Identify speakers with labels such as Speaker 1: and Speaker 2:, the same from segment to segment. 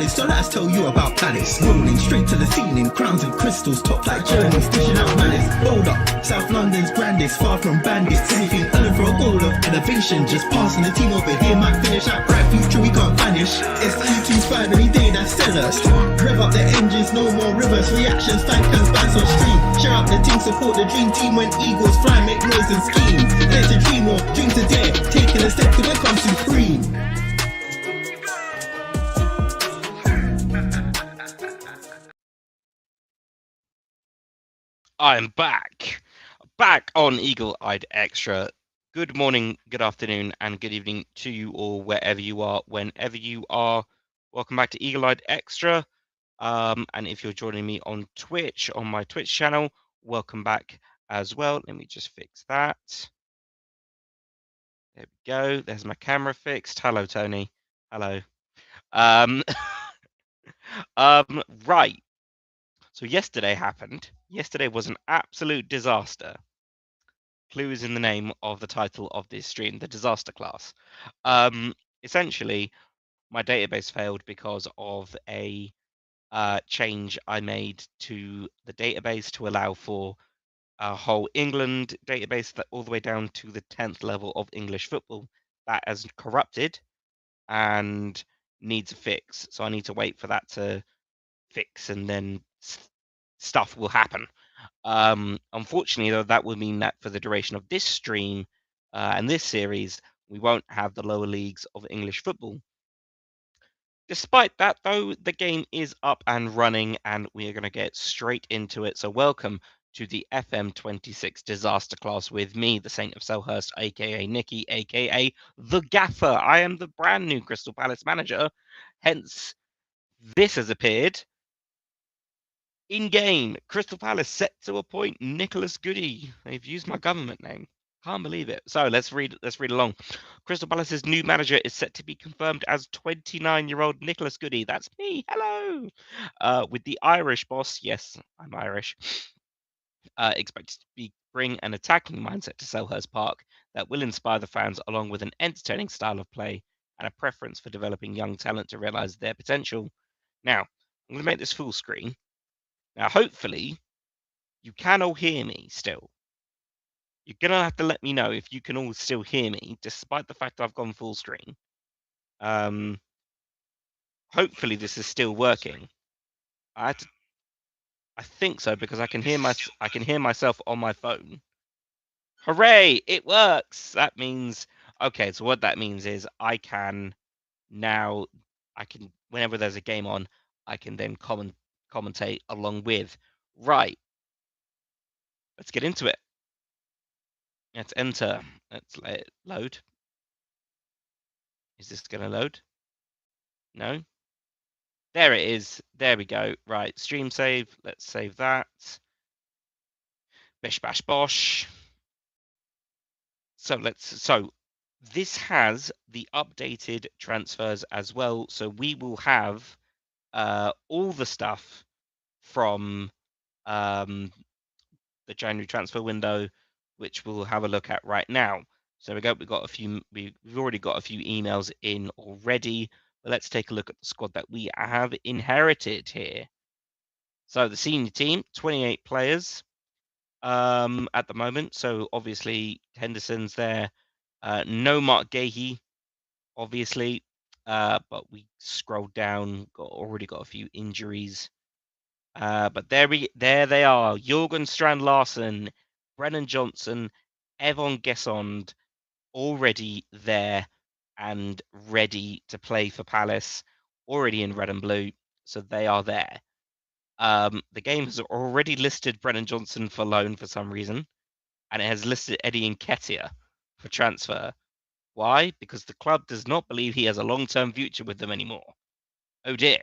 Speaker 1: So let's tell you about Palace. Rolling straight to the ceiling, crowns and crystals, top like journeys, dishing out malice. Hold up, South London's grandest, far from bandits. Anything only for a goal of elevation. Just passing the team over here might finish out bright future we can't vanish. It's 225 any day, that's sellers. Rev up the engines, no more reverse reactions. Thank fans, bands on stream. Share up the team, support the dream team when eagles fly, make noise and scheme. Dare to dream or dream to dare, taking a step to become supreme.
Speaker 2: I'm back on Eagle-Eyed Extra. Good morning, good afternoon, and good evening to you all, wherever you are, whenever you are. Welcome back to Eagle-Eyed Extra. And if you're joining me on Twitch, on my Twitch channel, welcome back as well. Let me just fix that. There we go. There's my camera fixed. Hello, Tony. Hello. Right. So yesterday happened. Yesterday was an absolute disaster. Clue is in the name of the title of this stream, the Disasterclass. Essentially, my database failed because of a change I made to the database to allow for a whole England database that all the way down to the 10th level of English football. That has corrupted and needs a fix. So I need to wait for that to fix and then stuff will happen. Unfortunately, though, that would mean that for the duration of this stream and this series, we won't have the lower leagues of English football. Despite that, though, the game is up and running, and we are going to get straight into it. So welcome to the FM26 Disasterclass with me, the Saint of Selhurst, aka Nicky, aka the Gaffer. I am the brand new Crystal Palace manager, hence this has appeared. In game, Crystal Palace set to appoint Nicholas Goody. They've used my government name. Can't believe it. So let's read along. Crystal Palace's new manager is set to be confirmed as 29-year-old Nicholas Goody. That's me. Hello. With the Irish boss, yes, I'm Irish, expected to bring an attacking mindset to Selhurst Park that will inspire the fans, along with an entertaining style of play and a preference for developing young talent to realize their potential. Now, I'm going to make this full screen. Now, hopefully, you can all hear me still. You're going to have to let me know if you can all still hear me, despite the fact I've gone full screen. Hopefully, this is still working. I think so, because I can hear myself on my phone. Hooray! It works! That means... Okay, so what that means is I can, whenever there's a game on, I can then commentate along with. Right. Let's get into it. Let's enter. Let's let it load. Is this going to load? No. There it is. There we go. Right. Stream save. Let's save that. Bish bash bosh. So this has the updated transfers as well. So we will have all the stuff from the January transfer window, which we'll have a look at right now. So we've got a few. We've already got a few emails in already. But let's take a look at the squad that we have inherited here. So the senior team, 28 players at the moment. So obviously Henderson's there. No Mark Gahey, obviously. But we scrolled down, already got a few injuries. But there they are. Jorgen Strand Larsen, Brennan Johnson, Evon Gesond, already there and ready to play for Palace, already in red and blue. So they are there. The game has already listed Brennan Johnson for loan for some reason, and it has listed Eddie Nketiah for transfer. Why? Because the club does not believe he has a long-term future with them anymore. Oh dear.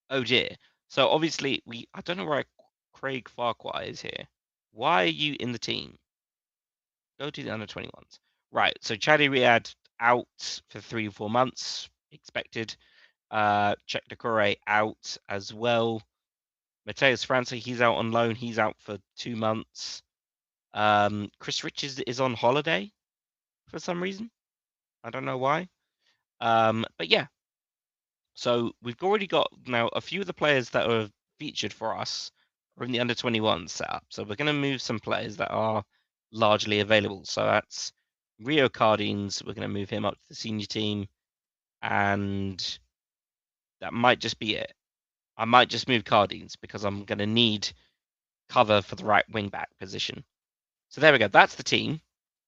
Speaker 2: Oh dear. So obviously I don't know where Craig Farquhar is here. Why are you in the team? Go to the under 21s. Right. So Chadi Riyad out for 3 or 4 months, expected. Czech Decore out as well. Mateus França, he's out on loan. He's out for 2 months. Chris Richards is on holiday for some reason. I don't know why. But yeah. So we've already got now a few of the players that are featured for us are in the under 21 setup. So we're going to move some players that are largely available. So that's Rio Cardines. We're going to move him up to the senior team, and that might just be it. I might just move Cardines because I'm going to need cover for the right wing back position. So there we go. That's the team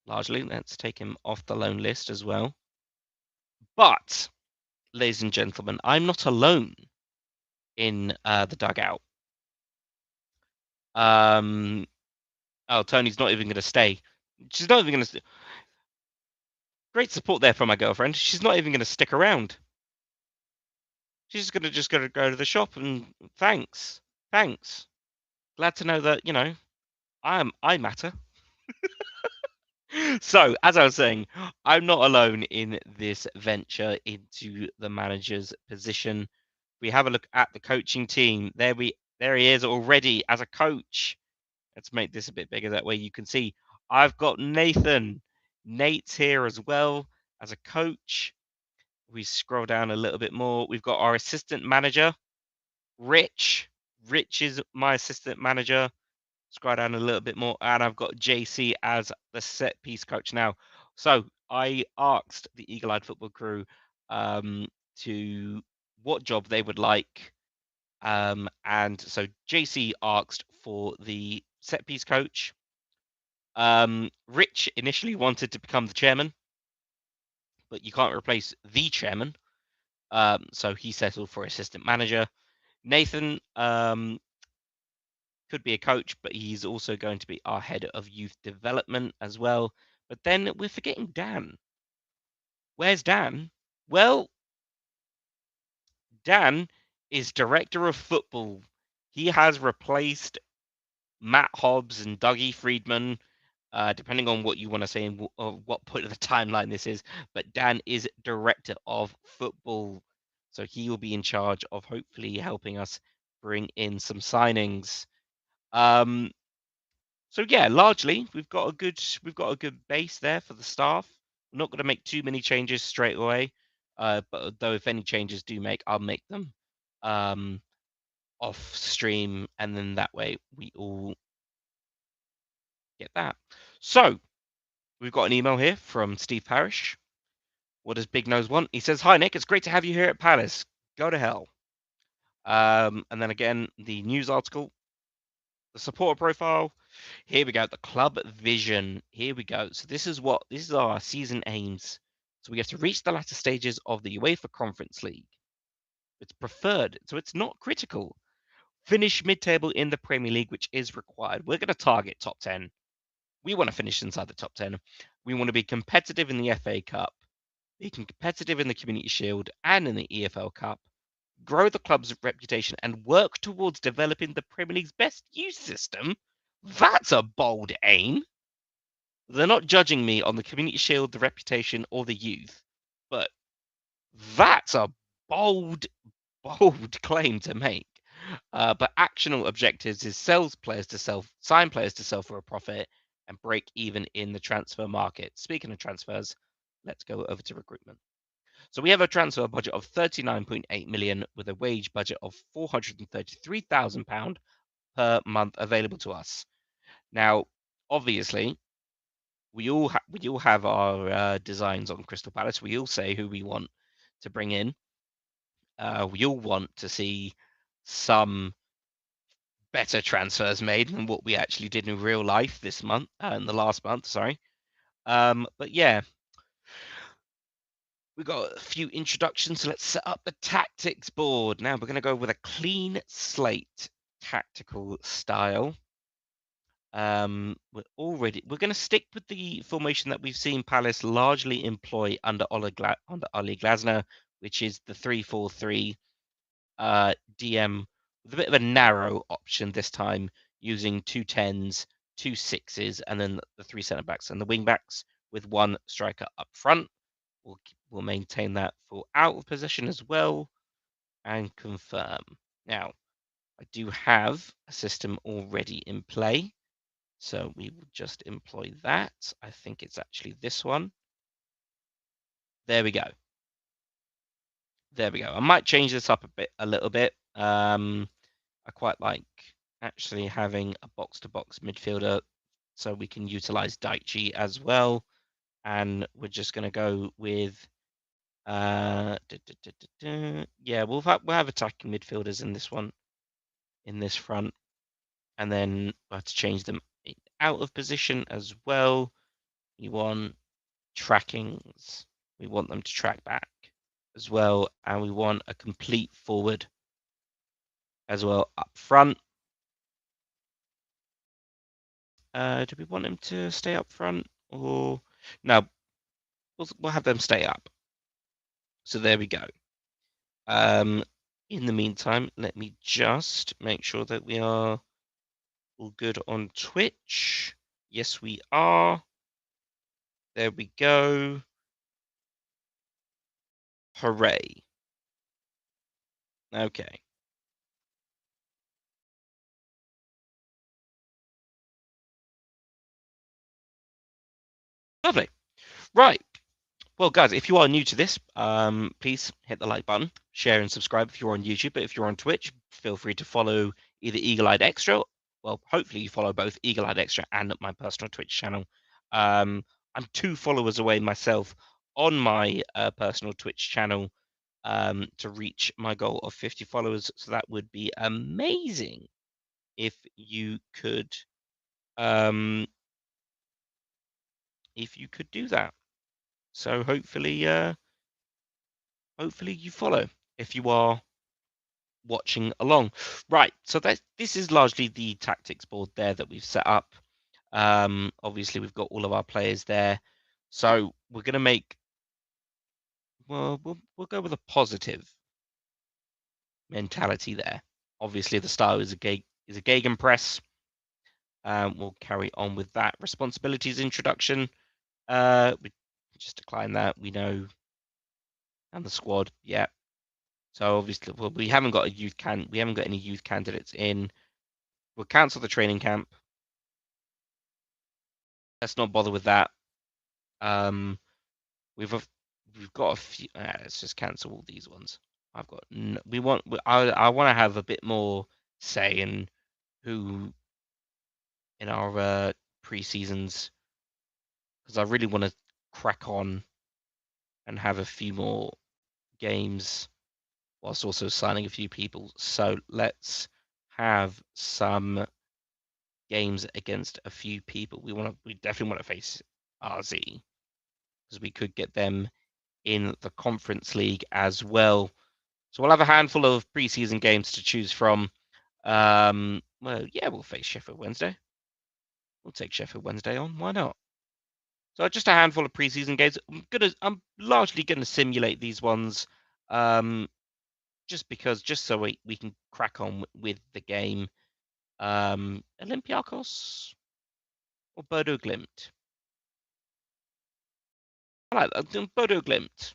Speaker 2: largely. Let's take him off the loan list as well. But, ladies and gentlemen, I'm not alone in the dugout. Oh, Tony's not even going to stay. She's not even going to. Great support there from my girlfriend. She's not even going to stick around. She's just going to go to the shop and thanks. Glad to know that I matter. So, as I was saying, I'm not alone in this venture into the manager's position. We have a look at the coaching team. There he is already as a coach. Let's make this a bit bigger. That way you can see I've got Nathan. Nate's here as well as a coach. We scroll down a little bit more. We've got our assistant manager, Rich. Rich is my assistant manager. Scroll down a little bit more, and I've got JC as the set piece coach now. So I asked the Eagle Eyed Football Crew to what job they would like. And so JC asked for the set piece coach. Rich initially wanted to become the chairman, but you can't replace the chairman. So he settled for assistant manager. Nathan could be a coach, but he's also going to be our head of youth development as well. But then we're forgetting Dan. Where's Dan? Well, Dan is director of football. He has replaced Matt Hobbs and Dougie Friedman, depending on what you want to say and what point of the timeline this is. But Dan is director of football, so he will be in charge of hopefully helping us bring in some signings. So yeah, largely we've got a good base there for the staff. We're not going to make too many changes straight away, but though if any changes do make, I'll make them off stream, and then that way we all get that. So we've got an email here from Steve Parrish. What does Big Nose want? He says, "Hi Nick, it's great to have you here at Palace. Go to hell." And then again, the news article, the supporter profile. Here we go. The club vision. Here we go. So this is our season aims. So we have to reach the latter stages of the UEFA Conference League. It's preferred, so it's not critical. Finish mid-table in the Premier League, which is required. We're going to target top 10. We want to finish inside the top 10. We want to be competitive in the FA Cup, be competitive in the Community Shield and in the EFL Cup, grow the club's reputation, and work towards developing the Premier League's best youth system. That's a bold aim. They're not judging me on the Community Shield, the reputation, or the youth, but that's a bold claim to make. But actionable objectives is sign players to sell for a profit, and break even in the transfer market. Speaking of transfers, let's go over to recruitment. So we have a transfer budget of 39.8 million with a wage budget of £433,000 per month available to us. Now, obviously, we all have our designs on Crystal Palace. We all say who we want to bring in. We all want to see some better transfers made than what we actually did in real life this month, in the last month, sorry. But yeah, we got a few introductions, so let's set up the tactics board. Now we're going to go with a clean slate tactical style. We're going to stick with the formation that we've seen Palace largely employ under Ole Glasner, which is the 3-4-3 DM with a bit of a narrow option this time, using 2 10s, 2 6s, and then the 3 centre backs and the wing backs with 1 striker up front. We'll maintain that for out of possession as well, and confirm. Now, I do have a system already in play, so we will just employ that. I think it's actually this one. There we go. There we go. I might change this up a little bit. I quite like actually having a box-to-box midfielder, so we can utilize Daichi as well. And we're just going to go with yeah, we'll have attacking midfielders in this one, in this front, and then we'll have to change them out of position as well. You want trackings. We want them to track back as well, and we want a complete forward as well up front. Do we want him to stay up front, or no? We'll have them stay up. So there we go. In the meantime, let me just make sure that we are all good on Twitch. Yes, we are. There we go. Hooray. Okay. Lovely. Right. Well, guys, if you are new to this, please hit the like button, share and subscribe if you're on YouTube. But if you're on Twitch, feel free to follow either Eagle-Eyed Extra. Well, hopefully you follow both Eagle-Eyed Extra and my personal Twitch channel. I'm 2 followers away myself on my personal Twitch channel to reach my goal of 50 followers. So that would be amazing if you could do that. So hopefully you follow if you are watching along. Right, so this is largely the tactics board there that we've set up. Obviously we've got all of our players there. So we're gonna make, well, we'll go with a positive mentality there. Obviously the style is a gegenpress. We'll carry on with that. Responsibilities introduction. We just decline that. We know, and the squad, yeah. So obviously, well, we haven't got any youth candidates in. We'll cancel the training camp. Let's not bother with that. We've got a few. Let's just cancel all these ones. I've got. I want to have a bit more say in who in our pre-seasons, because I really want to crack on and have a few more games whilst also signing a few people. So let's have some games against a few people. We definitely want to face RZ, because we could get them in the Conference League as well. So we'll have a handful of preseason games to choose from. Well, yeah, we'll face Sheffield Wednesday. We'll take Sheffield Wednesday on. Why not? So just a handful of preseason games. I'm largely gonna simulate these ones, just so we can crack on with the game. Olympiacos or Bodo Glimt? I like that. Bodo Glimt.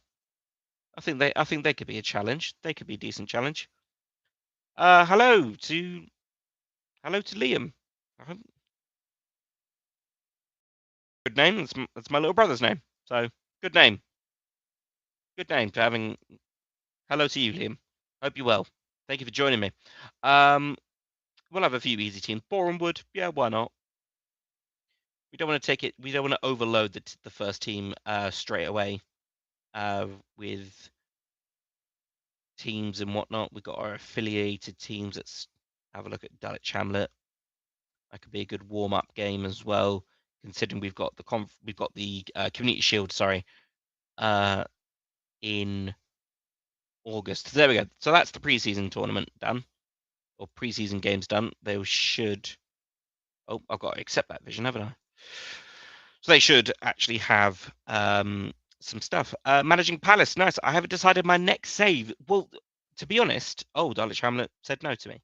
Speaker 2: I think they could be a challenge. They could be a decent challenge. Hello to Liam. Good name. That's my little brother's name. So good name. Good name for having. Hello to you, Liam. Hope you're well. Thank you for joining me. We'll have a few easy teams. Bournemouth, yeah, why not? We don't want to take it. We don't want to overload the first team straight away with teams and whatnot. We've got our affiliated teams. Let's have a look at Dulwich Hamlet. That could be a good warm-up game as well, considering we've got the Community Shield, sorry, in August. There we go. So that's the preseason tournament done, or preseason games done. They should. Oh, I've got to accept that vision, haven't I? So they should actually have some stuff. Managing Palace, nice. I haven't decided my next save. Well, to be honest, Dulwich Hamlet said no to me.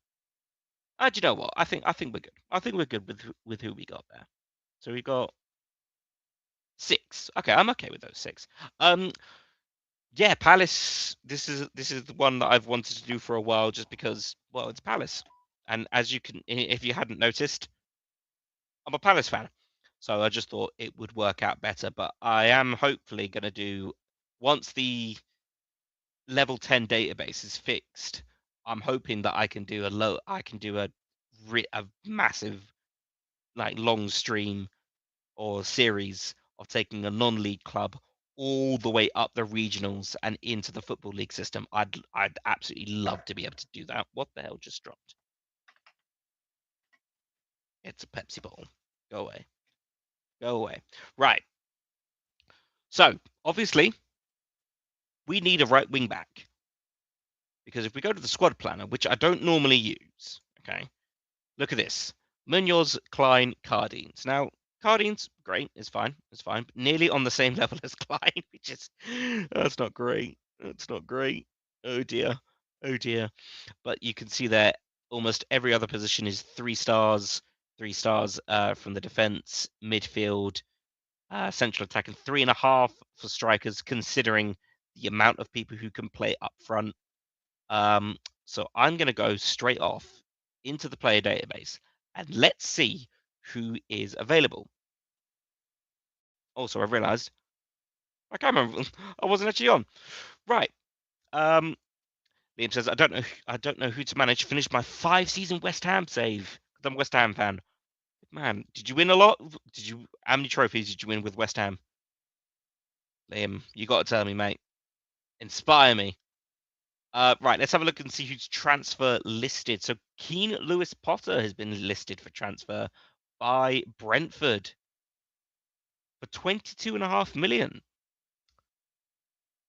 Speaker 2: Do you know what? I think we're good. I think we're good with who we got there. So we got 6. Okay, I'm okay with those 6. Yeah, Palace. This is the one that I've wanted to do for a while, just because, well, it's Palace, and as you can, if you hadn't noticed, I'm a Palace fan, so I just thought it would work out better. But I am hopefully going to do, once the level 10 database is fixed, I'm hoping that I can do a massive, like, long stream or series of taking a non-league club all the way up the regionals and into the football league system. I'd absolutely love to be able to do that. What the hell just dropped? It's a Pepsi bottle. Go away. Go away. Right. So obviously we need a right wing back, because if we go to the squad planner, which I don't normally use, okay, look at this: Munoz, Klein, Cardines. Now, Cardines, great, it's fine, but nearly on the same level as Klein, which is, that's not great. That's not great. Oh dear. Oh dear. But you can see there almost every other position is 3 stars, 3 stars from the defense, midfield, central attack, and 3.5 for strikers, considering the amount of people who can play up front. So I'm going to go straight off into the player database and let's see who is available. Also, I realized I can't remember. I wasn't actually on. Right. Liam says, I don't know who to manage. Finished my 5-season West Ham save. I'm a West Ham fan. Man, did you win a lot? How many trophies did you win with West Ham? Liam, you got to tell me, mate. Inspire me. Right, let's have a look and see who's transfer listed. So Keane Lewis Potter has been listed for transfer by Brentford for 22.5 million.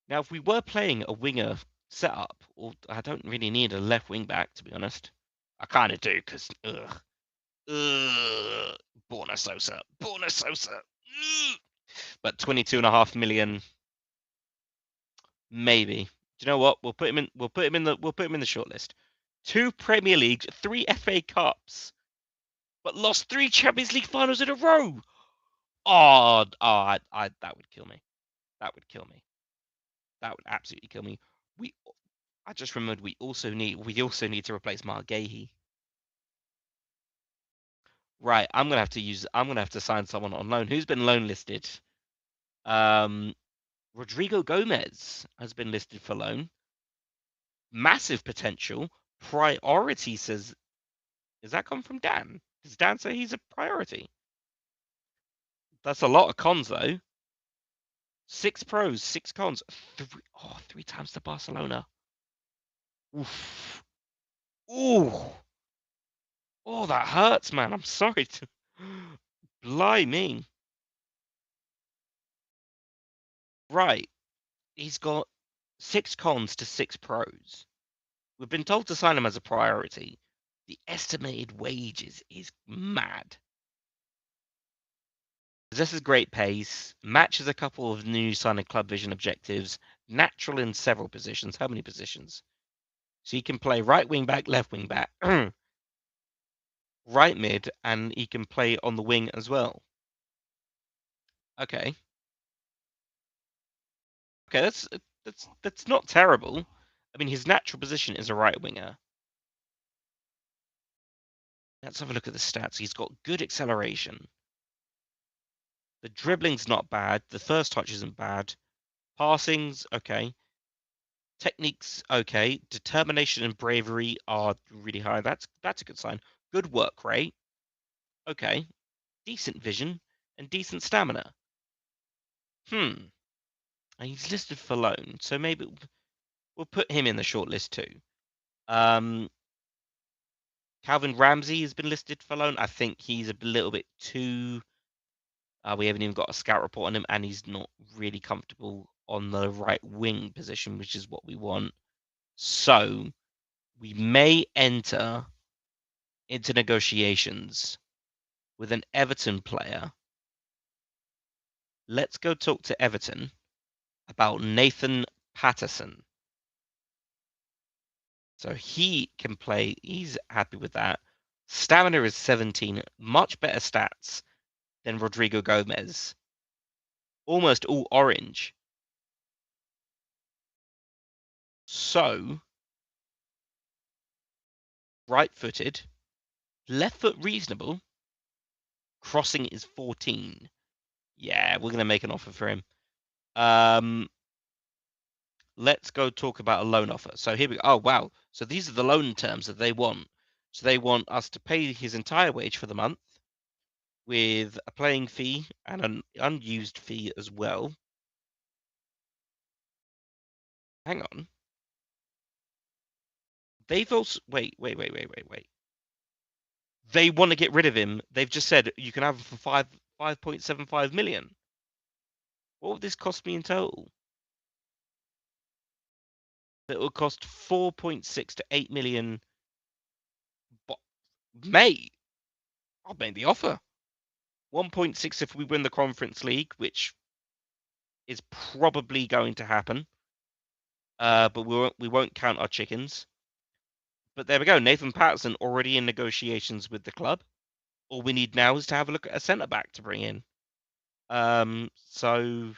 Speaker 2: Now, if we were playing a winger setup, or I don't really need a left wing back, to be honest. I kind of do, because Borna Sosa. But 22.5 million, maybe. Do you know what? We'll put him in the shortlist. 2 Premier Leagues, 3 FA Cups, but lost 3 Champions League finals in a row. That would kill me. That would kill me. That would absolutely kill me. I just remembered we also need to replace Margahey. Right, I'm gonna have to sign someone on loan. Who's been loan listed? Rodrigo Gomez has been listed for loan. Massive potential. Priority says, does that come from Dan? Does Dan say he's a priority? That's a lot of cons though. 6 pros, 6 cons. 3 times to Barcelona. Oof. Ooh. Oh, that hurts, man. I'm sorry to. Blimey. Right. He's got 6 cons to 6 pros. We've been told to sign him as a priority. The estimated wages is mad. Possesses great pace, matches a couple of new signed club vision objectives, natural in several positions. How many positions? So he can play right wing back, left wing back, right mid, and he can play on the wing as well. Okay. Okay, that's not terrible. I mean, his natural position is a right winger. Let's have a look at the stats. He's got good acceleration. The dribbling's not bad. The first touch isn't bad. Passing's okay. Techniques okay. Determination and bravery are really high. That's a good sign. Good work rate. Okay. Decent vision and decent stamina. And he's listed for loan, so maybe we'll put him in the shortlist too. Calvin Ramsey has been listed for loan. I think he's a little bit too. We haven't even got a scout report on him, and he's not really comfortable on the right wing position, which is what we want. So we may enter into negotiations with an Everton player. Let's go talk to Everton about Nathan Patterson. So he can play. He's happy with that. Stamina is 17. Much better stats than Rodrigo Gomez. Almost all orange. So, right-footed. Left foot reasonable. Crossing is 14. Yeah, we're going to make an offer for him. let's go talk about a loan offer. So here we go. Oh, wow. So these are the loan terms that they want. So they want us to pay his entire wage for the month with a playing fee and an unused fee as well. Hang on. They've also wait. They want to get rid of him. They've just said you can have him for 5.75 million. What would this cost me in total? It will cost 4.6 to 8 million. But mate, I'll make the offer. 1.6 if we win the Conference League, which is probably going to happen. But we won't count our chickens. But there we go. Nathan Patterson already in negotiations with the club. All we need now is to have a look at a centre back to bring in. So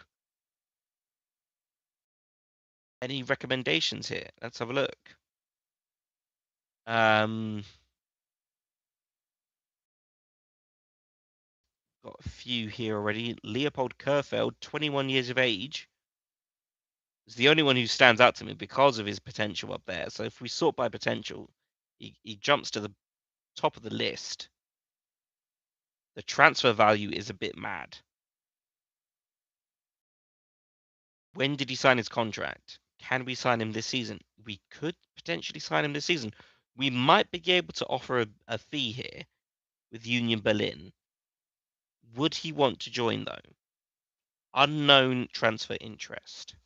Speaker 2: any recommendations here? Let's have a look. Got a few here already. Leopold Kerfeld, 21 years of age, is the only one who stands out to me because of his potential up there. So if we sort by potential, he jumps to the top of the list. The transfer value is a bit mad. When did he sign his contract? Can we sign him this season? We could potentially sign him this season. We might be able to offer a fee here with Union Berlin. Would he want to join, though? Unknown transfer interest.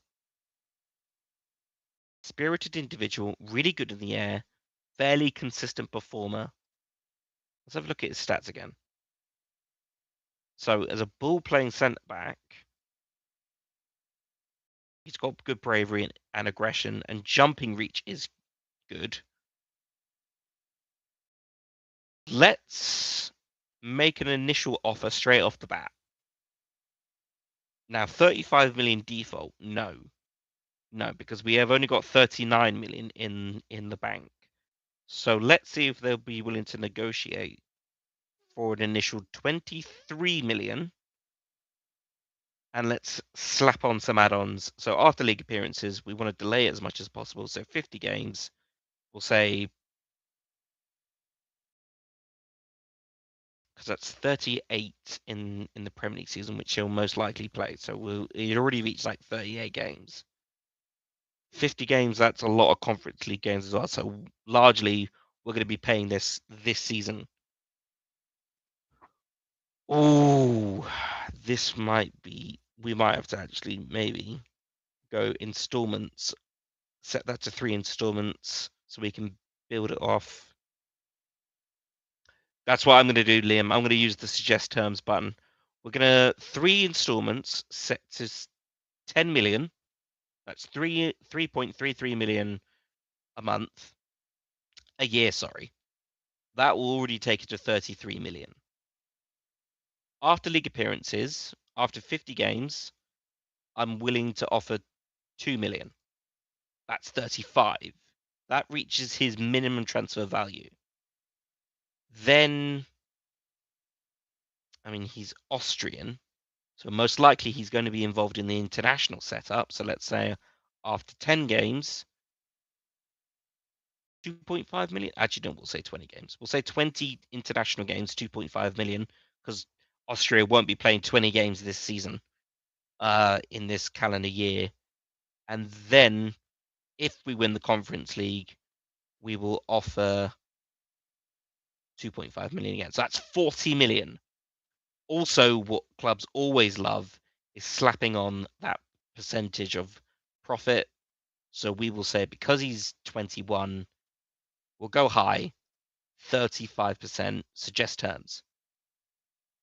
Speaker 2: Spirited individual, really good in the air, fairly consistent performer. Let's have a look at his stats again. So, as a ball playing centre back, he's got good bravery and aggression, and jumping reach is good. Let's make an initial offer straight off the bat. Now, 35 million default, no, because we have only got 39 million in the bank. So let's see if they'll be willing to negotiate for an initial 23 million. And let's slap on some add-ons. So after league appearances, we want to delay it as much as possible. So 50 games, we'll say, because that's 38 in the Premier League season, which he'll most likely play. So he'd already reached like 38 games. 50 games, that's a lot of Conference League games as well. So largely, we're going to be paying this season. Oh, this might be. We might have to actually maybe go installments. Set that to 3 installments so we can build it off. That's what I'm going to do, Liam. I'm going to use the suggest terms button. We're going to 3 installments set to 10 million. That's 3.33 million a month. A year, sorry. That will already take it to 33 million. After league appearances, after 50 games, I'm willing to offer 2 million. That's 35. That reaches his minimum transfer value. Then, I mean, he's Austrian, so most likely he's going to be involved in the international setup. So let's say after 10 games, 2.5 million. Actually, no, we'll say 20 games. We'll say 20 international games, 2.5 million, because Austria won't be playing 20 games this season, in this calendar year. And then, if we win the Conference League, we will offer 2.5 million again. So that's 40 million. Also, what clubs always love is slapping on that percentage of profit. So we will say because he's 21, we'll go high, 35%, suggest terms.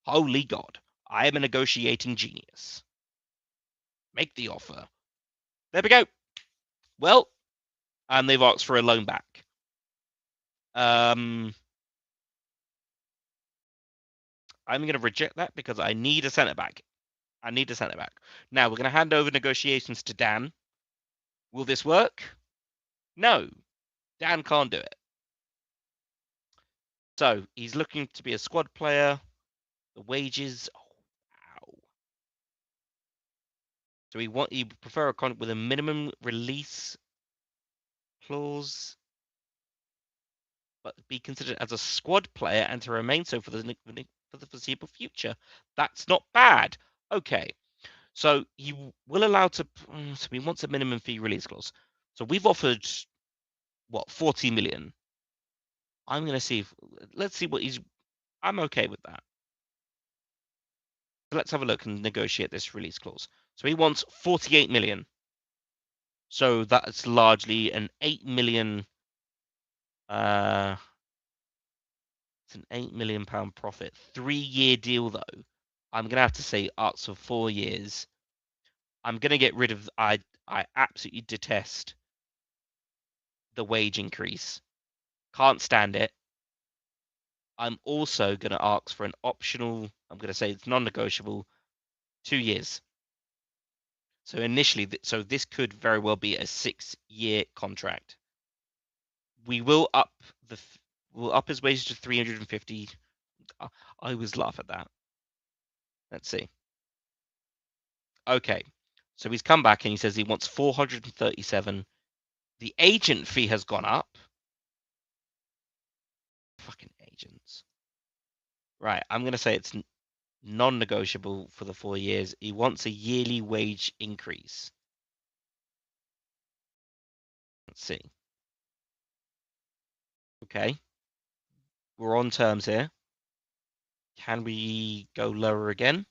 Speaker 2: Holy God, I am a negotiating genius. Make the offer. There we go. Well, and they've asked for a loan back. I'm going to reject that because I need a centre back. Now we're going to hand over negotiations to Dan. Will this work? No, Dan can't do it. So he's looking to be a squad player. The wages, oh, wow. So you prefer a contract with a minimum release clause, but be considered as a squad player and to remain so for the foreseeable future. That's not bad. Okay, so he will allow to. So he wants a minimum fee release clause. So we've offered what 40 million. I'm gonna see if let's see what he's. I'm okay with that. So let's have a look and negotiate this release clause. So he wants 48 million. So that's largely an 8 million. It's an £8 million profit. 3-year deal though. I'm gonna have to say arts for 4 years. I'm gonna get rid of. I absolutely detest the wage increase. Can't stand it. I'm also gonna ask for an optional. I'm gonna say it's non-negotiable. 2 years. So initially, so this could very well be a 6-year contract. We will up we'll up his wage to 350. I always laugh at that. Let's see. Okay, so he's come back and he says he wants 437. The agent fee has gone up. Fucking agents. Right, I'm gonna say it's non-negotiable for the 4 years. He wants a yearly wage increase. Let's see. Okay, we're on terms here. Can we go lower again?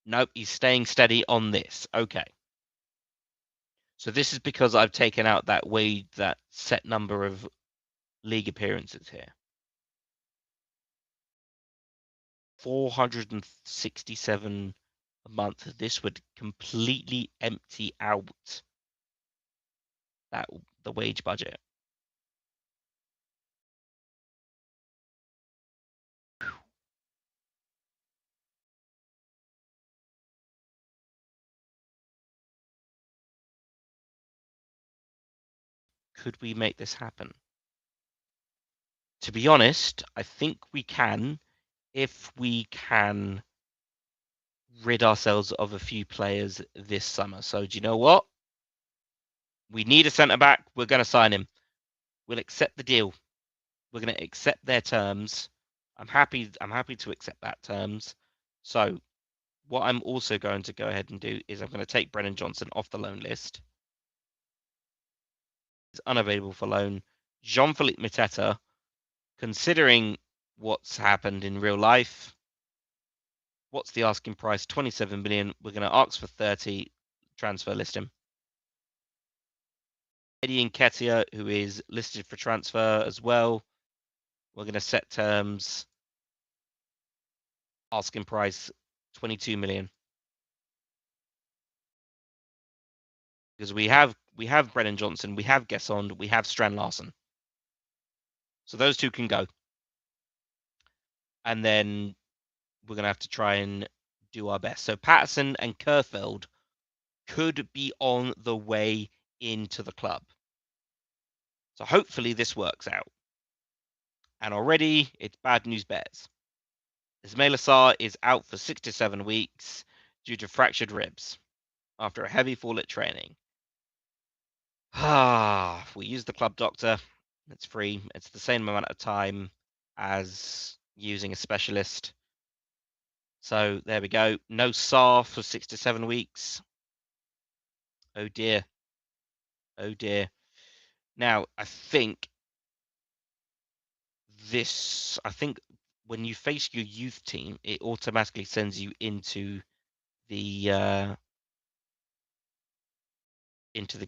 Speaker 2: Nope, he's staying steady on this. Okay. So this is because I've taken out that set number of league appearances here. 467 a month. This would completely empty out the wage budget. Could we make this happen? To be honest, I think we can if we can rid ourselves of a few players this summer. So do you know what? We need a centre back. We're going to sign him. We'll accept the deal. We're going to accept their terms. I'm happy to accept that terms. So what I'm also going to go ahead and do is I'm going to take Brennan Johnson off the loan list. He's unavailable for loan. Jean-Philippe Mateta, considering what's happened in real life, what's the asking price? 27 million. We're going to ask for 30. Transfer list him. Eddie Nketiah, who is listed for transfer as well. We're going to set terms. Asking price 22 million. Because we have Brennan Johnson, we have Gesson, we have Strand Larsen. So those two can go. And then we're going to have to try and do our best. So Patterson and Kerfeld could be on the way into the club. So hopefully this works out. And already it's bad news bears. Ismail Assar is out for 6 to 7 weeks due to fractured ribs after a heavy fall at training. We use the club doctor. It's free. It's the same amount of time as using a specialist. So there we go. No SAR for 6 to 7 weeks. Oh dear. Oh dear. Now, I think when you face your youth team, it automatically sends you into the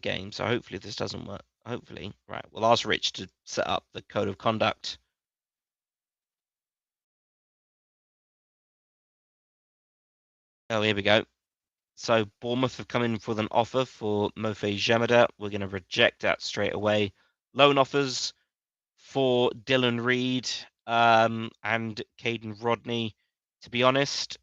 Speaker 2: game. So hopefully this doesn't work. Hopefully. Right. We'll ask Rich to set up the code of conduct. Oh, here we go. So Bournemouth have come in with an offer for Mofe Jamada. We're going to reject that straight away. Loan offers for Dylan Reed and Caden Rodney. To be honest,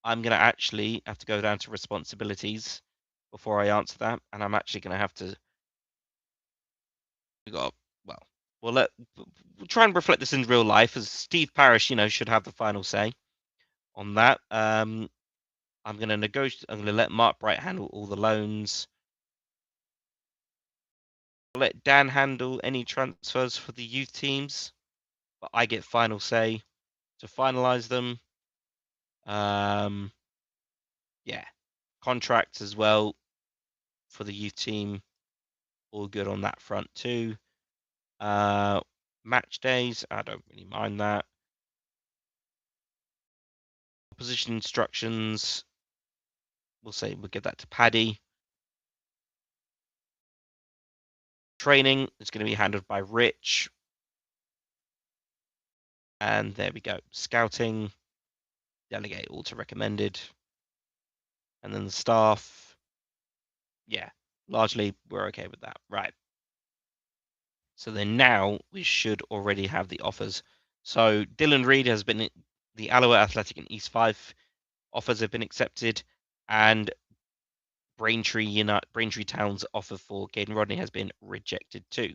Speaker 2: I'm going to actually have to go down to responsibilities before I answer that. And I'm actually going to have to... We'll try and reflect this in real life, as Steve Parish, should have the final say on that. I'm I'm going to negotiate. I'm going to let Mark Bright handle all the loans. I'll let Dan handle any transfers for the youth teams, but I get final say to finalize them. Yeah, contracts as well for the youth team. All good on that front too. Match days, I don't really mind that. Position instructions, we'll give that to Paddy. Training is going to be handled by Rich. And there we go. Scouting, delegate all to recommended. And then the staff, yeah, largely we're okay with that. Right. So then now we should already have the offers. So Dylan Reed has been the Alouette Athletic and East Fife offers have been accepted, and Braintree Town's offer for Caden Rodney has been rejected too.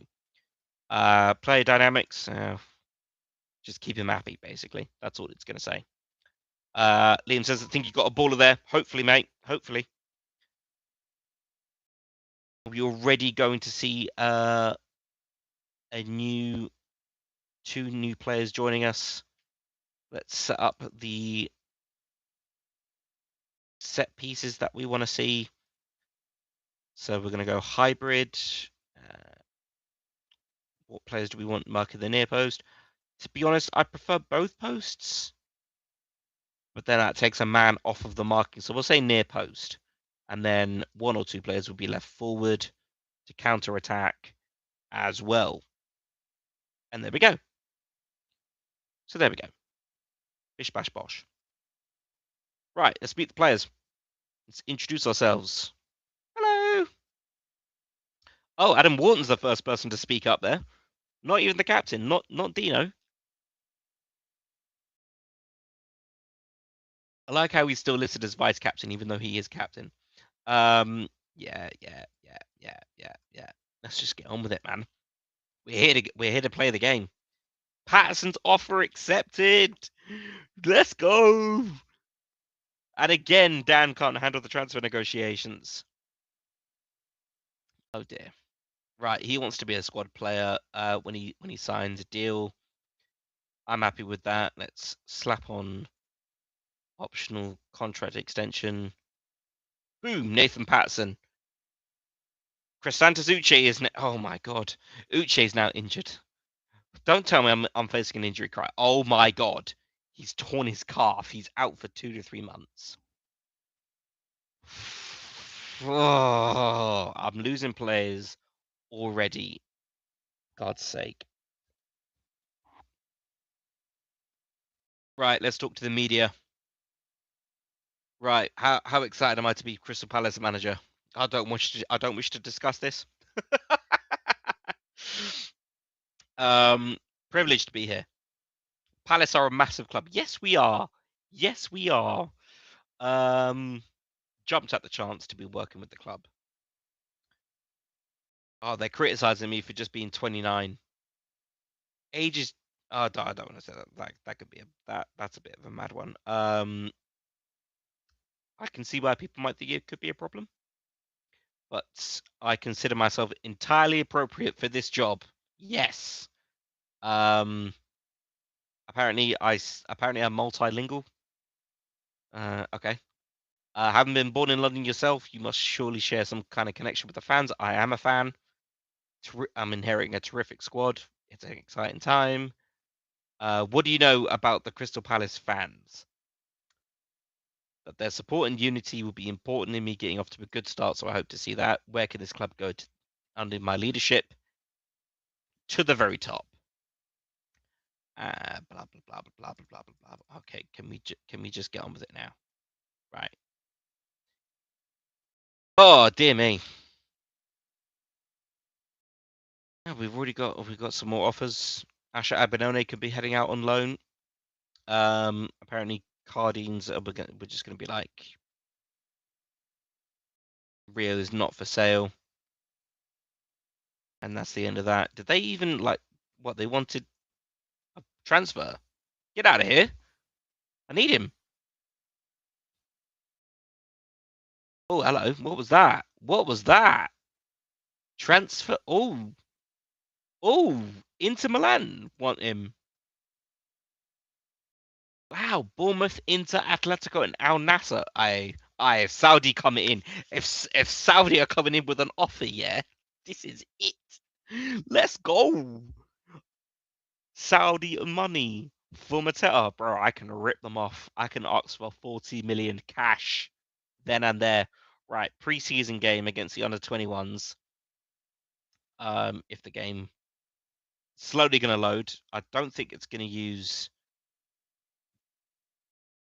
Speaker 2: Player dynamics, just keep him happy, basically. That's all it's going to say. Liam says, I think you got a baller there. Hopefully, mate. Hopefully. We're already going to see two new players joining us. Let's set up the set pieces that we want to see. So we're going to go hybrid. What players do we want marking the near post? To be honest, I prefer both posts, but then that takes a man off of the marking. So we'll say near post, and then one or two players will be left forward to counter attack as well. And there we go. So there we go. Bish bash bosh. Right, let's meet the players. Let's introduce ourselves. Hello. Oh, Adam Wharton's the first person to speak up there. Not even the captain, not Dino. I like how he's still listed as vice captain, even though he is captain. Yeah. Let's just get on with it, man. We're here to play the game. Patterson's offer accepted. Let's go. And again, Dan can't handle the transfer negotiations. Oh dear. Right, he wants to be a squad player when he signs a deal. I'm happy with that. Let's slap on optional contract extension. Boom, Nathan Patterson. Chrysanthus Uche is oh my god. Uche is now injured. Don't tell me I'm facing an injury cry. Oh my god. He's torn his calf. He's out for 2 to 3 months. Oh, I'm losing players already. God's sake. Right, let's talk to the media. Right, how excited am I to be Crystal Palace manager? I don't wish to discuss this. Privileged to be here. Palace are a massive club. Yes, we are. Yes, we are. Jumped at the chance to be working with the club. Oh, they're criticizing me for just being 29. Age is. Oh, I don't want to say that. That could be that's a bit of a mad one. I can see why people might think it could be a problem, but I consider myself entirely appropriate for this job. Yes. Apparently I'm multilingual. Okay. Having been born in London yourself, you must surely share some kind of connection with the fans. I am a fan. I'm inheriting a terrific squad. It's an exciting time. What do you know about the Crystal Palace fans? That their support and unity will be important in me getting off to a good start, so I hope to see that. Where can this club go under my leadership? To the very top. Blah blah blah blah blah blah blah blah. Okay, can we just get on with it now? Right. Oh dear me. Yeah, we've got some more offers. Asha Abinone could be heading out on loan. Apparently Cardines we're just gonna be like Rio is not for sale. And that's the end of that. Did they even like what they wanted? A transfer? Get out of here. I need him. Oh, hello. What was that? What was that? Transfer. Oh, Inter Milan want him. Wow, Bournemouth, Inter, Atletico, and Al Nassr. If Saudi coming in, if Saudi are coming in with an offer, yeah, this is it. Let's go. Saudi money for Mateta, bro. I can rip them off. I can ask for 40 million cash then and there. Right, preseason game against the under 21s. If the game slowly going to load, I don't think it's going to use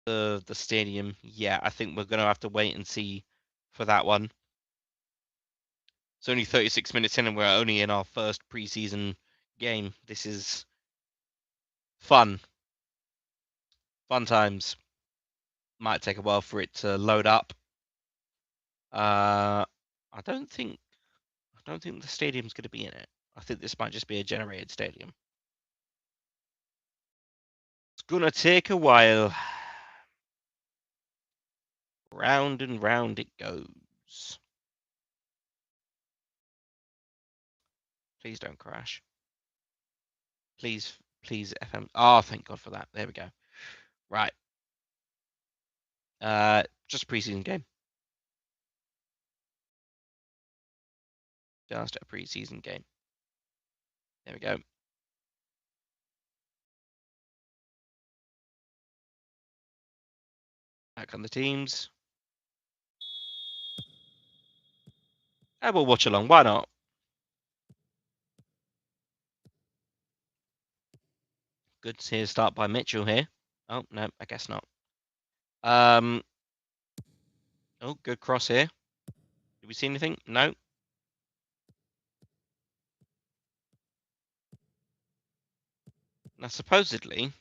Speaker 2: the stadium. Yeah, I think we're going to have to wait and see for that one. It's only 36 minutes in, and we're only in our first preseason game. This is fun. Fun times. Might take a while for it to load up. I don't think the stadium's going to be in it. I think this might just be a generated stadium. It's gonna take a while. Round and round it goes. Please don't crash. Please, please, FM. Oh, thank God for that. There we go. Right. Just a preseason game. Just a preseason game. There we go. Back on the teams. And we'll watch along. Why not? Good to see a start by Mitchell here. Oh, no, I guess not. Oh, good cross here. Did we see anything? No. Now, supposedly,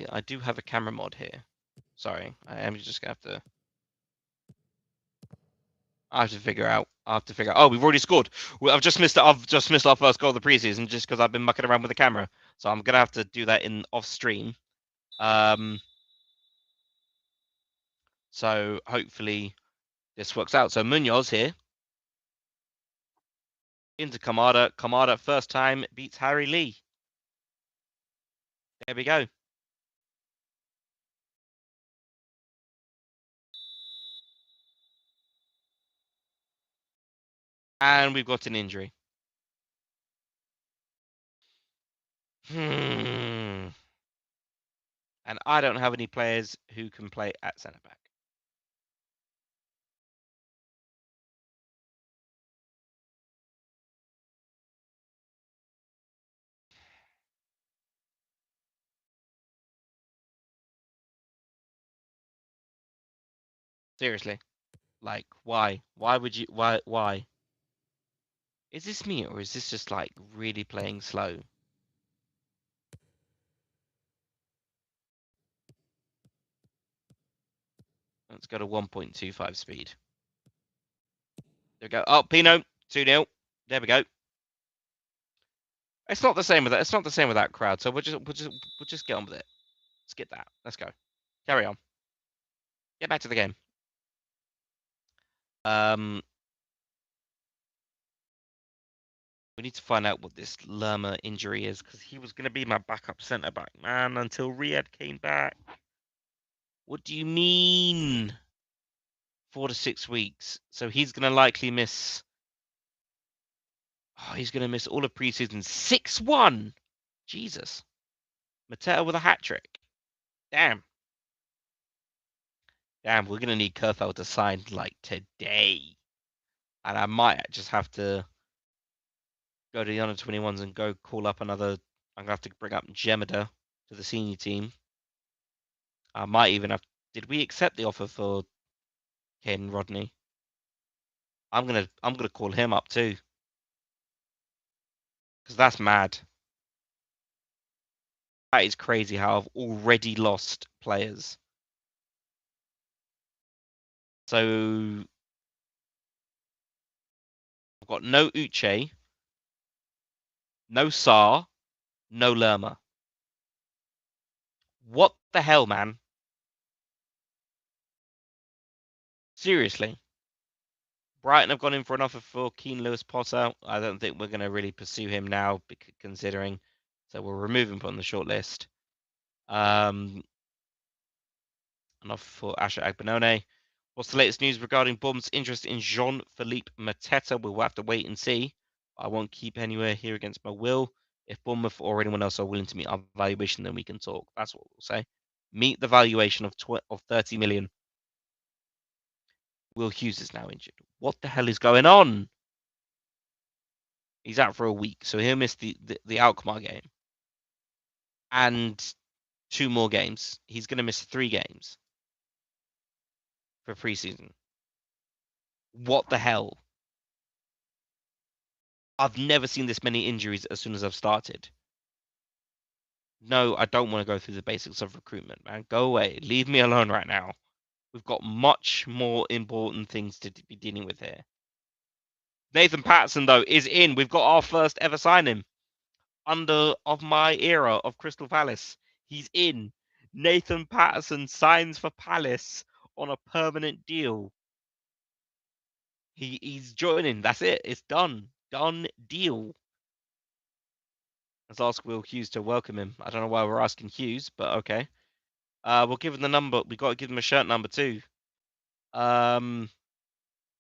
Speaker 2: I do have a camera mod here. Sorry, I am just gonna have to. I have to figure out. Oh, we've already scored. I've just missed. I've just missed our first goal of the preseason just because I've been mucking around with the camera. So I'm gonna have to do that in off stream. So hopefully this works out. So Munoz here into Kamada. Kamada first time beats Harry Lee. There we go. And we've got an injury. And I don't have any players who can play at centre back. Seriously. Like, why? Why would you? Why? Is this me or is this just like really playing slow? Let's go to 1.25 speed. There we go. Oh, Pino, 2-0. There we go. It's not the same with that. It's not the same with that crowd. So we'll just get on with it. Let's get that. Let's go. Carry on. Get back to the game. We need to find out what this Lerma injury is because he was going to be my backup centre back, man, until Riyad came back. What do you mean? 4 to 6 weeks. So he's going to likely miss. Oh, he's going to miss all of preseason. 6-1. Jesus. Mateta with a hat trick. Damn. Damn, we're going to need Kerfel to sign like today. And I might just have to go to the under 21s and go call up another. I'm going to have to bring up Gemida to the senior team. I might even have. Did we accept the offer for Ken Rodney? I'm gonna call him up too. Because that's mad. That is crazy how I've already lost players. So I've got no Uche, no Saar, no Lerma. What the hell, man? Seriously. Brighton have gone in for an offer for Keane Lewis-Potter. I don't think we're going to really pursue him now, considering. So we'll remove him from the shortlist. An offer for Asher Agbenone. What's the latest news regarding Bournemouth's interest in Jean-Philippe Mateta? We'll have to wait and see. I won't keep anywhere here against my will. If Bournemouth or anyone else are willing to meet our valuation, then we can talk. That's what we'll say. Meet the valuation of 30 million. Will Hughes is now injured. What the hell is going on? He's out for a week, so he'll miss the Alkmaar game and 2 more games. He's going to miss 3 games for preseason. What the hell? I've never seen this many injuries as soon as I've started. No, I don't want to go through the basics of recruitment, man. Go away. Leave me alone right now. We've got much more important things to be dealing with here. Nathan Patterson, though, is in. We've got our first ever signing of my era of Crystal Palace. He's in. Nathan Patterson signs for Palace on a permanent deal. He's joining. That's it. It's done. Done deal. Let's ask Will Hughes to welcome him. I don't know why we're asking Hughes, but okay. We'll give him the number. We got to give him a shirt number too.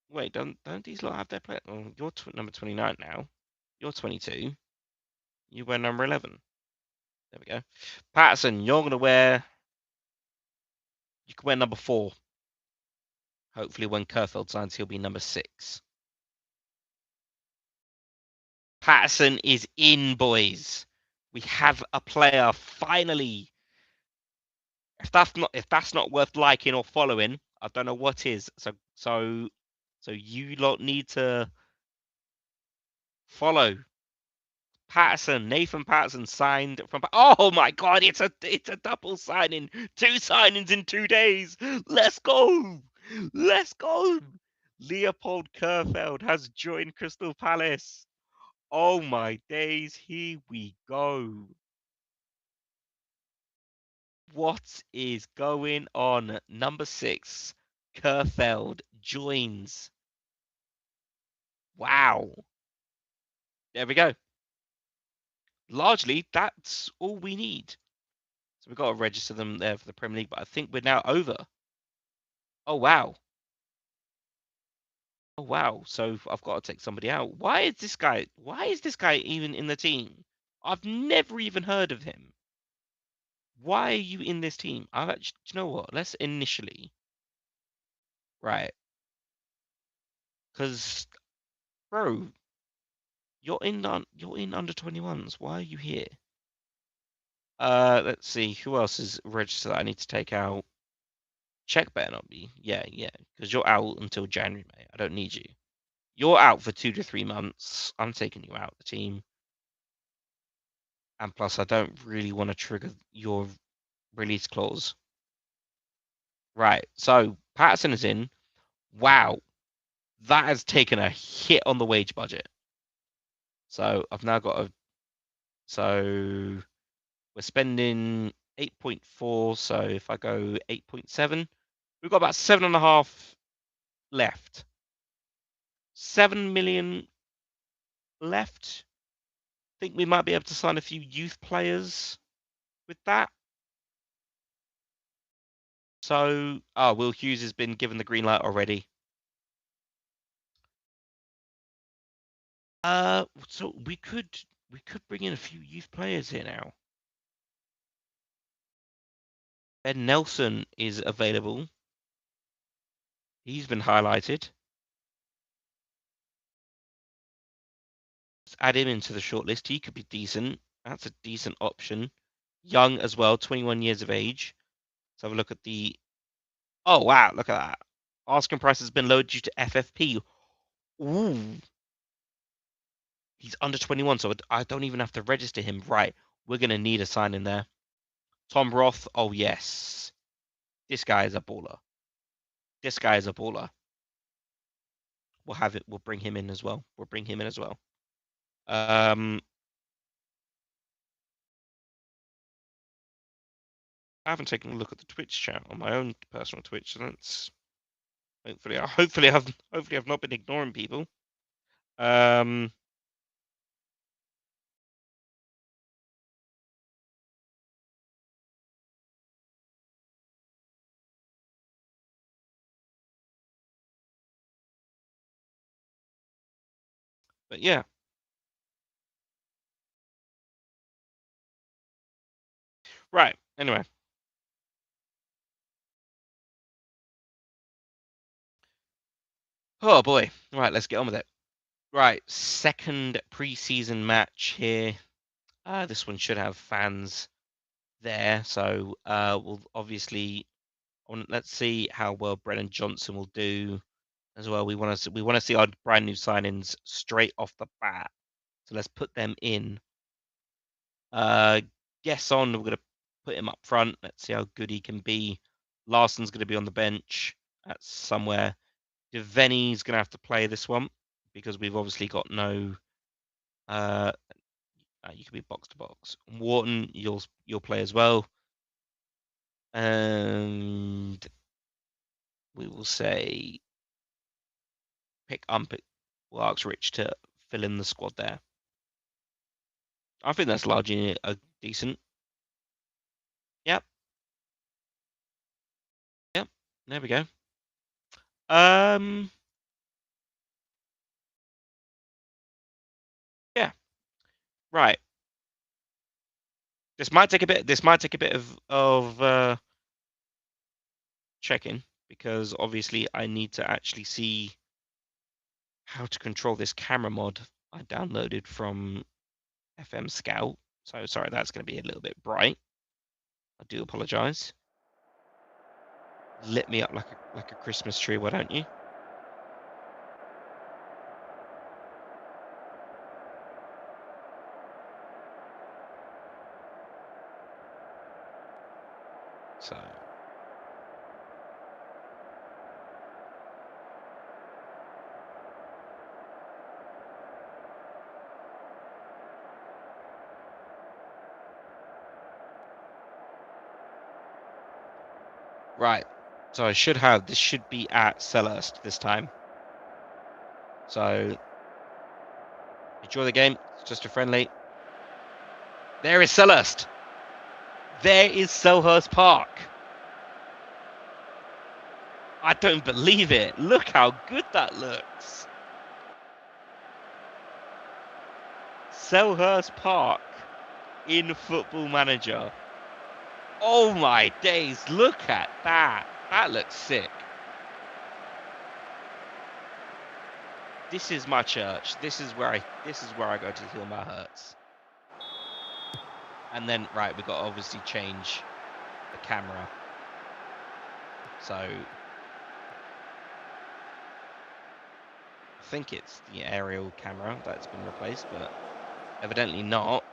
Speaker 2: Wait, don't these lot have their player? Oh, you're number 29 now. You're 22. You wear number 11. There we go. Patterson, you're gonna wear. You can wear number 4. Hopefully, when Kerfeld signs, he'll be number 6. Patterson is in, boys. We have a player finally. If that's not worth liking or following, I don't know what is. So you lot need to follow. Patterson, Nathan Patterson signed from. Oh my God! It's a double signing. 2 signings in 2 days. Let's go. Let's go. Leopold Kerfeld has joined Crystal Palace. Oh my days! Here we go. What is going on? Number 6, Kerfeld joins. Wow. There we go. Largely, that's all we need. So we've got to register them there for the Premier League, but I think we're now over. Oh, wow. Oh, wow. So I've got to take somebody out. Why is this guy even in the team? I've never even heard of him. Why are you in this team? Do you know what? Let's initially. Right. Because, bro, you're in under 21s. Why are you here? Let's see. Who else is registered that I need to take out? Check better not be. Yeah. Because you're out until January, mate. I don't need you. You're out for 2 to 3 months. I'm taking you out of the team. And plus, I don't really want to trigger your release clause. Right. So Patterson is in. Wow. That has taken a hit on the wage budget. So I've now got a. So we're spending 8.4. So if I go 8.7, we've got about 7.5 left. 7 million left. Think we might be able to sign a few youth players with that. So, Will Hughes has been given the green light already. So we could bring in a few youth players here now. Ben Nelson is available. He's been highlighted. Let's add him into the shortlist. He could be decent. That's a decent option. Young as well, 21 years of age. Let's have a look at the. Oh wow, look at that. Asking price has been lowered due to FFP. Ooh. He's under 21, so I don't even have to register him. Right. We're going to need a sign in there. Tom Roth. Oh, yes. This guy is a baller. This guy is a baller. We'll have it. We'll bring him in as well. I haven't taken a look at the Twitch chat on my own personal Twitch, so let's Hopefully I've not been ignoring people. But yeah. Right. Anyway. Oh boy. Right, let's get on with it. Right, second preseason match here. This one should have fans there, so we'll obviously let's see how well Brennan Johnson will do as well. We want to see our brand new signings straight off the bat. So let's put them in. Guess on. We're gonna put him up front. Let's see how good he can be. Larson's gonna be on the bench at somewhere. Deveni's gonna have to play this one because we've obviously got no. You can be box to box. Wharton, you'll play as well. And we will say we'll ask Rich to fill in the squad there. I think that's largely a decent. Yep. Yep. There we go. Yeah. Right. This might take a bit of checking because obviously I need to actually see how to control this camera mod I downloaded from FM Scout. So sorry, that's going to be a little bit bright. I do apologize. Lit me up like a Christmas tree, why don't you? So right. So this should be at Selhurst this time. So enjoy the game. It's just a friendly. There is Selhurst. There is Selhurst Park. I don't believe it. Look how good that looks. Selhurst Park in Football Manager. Oh my days, look at that. That looks sick. This is my church. This is where I go to heal my hurts. And then right, we've got to obviously change the camera. So I think it's the aerial camera that's been replaced, but evidently not.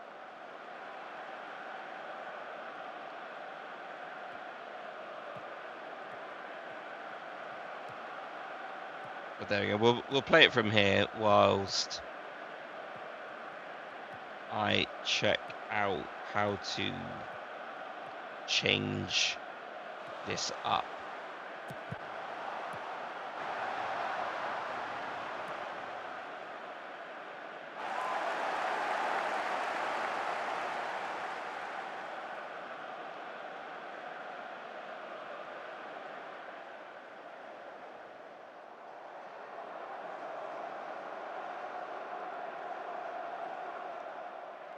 Speaker 2: But there we go. We'll play it from here whilst I check out how to change this up.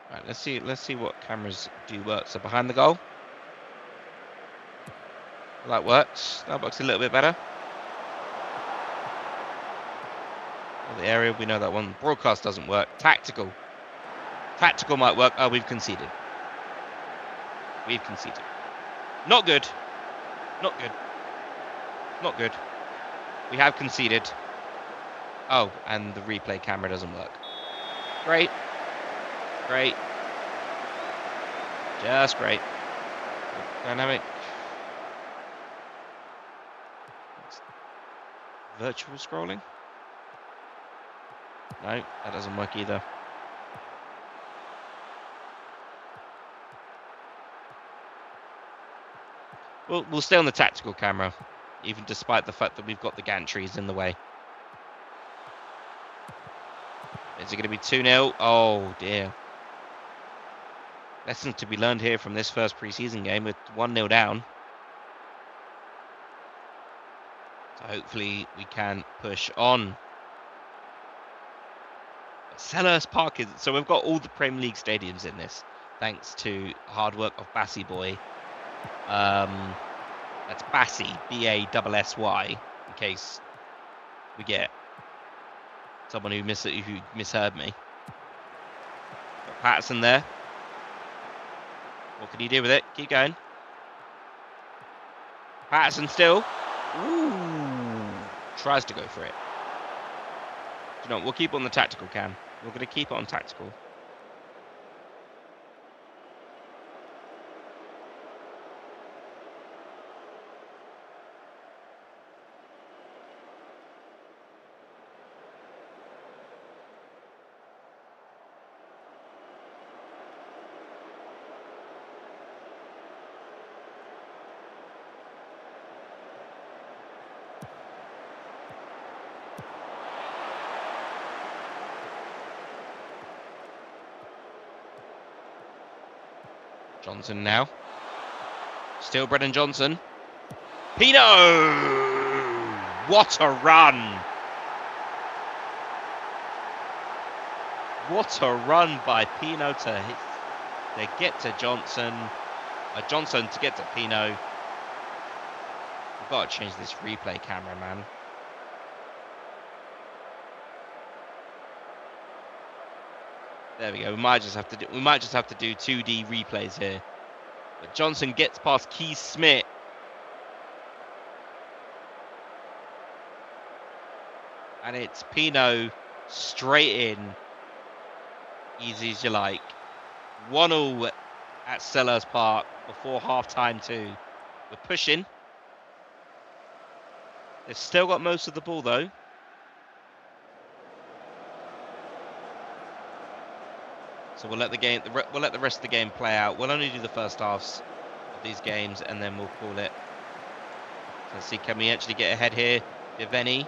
Speaker 2: Right, let's see what cameras do work. So behind the goal. That works. That works a little bit better. The area, we know that one. Broadcast doesn't work. Tactical might work. Oh, we've conceded. Not good. We have conceded. Oh, and the replay camera doesn't work. Great. Just great. Dynamic. Virtual scrolling? No, that doesn't work either. We'll stay on the tactical camera. even despite the fact that we've got the gantries in the way. Is it going to be 2-0? Oh, dear. Lessons to be learned here from this first preseason game with 1-0 down. So hopefully we can push on. Selhurst Park is... So we've got all the Premier League stadiums in this, thanks to hard work of Bassy Boy. That's Bassy, B-A-S-S-Y, in case we get someone who misheard me. Got Patterson there. What can he do with it? Keep going. Patterson still. Ooh. Tries to go for it. You know, we'll keep on the tactical, Cam. We're going to keep it on tactical. Johnson now. Still Brennan Johnson. Pino! What a run! What a run by Pino to get to Johnson. Johnson to get to Pino. We've got to change this replay camera, man. There we go. We might just have to do 2D replays here. But Johnson gets past Keith Smith. And it's Pino straight in. Easy as you like. 1-0 at Selhurst Park before half-time too. We're pushing. They've still got most of the ball though. So we'll let the rest of the game play out. We'll only do the first halves of these games, and then we'll call it. So let's see, can we actually get ahead here? Viveni.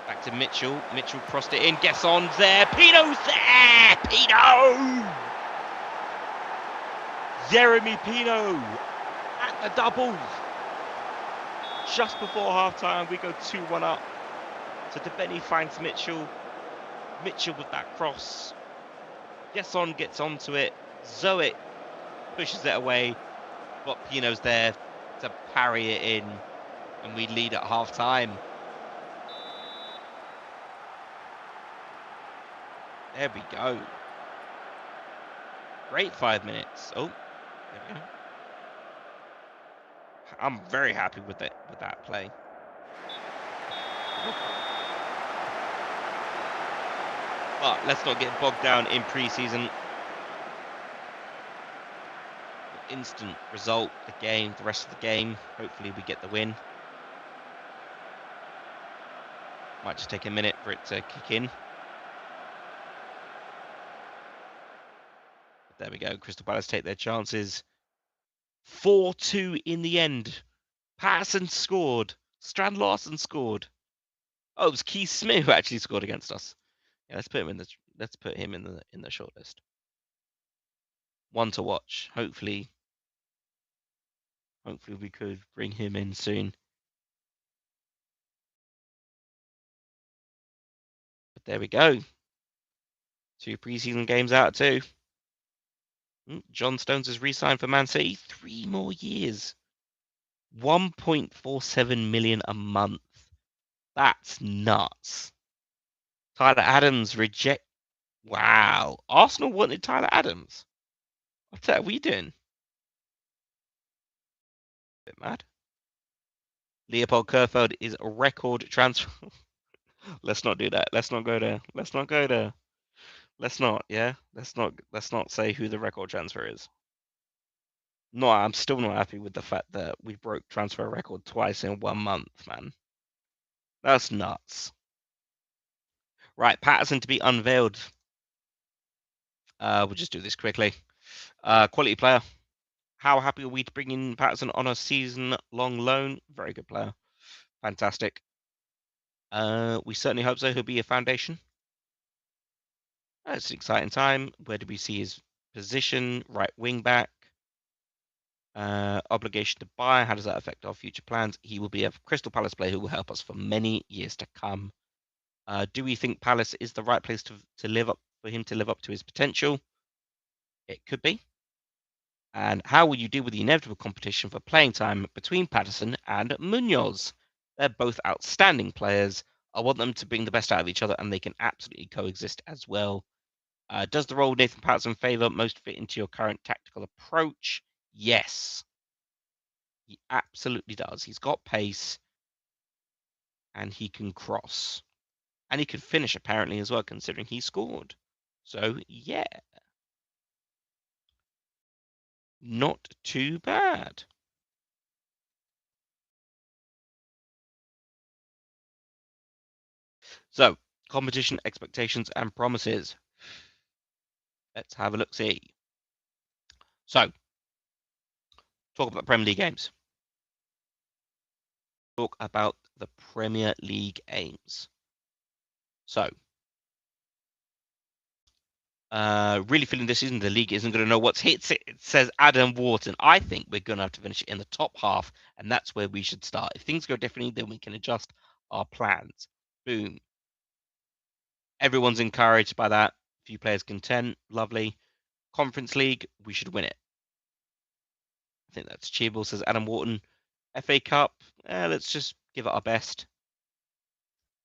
Speaker 2: Back to Mitchell. Mitchell crossed it in. Gesson's there. Pino's there. Pino. Jeremy Pino at the double. Just before half-time, we go 2-1 up. So Viveni finds Mitchell. Mitchell with that cross. Gesson gets onto it. Zoe pushes it away. But Pino's there to parry it in. And we lead at half-time. There we go. Great 5 minutes. Oh, there we go. I'm very happy with that play. But let's not get bogged down in pre-season. Instant result, the rest of the game. Hopefully we get the win. Might just take a minute for it to kick in. But there we go. Crystal Palace take their chances. 4-2 in the end. Patterson scored. Strand Larsen scored. Oh, it was Keith Smith who actually scored against us. Yeah, let's put him in the shortlist. One to watch. Hopefully we could bring him in soon. But there we go. 2 preseason games out of 2. John Stones has re-signed for Man City. 3 more years. 1.47 million a month. That's nuts. Tyler Adams reject. Wow. Arsenal wanted Tyler Adams. What's that? What are you doing? Bit mad. Leopold Kerfeld is a record transfer. Let's not do that. Let's not go there. Let's not go there. Let's not, yeah? Let's not say who the record transfer is. No, I'm still not happy with the fact that we broke transfer record twice in 1 month, man. That's nuts. Right, Patterson to be unveiled. We'll just do this quickly. Quality player. How happy are we to bring in Patterson on a season-long loan? Very good player. Fantastic. We certainly hope so. He'll be a foundation. It's an exciting time. Where do we see his position? Right wing back. Obligation to buy. How does that affect our future plans? He will be a Crystal Palace player who will help us for many years to come. Do we think Palace is the right place to live up for him to live up to his potential? It could be. And how will you deal with the inevitable competition for playing time between Patterson and Munoz? They're both outstanding players. I want them to bring the best out of each other, and they can absolutely coexist as well. Does the role Nathan Patterson favour most fit into your current tactical approach? Yes, he absolutely does. He's got pace, and he can cross, and he can finish apparently as well, considering he scored. So yeah, not too bad. So, competition expectations and promises. Let's have a look see. So, talk about Premier League games. Talk about the Premier League aims. So, really feeling this season the league isn't going to know what's hits it. It says Adam Wharton. I think we're going to have to finish in the top half, and that's where we should start. If things go differently, then we can adjust our plans. Boom. Everyone's encouraged by that. Few players content. Lovely. Conference League, we should win it. I think that's achievable, says Adam Wharton. FA Cup, let's just give it our best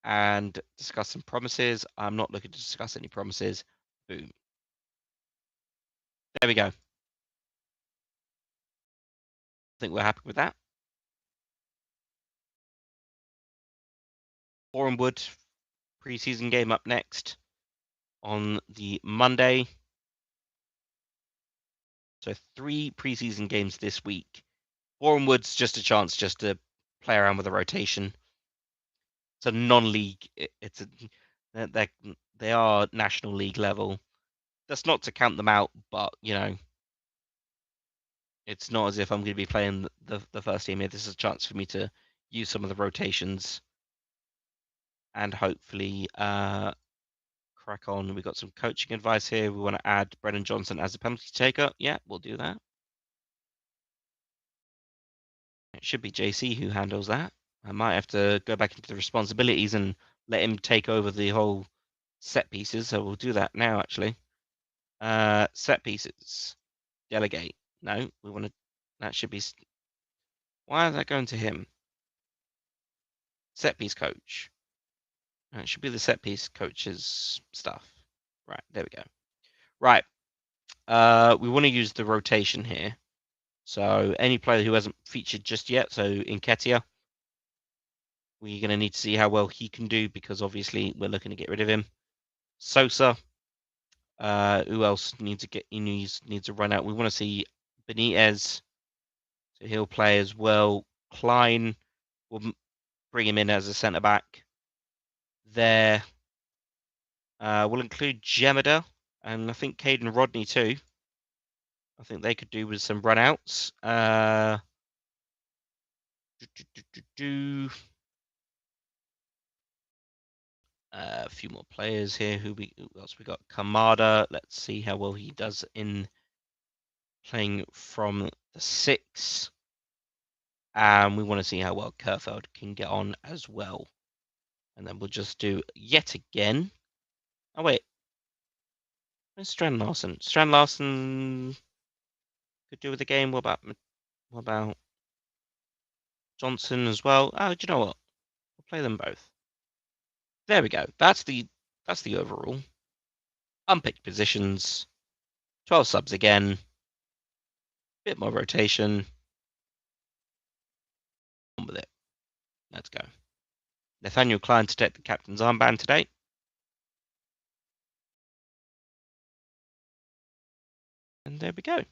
Speaker 2: and discuss some promises. I'm not looking to discuss any promises. Boom. There we go. I think we're happy with that. Boreham Wood preseason game up next on the Monday. So 3 preseason games this week. Boreham Wood's just a chance just to play around with a rotation. It's a non-league. They are National League level. That's not to count them out, but you know, it's not as if I'm going to be playing the first team here. This is a chance for me to use some of the rotations and hopefully crack on. We've got some coaching advice here. We want to add Brennan Johnson as a penalty taker. Yeah, we'll do that. It should be JC who handles that. I might have to go back into the responsibilities and let him take over the whole set pieces. So we'll do that now, actually. Set pieces. Delegate. No, we want to. That should be. Why is that going to him? Set piece coach. It should be the set piece coach's stuff. Right, there we go. Right. We want to use the rotation here. So any player who hasn't featured just yet, so Nketiah, we're going to need to see how well he can do because obviously we're looking to get rid of him. Sosa, who else needs to run out? We want to see Benitez, so he'll play as well. Klein, we'll bring him in as a centre back. There, we'll include Gemida and I think Caden Rodney too. I think they could do with some runouts. A few more players here. Who else we got? Kamada. Let's see how well he does in playing from the 6. And we want to see how well Kerfeld can get on as well. And then we'll just do yet again. Oh wait, where's Strand Larson? Strand Larson could do with the game. What about Johnson as well? Oh, do you know what? We'll play them both. There we go. That's the overall. Unpicked positions. 12 subs again. Bit more rotation. On with it. Let's go. Nathaniel Klein to take the captain's armband today. And there we go.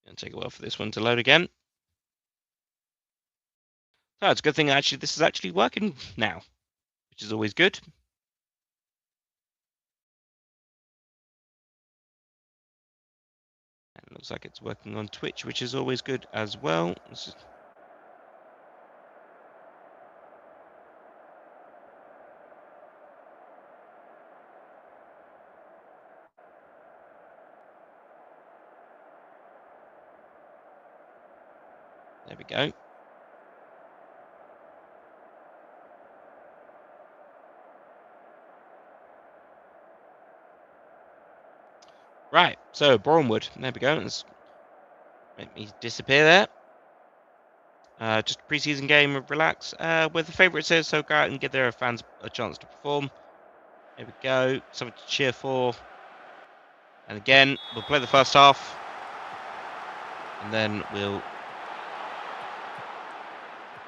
Speaker 2: Gonna take a while for this one to load again. Oh, it's a good thing actually this is actually working now, which is always good. And it looks like it's working on Twitch, which is always good as well. There we go. Right, so Bournemouth. There we go. Let's make me disappear there. Just a pre-season game of relax. Where the favourites is, so go out and give their fans a chance to perform. There we go. Something to cheer for. And again, we'll play the first half. And then we'll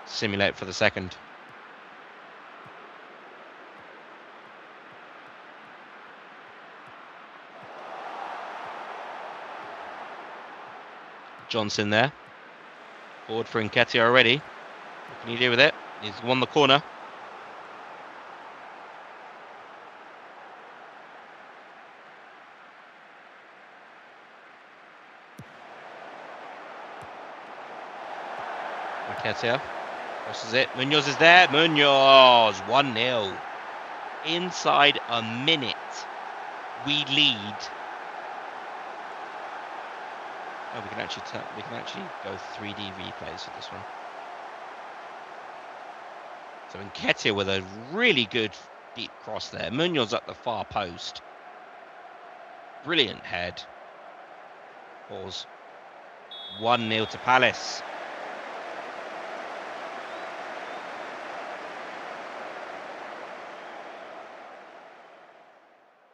Speaker 2: simulate for the second. Johnson there. Forward for Nketiah already. What can he do with it? He's won the corner. Nketiah crosses it. Munoz is there. Munoz 1-0. Inside a minute, we lead. Oh, we can actually go 3D replays for this one. So Nketiah with a really good deep cross there. Munoz at the far post. Brilliant head. Pause. 1-0 to Palace.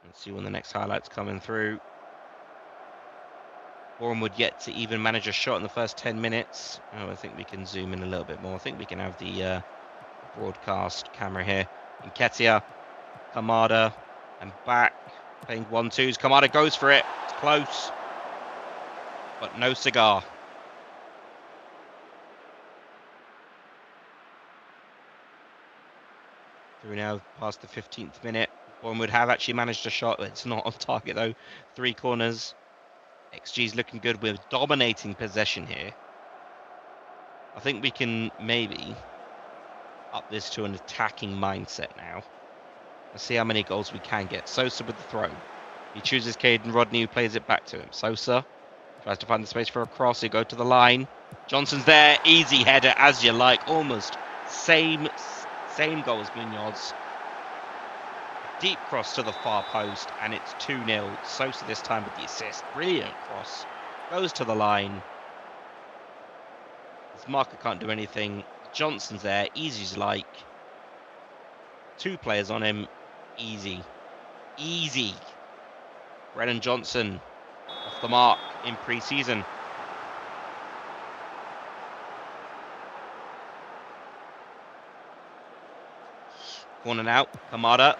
Speaker 2: Let's see when the next highlight's coming through. Bournemouth yet to even manage a shot in the first 10 minutes. Oh, I think we can zoom in a little bit more. I think we can have the broadcast camera here. Nketiah, Kamada, and back. Playing 1-2s. Kamada goes for it. It's close. But no cigar. Through now past the 15th minute. Bournemouth have actually managed a shot. It's not on target though. 3 corners. XG's looking good. We're dominating possession here. I think we can maybe up this to an attacking mindset now. Let's see how many goals we can get. Sosa with the throw. He chooses Caden Rodney, who plays it back to him. Sosa tries to find the space for a cross. He go to the line. Johnson's there. Easy header, as you like. Almost same goal as Munoz. Deep cross to the far post, and it's 2-0. Sosa this time with the assist. Brilliant cross. Goes to the line. This marker can't do anything. Johnson's there. Easy as like. 2 players on him. Easy. Easy. Brennan Johnson off the mark in pre-season. Corner now. Kamada.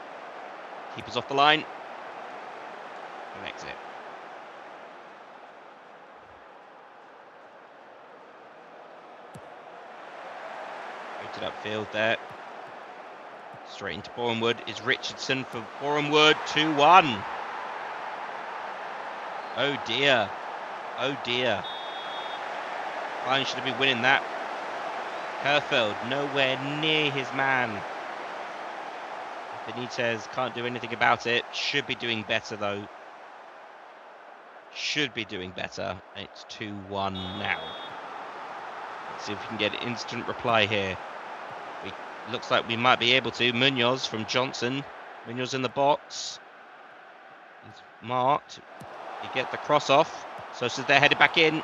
Speaker 2: Keepers off the line. And exit. Rotated upfield there. Straight into Bournemouth is Richardson for Bournemouth. 2-1. Oh dear. Oh dear. Klein should have been winning that. Herfeld nowhere near his man. Benitez can't do anything about it. Should be doing better though. Should be doing better. It's 2-1 now. Let's see if we can get instant reply here. Looks like we might be able to. Munoz from Johnson. Munoz in the box. He's marked. You get the cross off. Sosa's there, headed back in.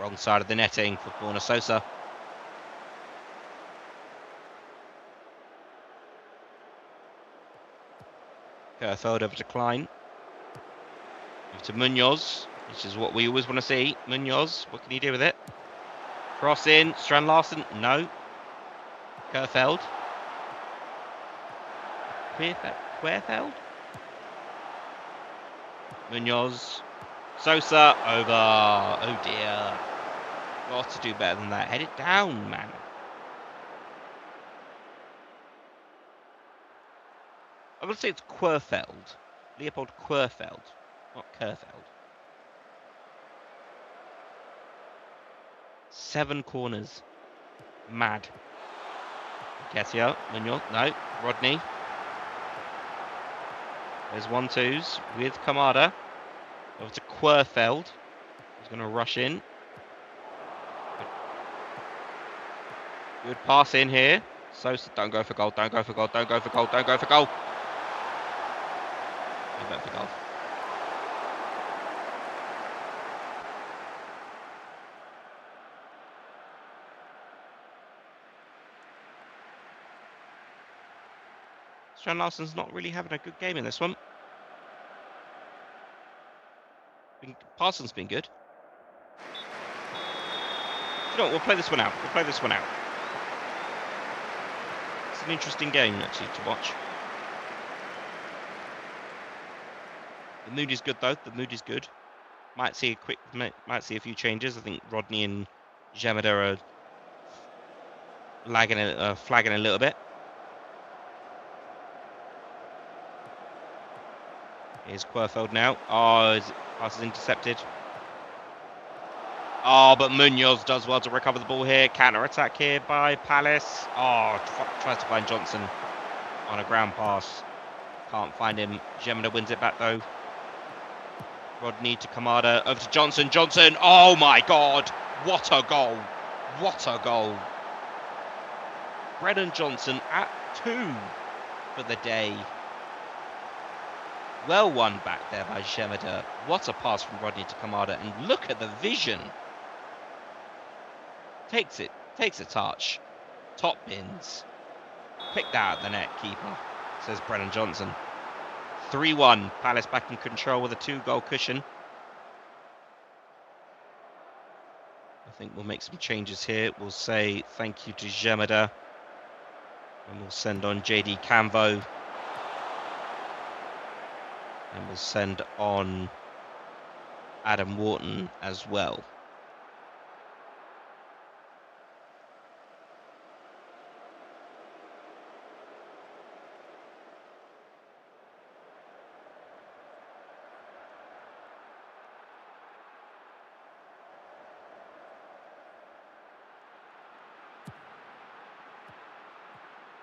Speaker 2: Wrong side of the netting for corner Sosa. Herfeld over to Klein. Over to Munoz, which is what we always want to see. Munoz, what can he do with it? Cross in. Strand Larsen, no. Herfeld. Queerfeld. Munoz. Sosa over. Oh dear. Got to do better than that. Head it down, man. I'm going to say it's Querfeld. Leopold Querfeld, not Kerfeld. 7 corners. Mad. Ketia, Munoz, no. Rodney. There's 1-2s with Kamada. Over to Querfeld. He's going to rush in. Good pass in here. Sosa, don't go for goal, don't go for goal, don't go for goal, don't go for goal. Don't go for goal. Strand Larsen's not really having a good game in this one. Parsons been good. You know what, we'll play this one out. We'll play this one out. It's an interesting game, actually, to watch. The mood is good, though. The mood is good. Might see a few changes. I think Rodney and Jamada are flagging a little bit. Here's Querfeld now. Oh, his pass is intercepted. Oh, but Munoz does well to recover the ball here. Counter-attack here by Palace. Oh, tries to find Johnson on a ground pass. Can't find him. Gemina wins it back, though. Rodney to Kamada. Over to Johnson. Johnson. Oh, my God. What a goal. What a goal. Brennan Johnson at 2 for the day. Well won back there by Gemida. What a pass from Rodney to Kamada. And look at the vision. Takes a touch. Top bins. Picked out the net, keeper, says Brennan Johnson. 3-1. Palace back in control with a 2-goal cushion. I think we'll make some changes here. We'll say thank you to Gemida. And we'll send on JD Camvo. And we'll send on Adam Wharton as well.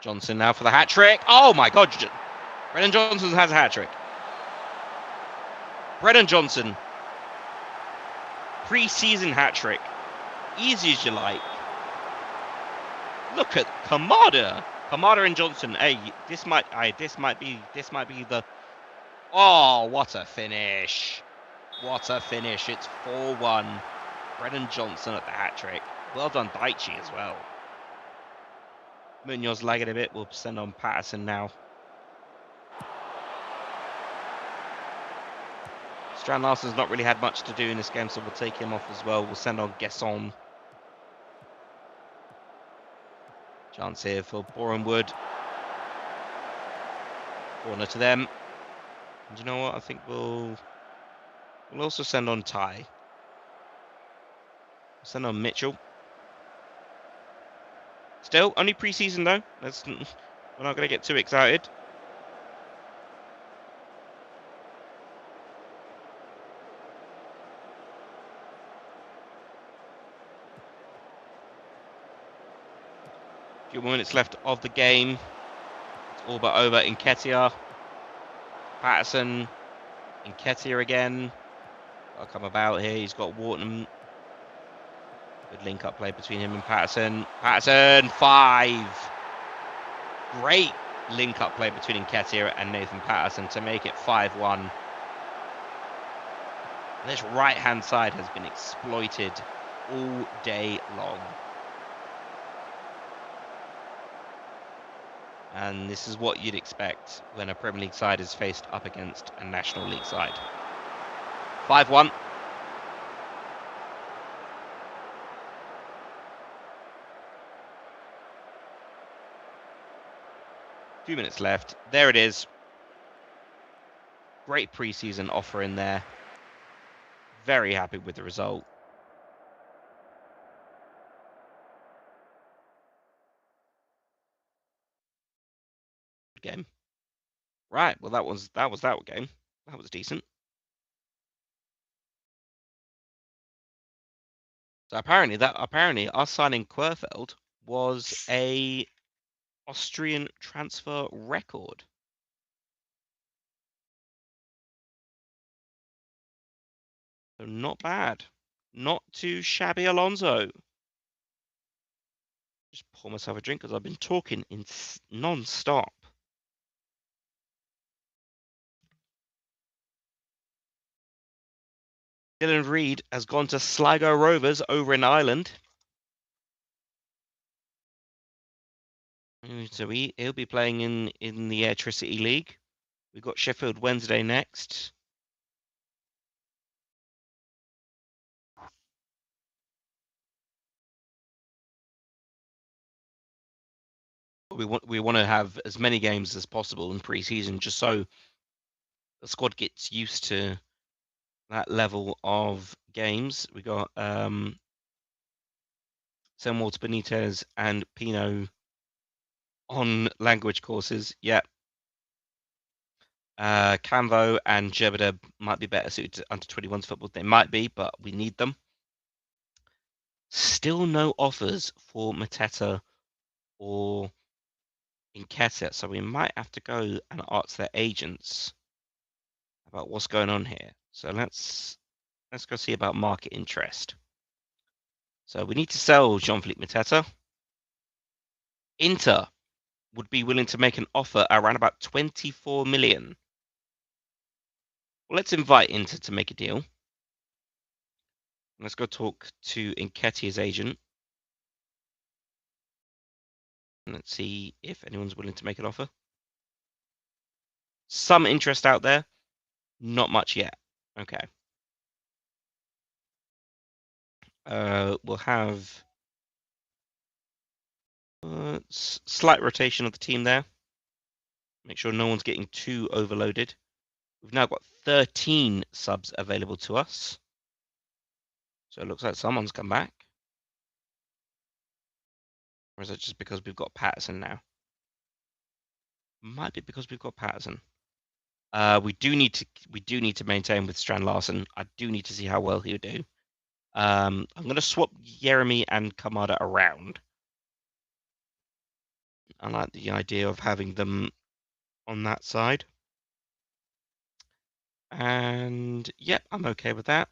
Speaker 2: Johnson now for the hat-trick. Oh my God. Brennan Johnson has a hat-trick. Brennan Johnson. Pre-season hat-trick. Easy as you like. Look at Kamada. Kamada and Johnson. Hey, this might be the... Oh, what a finish. What a finish. It's 4-1. Brennan Johnson at the hat-trick. Well done, Daichi, as well. Munoz lagging a bit. We'll send on Patterson now. Strand Larsen's not really had much to do in this game, so we'll take him off as well. We'll send on Gesson. Chance here for Borenwood. Corner to them. And you know what? I think we'll also send on Ty. We'll send on Mitchell. Still, only pre-season though. We're not going to get too excited. A few more minutes left of the game. It's all but over. Nketiah. Patterson. Nketiah again. Got to come about here. He's got Wharton. Good link-up play between him and Patterson. Patterson, 5. Great link-up play between Nketiah and Nathan Patterson to make it 5-1. This right-hand side has been exploited all day long. And this is what you'd expect when a Premier League side is faced up against a National League side. 5-1. Few minutes left. There it is. Great pre-season offer in there. Very happy with the result. Game. Right. Well, that was that game. That was decent. So apparently us signing Querfeld was a Austrian transfer record. So not bad. Not too shabby, Alonso. Just pour myself a drink because I've been talking in non-stop. Dylan Reed has gone to Sligo Rovers over in Ireland. So he'll be playing in the Airtricity League. We've got Sheffield Wednesday next. We want to have as many games as possible in pre-season, just so the squad gets used to that level of games. We got Walter Benitez and Pino on language courses. Yeah. Camvo and Jebeda might be better suited to under 21s football. They might be, but we need them. Still no offers for Mateta or Nketiah, so we might have to go and ask their agents about what's going on here. So let's go see about market interest. So we need to sell Jean-Philippe Mateta. Inter would be willing to make an offer around about 24 million. Well, let's invite Inter to make a deal. Let's go talk to Nketiah's agent. Let's see if anyone's willing to make an offer. Some interest out there, not much yet. Okay. We'll have slight rotation of the team there. Make sure no one's getting too overloaded. We've now got 13 subs available to us. So it looks like someone's come back. Or is it just because we've got Patterson now? Might be because we've got Patterson. We do need to maintain with Strand Larsen. I do need to see how well he'll do. I'm going to swap Jeremy and Kamada around. I like the idea of having them on that side. And yep, I'm okay with that.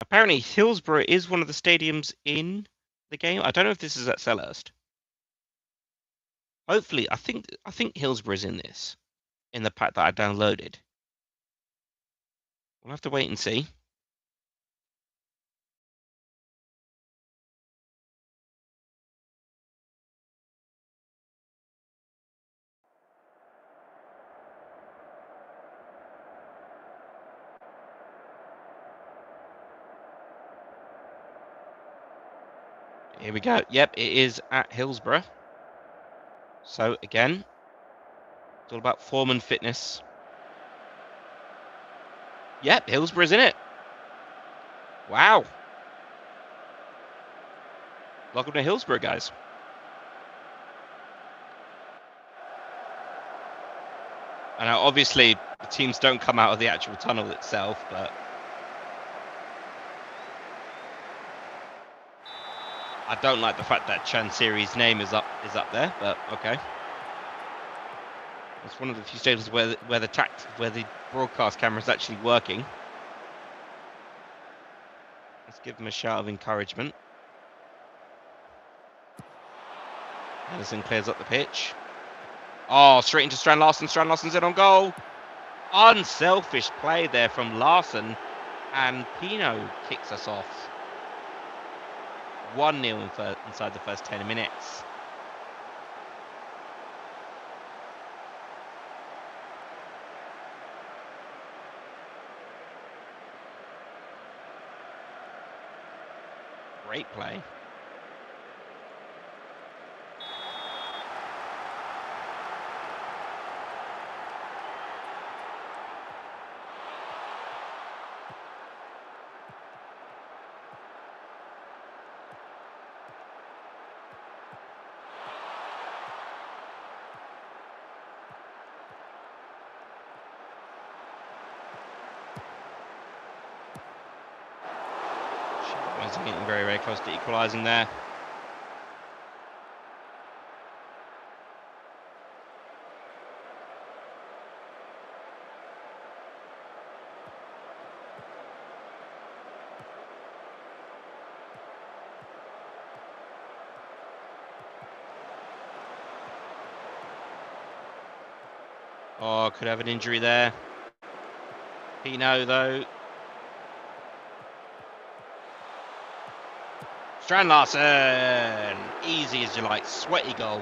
Speaker 2: Apparently, Hillsborough is one of the stadiums in the game. I don't know if this is at Selhurst. Hopefully, I think Hillsborough is in this, in the pack that I downloaded. We'll have to wait and see. Here we go. Yep, it is at Hillsborough. So again, it's all about form and fitness. Yep, Hillsborough's in it. Wow. Welcome to Hillsborough, guys. And obviously, the teams don't come out of the actual tunnel itself, but I don't like the fact that Chansiri's name is up there, but okay. It's one of the few stadiums where the broadcast camera is actually working. Let's give him a shout of encouragement. Anderson clears up the pitch. Oh, straight into Strand Larsen. Strand Larsen's in on goal. Unselfish play there from Larsen, and Pino kicks us off. 1-0 inside the first 10 minutes. Great play. Southampton getting very, very close to equalising there. Oh, could have an injury there. Pino, though. Strand Larsen! Easy as you like. Sweaty goal.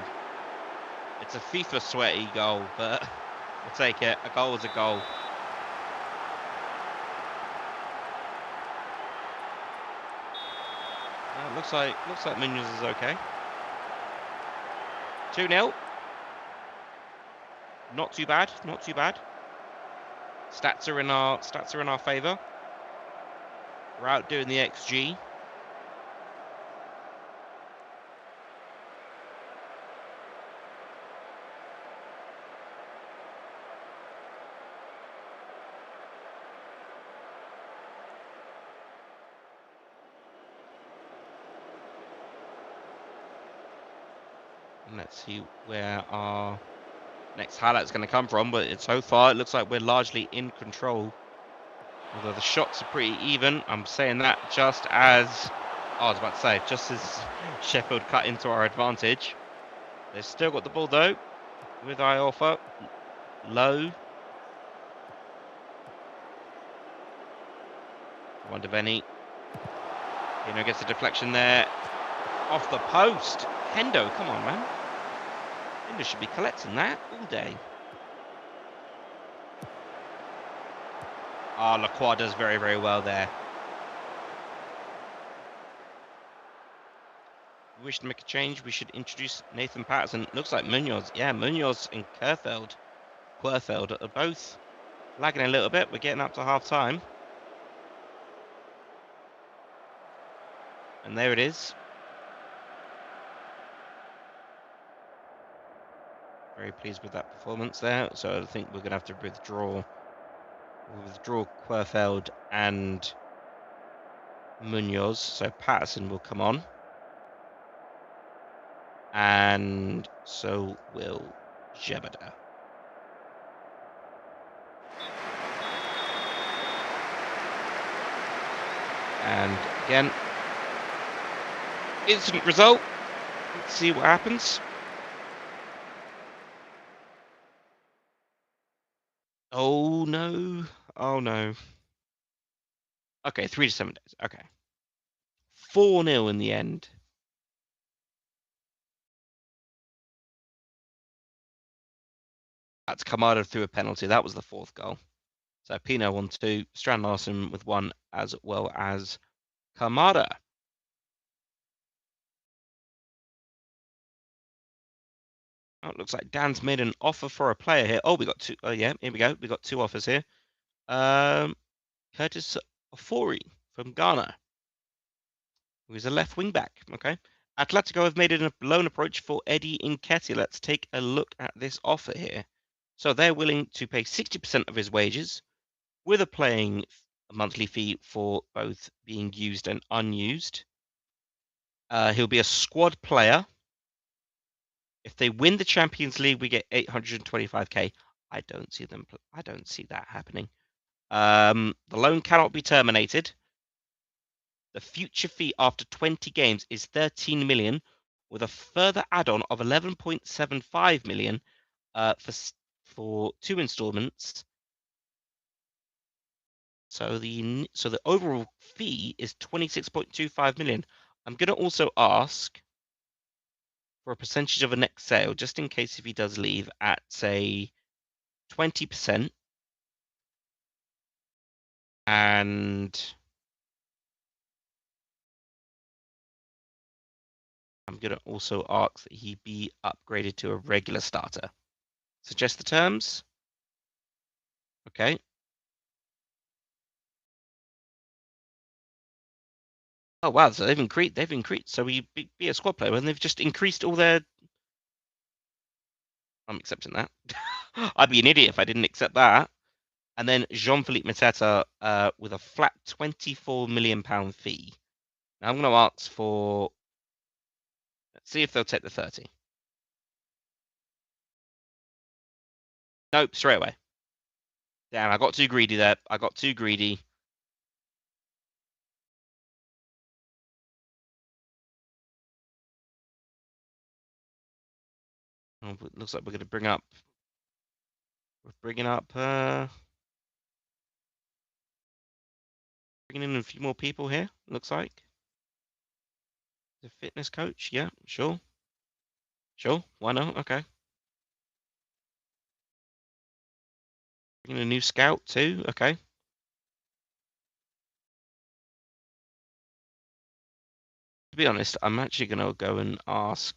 Speaker 2: It's a FIFA sweaty goal, but we'll take it. A goal is a goal. Looks like Munoz is okay. 2-0. Not too bad. Not too bad. Stats are in our favour. We're out doing the XG. And let's see where our next highlight's going to come from, but so far it looks like we're largely in control. Although the shots are pretty even. I'm saying that just as, I was about to say, just as Sheffield cut into our advantage. They've still got the ball though, with Iorfa. Low. Wonder Benny. Gets a deflection there. Off the post. Hendo, come on, man. Hendo should be collecting that all day. Lacroix does very, very well there. If we wish to make a change, we should introduce Nathan Patterson. Looks like Munoz. Yeah, Munoz and Querfeld are both lagging a little bit. We're getting up to half time. And there it is. Very pleased with that performance there. So I think we're going to have to withdraw Querfeld and Munoz. So Patterson will come on. And so will Jebeda. And again, instant result. Let's see what happens. Oh no. Oh no. Okay, 3 to 7 days. Okay. 4-0 in the end. That's Kamada through a penalty. That was the fourth goal. So Pino 1-2, Strand Larsen with 1, as well as Kamada. Oh, it looks like Dan's made an offer for a player here. Oh, we got two. Oh, yeah, here we go. We got 2 offers here. Curtis Ofori from Ghana, who's a left wing back. Okay. Atletico have made a loan approach for Eddie Nketiah. Let's take a look at this offer here. So they're willing to pay 60% of his wages, with a playing monthly fee for both being used and unused. He'll be a squad player. If they win the Champions League, we get 825k. I don't see that happening. The loan cannot be terminated. The future fee after 20 games is 13 million, with a further add-on of 11.75 million for 2 installments. So the overall fee is 26.25 million. I'm going to also ask for a percentage of a next sale, just in case if he does leave, at say 20%. And I'm going to also ask that he be upgraded to a regular starter. Suggest the terms. Okay. Oh wow! So they've increased. So we be a squad player, and they've just increased all their. I'm accepting that. I'd be an idiot if I didn't accept that. And then Jean-Philippe Mateta with a flat £24 million fee. Now I'm going to ask for. Let's see if they'll take the 30. Nope, straight away. Damn, I got too greedy there. I got too greedy. Oh, it looks like we're going to bring up. We're bringing in a few more people here. Looks like the fitness coach. Yeah, sure, Why not? Okay. Bringing a new scout too. Okay. To be honest, I'm actually going to go and ask.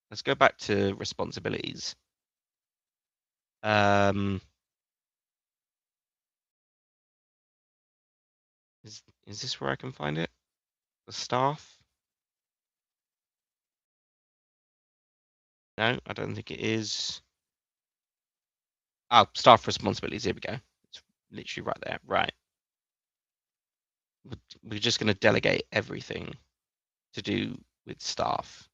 Speaker 2: Let's go back to responsibilities. Is this where I can find it? The staff? No, I don't think it is. Oh, staff responsibilities. Here we go. It's literally right there. Right. We're just going to delegate everything to do with staff.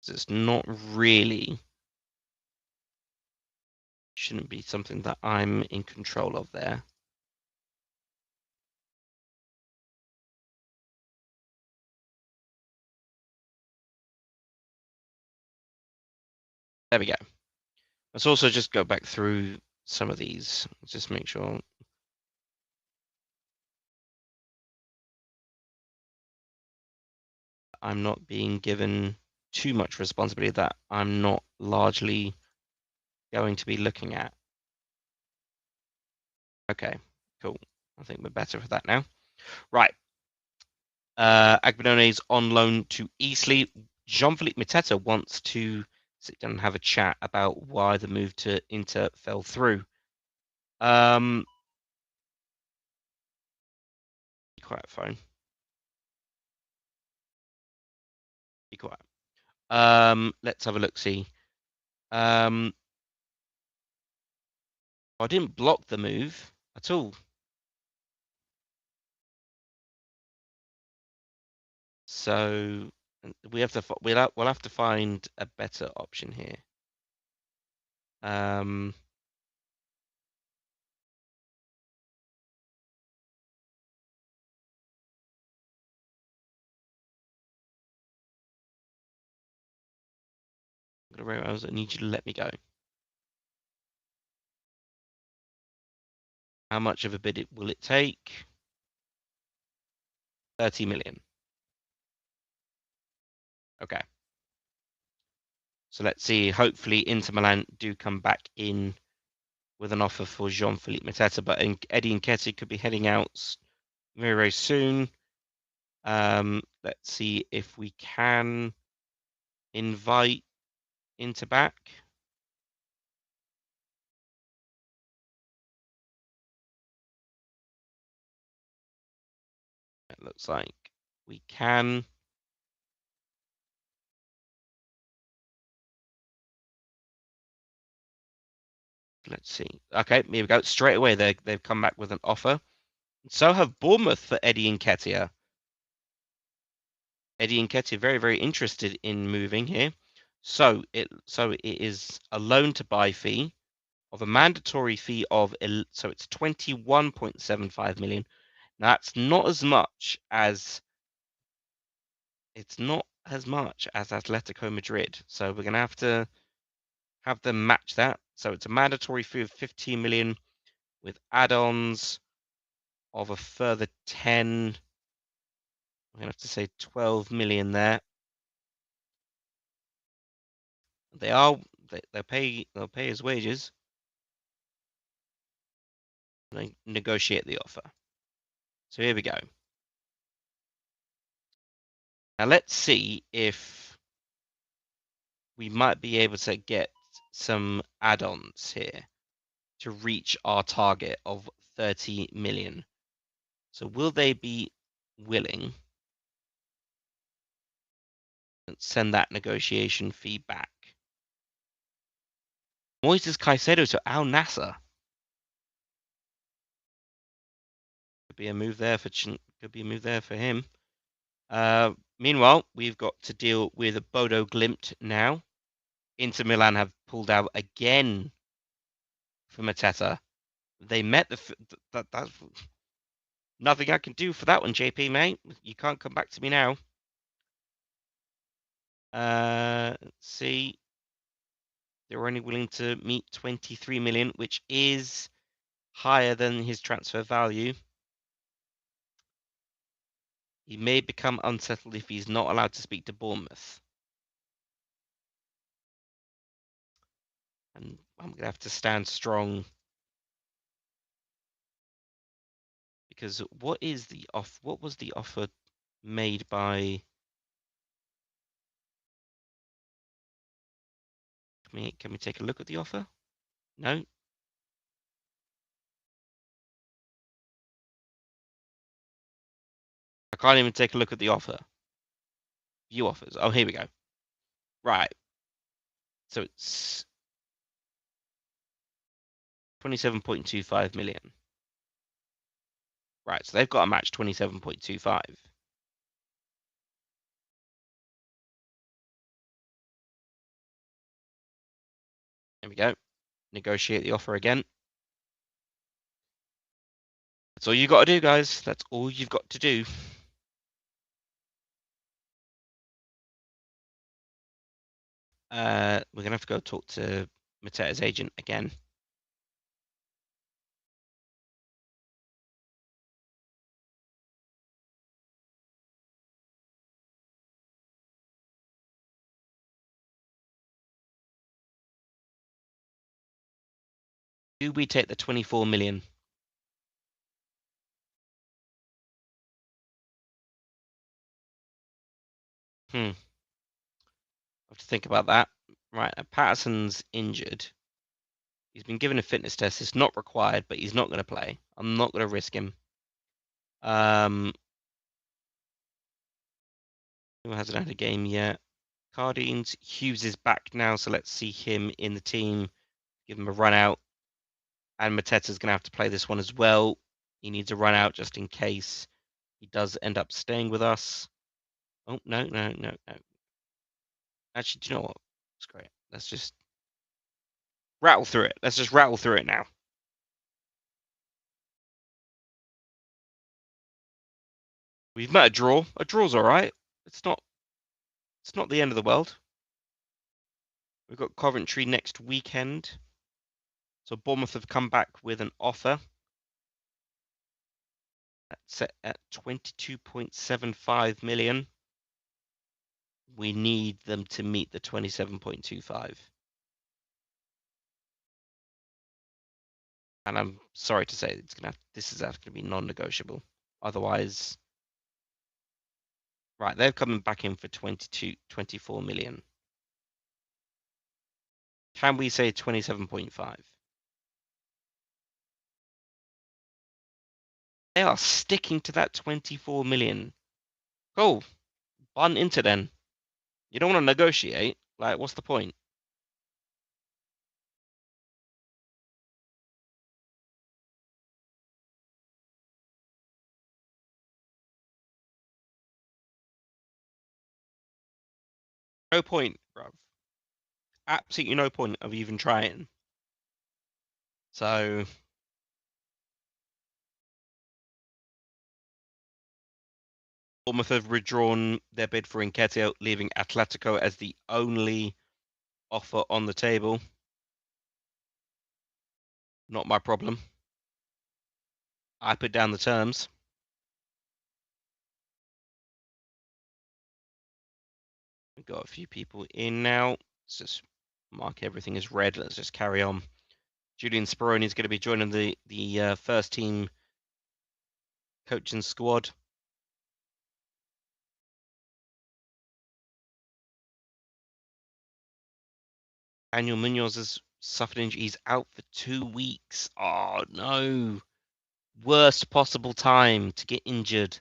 Speaker 2: So it's not really, shouldn't be something that I'm in control of there. There we go. Let's also just go back through some of these. Just make sure. I'm not being given too much responsibility that I'm not largely going to be looking at. Okay, cool. I think we're better for that now. Right. Agbanone's on loan to Eastleigh. Jean-Philippe Mateta wants to sit down and have a chat about why the move to Inter fell through. Be quiet, phone. Be quiet. Let's have a look. See. I didn't block the move at all. So we have to. We'll have to find a better option here. I need you to let me go. How much of a bid will it take? 30 million. Okay. So let's see. Hopefully, Inter Milan do come back in with an offer for Jean-Philippe Mateta, but Eddie Nketiah could be heading out very, very soon. Let's see if we can invite Inter back. It looks like we can. Let's see. Okay, here we go. Straight away, they've come back with an offer. So have Bournemouth for Eddie Nketiah. Eddie Nketiah very, very interested in moving here. So it is a loan to buy fee of a mandatory fee of, so it's 21.75 million. Now that's not as much as Atletico Madrid. So we're gonna have them match that. So it's a mandatory fee of 15 million with add-ons of a further 10. I'm gonna have to say 12 million there. They'll pay his wages. And negotiate the offer. So here we go. Now let's see if we might be able to get some add-ons here to reach our target of 30 million. So will they be willing to send that negotiation fee back? Moises Caicedo to Al Nassr. be a move there for him. Meanwhile, we've got to deal with Bodo Glimt now. Inter Milan have pulled out again for Mateta. They met that's nothing I can do for that one, JP, mate. You can't come back to me now. Let's see. They were only willing to meet 23 million, which is higher than his transfer value. He may become unsettled if he's not allowed to speak to Bournemouth. And I'm going to have to stand strong. Because what was the offer made by... Can we take a look at the offer? No? I can't even take a look at the offer. View offers. Oh, here we go. Right. So it's 27.25 million. Right, so they've got to match 27.25. There we go. Negotiate the offer again. That's all you got to do, guys. That's all you've got to do. We're going to have to go talk to Mateta's agent again. Do we take the 24 million? I have to think about that. Right, Patterson's injured. He's been given a fitness test. It's not required, but he's not going to play. I'm not going to risk him. Who hasn't had a game yet? Cardines. Hughes is back now, so let's see him in the team. Give him a run out. And Mateta's going to have to play this one as well. He needs a run out just in case he does end up staying with us. Oh, no. Actually, do you know what? It's great. Let's just rattle through it. Let's just rattle through it now. We've met a draw. A draw's all right. It's not the end of the world. We've got Coventry next weekend. So Bournemouth have come back with an offer. That's set at 22.75 million. We need them to meet the 27.25. And I'm sorry to say this is going to be non-negotiable. Otherwise, right, they're coming back in for 24 million. Can we say 27.5? They are sticking to that 24 million. Cool. Bun into then. You don't want to negotiate. Like, what's the point? No point, bruv. Absolutely no point of even trying. So Bournemouth have withdrawn their bid for Nketiah, leaving Atletico as the only offer on the table. Not my problem. I put down the terms. We've got a few people in now. Let's just mark everything as red. Let's just carry on. Julian Speroni is going to be joining the first team coaching squad. Daniel Munoz has suffered injury. He's out for 2 weeks. Oh, no. Worst possible time to get injured.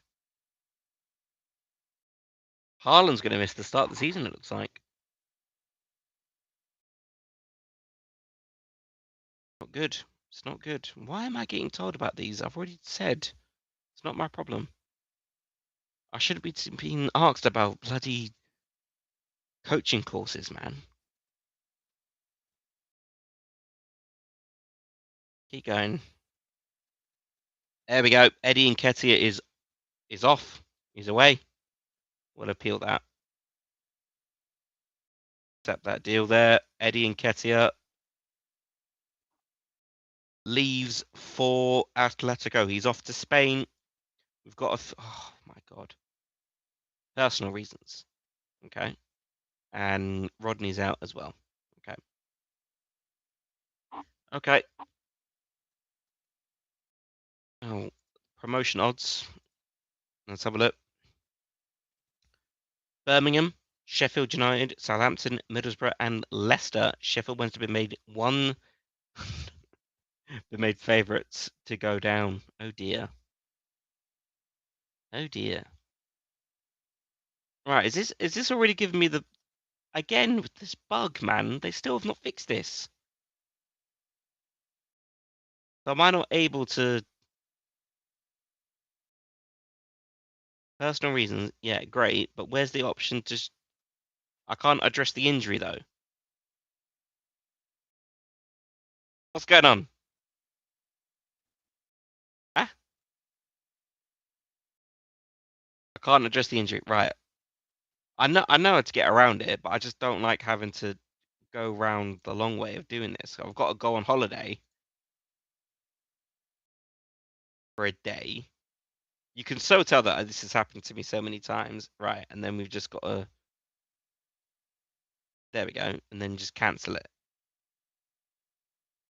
Speaker 2: Haaland's going to miss the start of the season, it looks like. Not good. It's not good. Why am I getting told about these? I've already said It's not my problem. I shouldn't be being asked about bloody coaching courses, man. Keep going. There we go. Eddie Nketiah is off. He's away. We'll appeal that. Accept that deal there. Eddie Nketiah leaves for Atletico. He's off to Spain. We've got oh my god. Personal reasons. Okay. And Rodney's out as well. Okay. Okay. Oh, promotion odds. Let's have a look. Birmingham, Sheffield United, Southampton, Middlesbrough, and Leicester. Sheffield Wednesday been made been made favourites to go down. Oh dear. Oh dear. Right, is this already giving me the again with this bug, man? They still have not fixed this. So am I not able to personal reasons? Yeah, great, but where's the option to I can't address the injury though. What's going on? Ah, I can't address the injury. Right. I know how to get around it, but I just don't like having to go round the long way of doing this. I've got to go on holiday for a day. You can so tell that this has happened to me so many times, right? And then we've just got to there we go, and then just cancel it.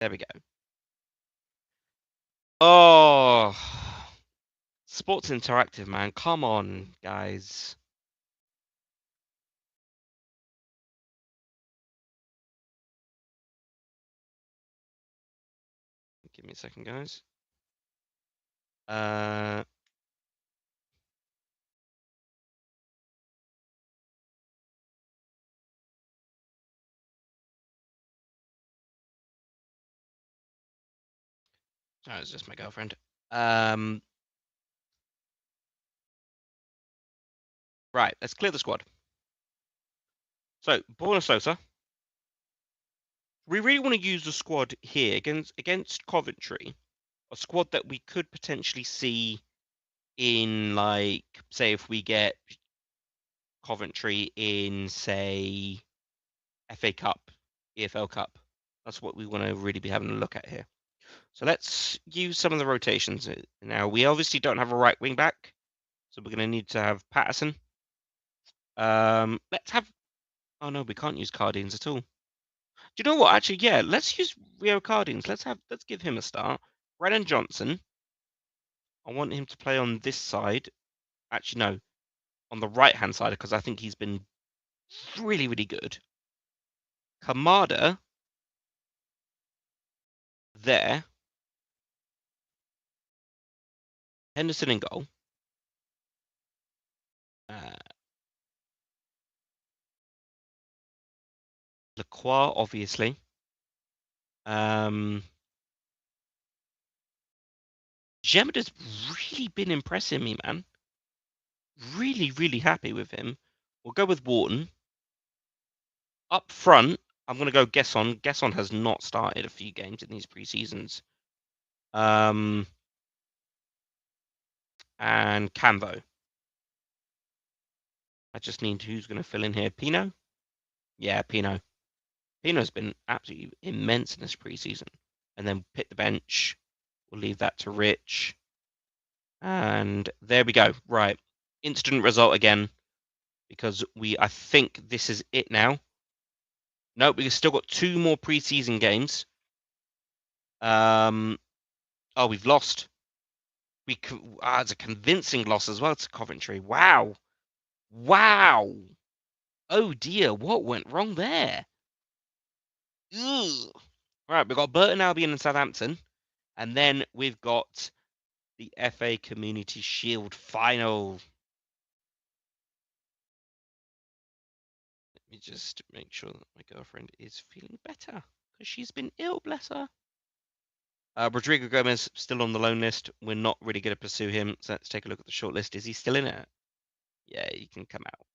Speaker 2: There we go. Oh, Sports Interactive, man. Come on, guys. Give me a second, guys. Sorry, it's just my girlfriend. Right, let's clear the squad. So, Borna Sosa. We really want to use the squad here against Coventry, a squad that we could potentially see in, like, say, if we get Coventry in, say, FA Cup, EFL Cup. That's what we want to really be having a look at here. So let's use some of the rotations. Now, we obviously don't have a right wing back, so we're going to need to have Patterson. Let's have... Oh, no, we can't use Cardines at all. Do you know what? Actually, yeah, let's use Rio Cardines. Let's give him a start. Brennan Johnson. I want him to play on this side. Actually, no, on the right-hand side, because I think he's been really, really good. Kamada there. Henderson in goal. Lacroix, obviously. Gemma has really been impressing me, man. Really, really happy with him. We'll go with Wharton. Up front, I'm going to go Gesson. Gesson has not started a few games in these pre-seasons. And Camvo. I just need who's going to fill in here. Pino? Yeah, Pino. Pino's been absolutely immense in this preseason. And then pick the bench. We'll leave that to Rich. And there we go. Right. Instant result again. Because I think this is it now. No, we've still got 2 more preseason games. Oh, we've lost. It's a convincing loss as well to Coventry. Wow. Wow. Oh dear, what went wrong there? Ugh. Right, we've got Burton Albion and Southampton. And then we've got the FA Community Shield final. Let me just make sure that my girlfriend is feeling better. Because she's been ill, bless her. Rodrigo Gomez still on the loan list. We're not really going to pursue him. So let's take a look at the short list. Is he still in it? Yeah, he can come out.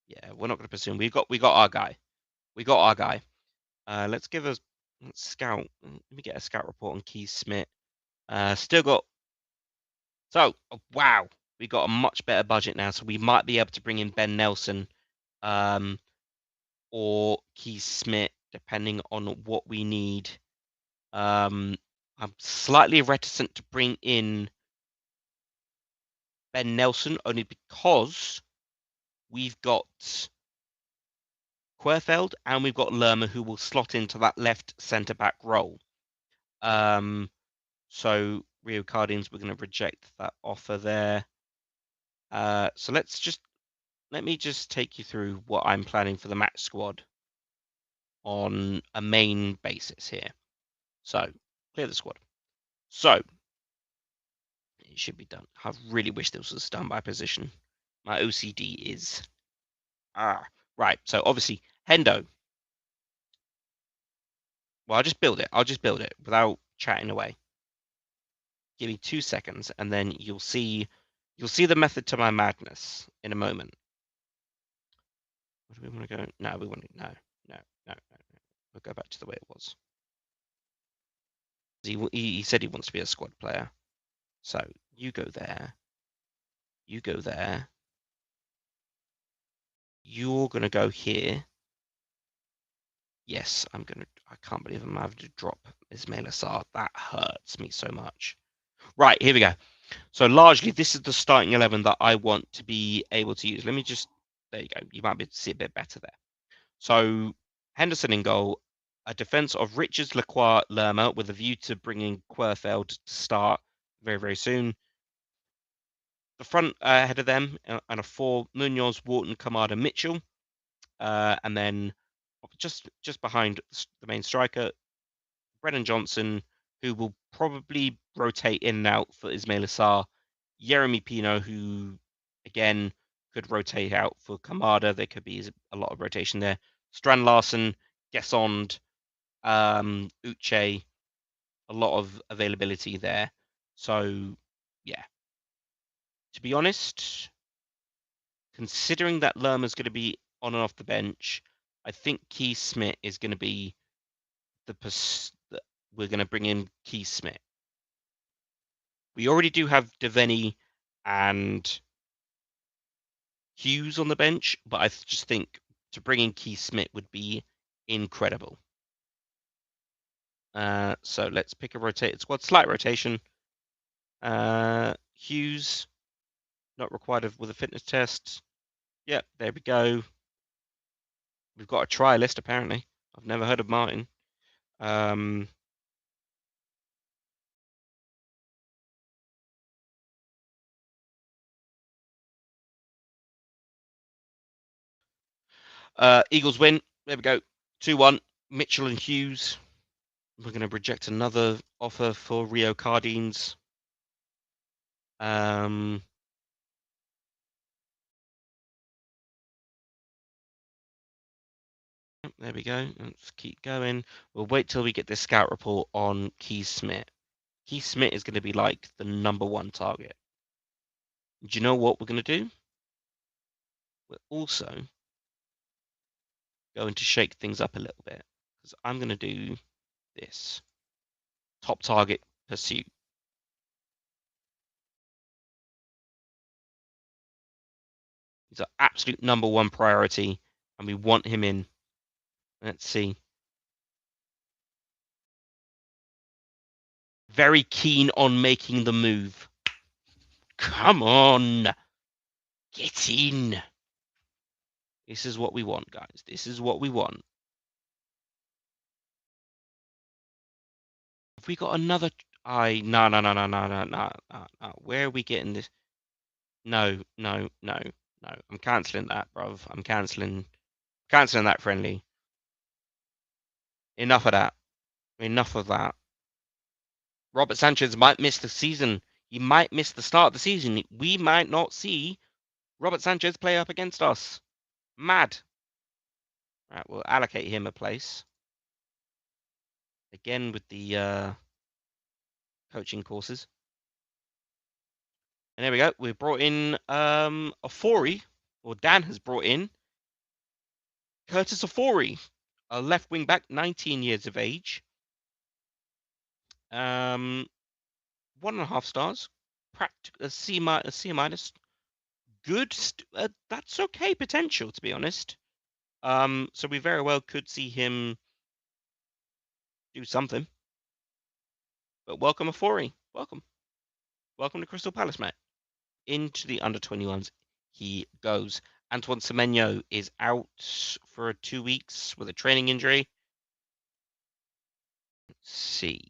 Speaker 2: Yeah, we're not going to pursue him. We got our guy. We got our guy. Let's scout. Let me get a scout report on Keith Smith. Still got. So wow, we got a much better budget now. So we might be able to bring in Ben Nelson, or Keith Smith, depending on what we need. I'm slightly reticent to bring in Ben Nelson only because we've got Querfeld and we've got Lerma who will slot into that left centre back role. So Rio Cardines, we're going to reject that offer there. So let me just take you through what I'm planning for the match squad on a main basis here. So clear the squad. So it should be done. I really wish this was done by position. My OCD is right. So obviously Hendo. Well, I'll just build it. I'll just build it without chatting away. Give me 2 seconds, and then you'll see the method to my madness in a moment. Where do we want to go? No, we want to no. We'll go back to the way it was. He said he wants to be a squad player. So you go there. You go there. You're gonna go here. Yes, I can't believe I'm having to drop Ismail Assar. That hurts me so much. Right, here we go. So largely, this is the starting 11 that I want to be able to use. Let me just, there you go. You might be able to see a bit better there. So Henderson in goal, a defense of Richards, Lacroix, Lerma, with a view to bringing Querfeld to start very, very soon. The front ahead of them, and a four, Munoz, Wharton, Kamada, Mitchell. And then just behind the main striker, Brennan Johnson, who will probably rotate in and out for Ismail Assar. Jeremy Pino, who again could rotate out for Kamada. There could be a lot of rotation there. Strand Larson, Gesond, Uche, a lot of availability there. So yeah. To be honest, considering that Lerma's going to be on and off the bench, I think Keith Smith is going to be we're going to bring in Keith Smith. We already do have Devaney and Hughes on the bench, but I just think to bring in Keith Smith would be incredible. So let's pick a rotated squad, slight rotation. Hughes, not required with a fitness test. Yep, there we go. We've got a try list apparently. I've never heard of mine. Eagles win. There we go. 2-1. Mitchell and Hughes. We're going to reject another offer for Rio Cardines. There we go. Let's keep going. We'll wait till we get this scout report on Keith Smith. Keith Smith is going to be like the #1 target. Do you know what we're going to do? We're also going to shake things up a little bit because I'm going to do this. Top target pursuit. He's our absolute #1 priority, and we want him in. Let's see. Very keen on making the move. Come on. Get in. This is what we want, guys. This is what we want. Have we got another? No. Where are we getting this? No. I'm cancelling that, bruv. I'm cancelling that friendly. Enough of that. Enough of that. Robert Sanchez might miss the season. He might miss the start of the season. We might not see Robert Sanchez play up against us. Mad. Right, we'll allocate him a place. Again with the coaching courses. And there we go. We brought in Ofori, or Dan has brought in Curtis Ofori, a left wing back, 19 years of age. 1.5 stars, a C minus. Good. That's okay potential, to be honest. So we very well could see him do something. But welcome, Ofori. Welcome to Crystal Palace, mate. Into the under-21s he goes. Antoine Semenyo is out for 2 weeks with a training injury. Let's see.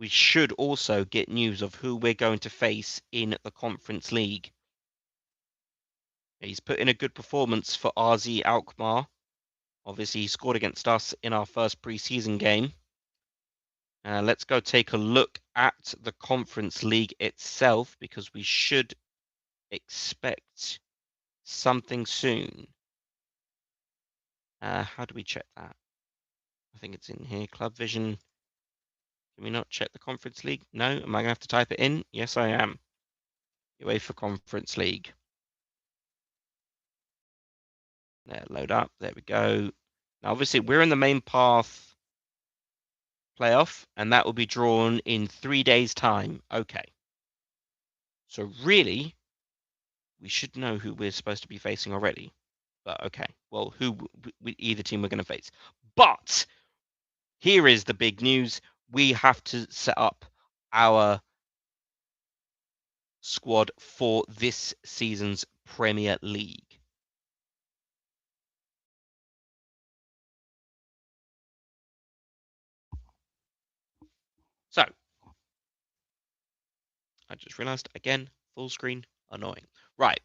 Speaker 2: We should also get news of who we're going to face in the Conference League. He's put in a good performance for RZ Alkmaar. Obviously, he scored against us in our first pre-season game. Let's go take a look at the Conference League itself, because we should expect something soon. How do we check that? I think it's in here. Club Vision. Can we not check the Conference League? No? Am I going to have to type it in? Yes, I am. UEFA Conference League. There, load up. There we go. Now, obviously, we're in the main path playoff, and that will be drawn in 3 days' time. Okay. So really, we should know who we're supposed to be facing already. But okay, well, either team we're going to face. But here is the big news. We have to set up our squad for this season's Premier League. So, I just realized, again, full screen, annoying. Right,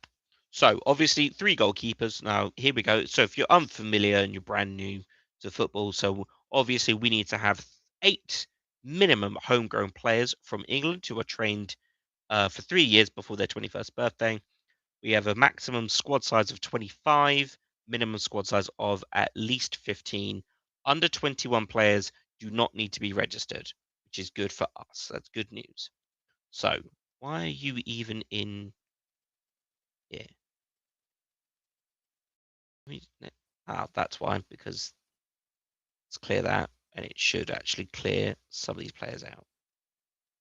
Speaker 2: so obviously 3 goalkeepers. Now, here we go. So if you're unfamiliar and you're brand new to football, so obviously we need to have 8 minimum homegrown players from England who are trained for 3 years before their 21st birthday. We have a maximum squad size of 25, minimum squad size of at least 15. Under 21 players do not need to be registered, which is good for us. That's good news. So, why are you even in here? That's why, because let's clear that, and it should actually clear some of these players out.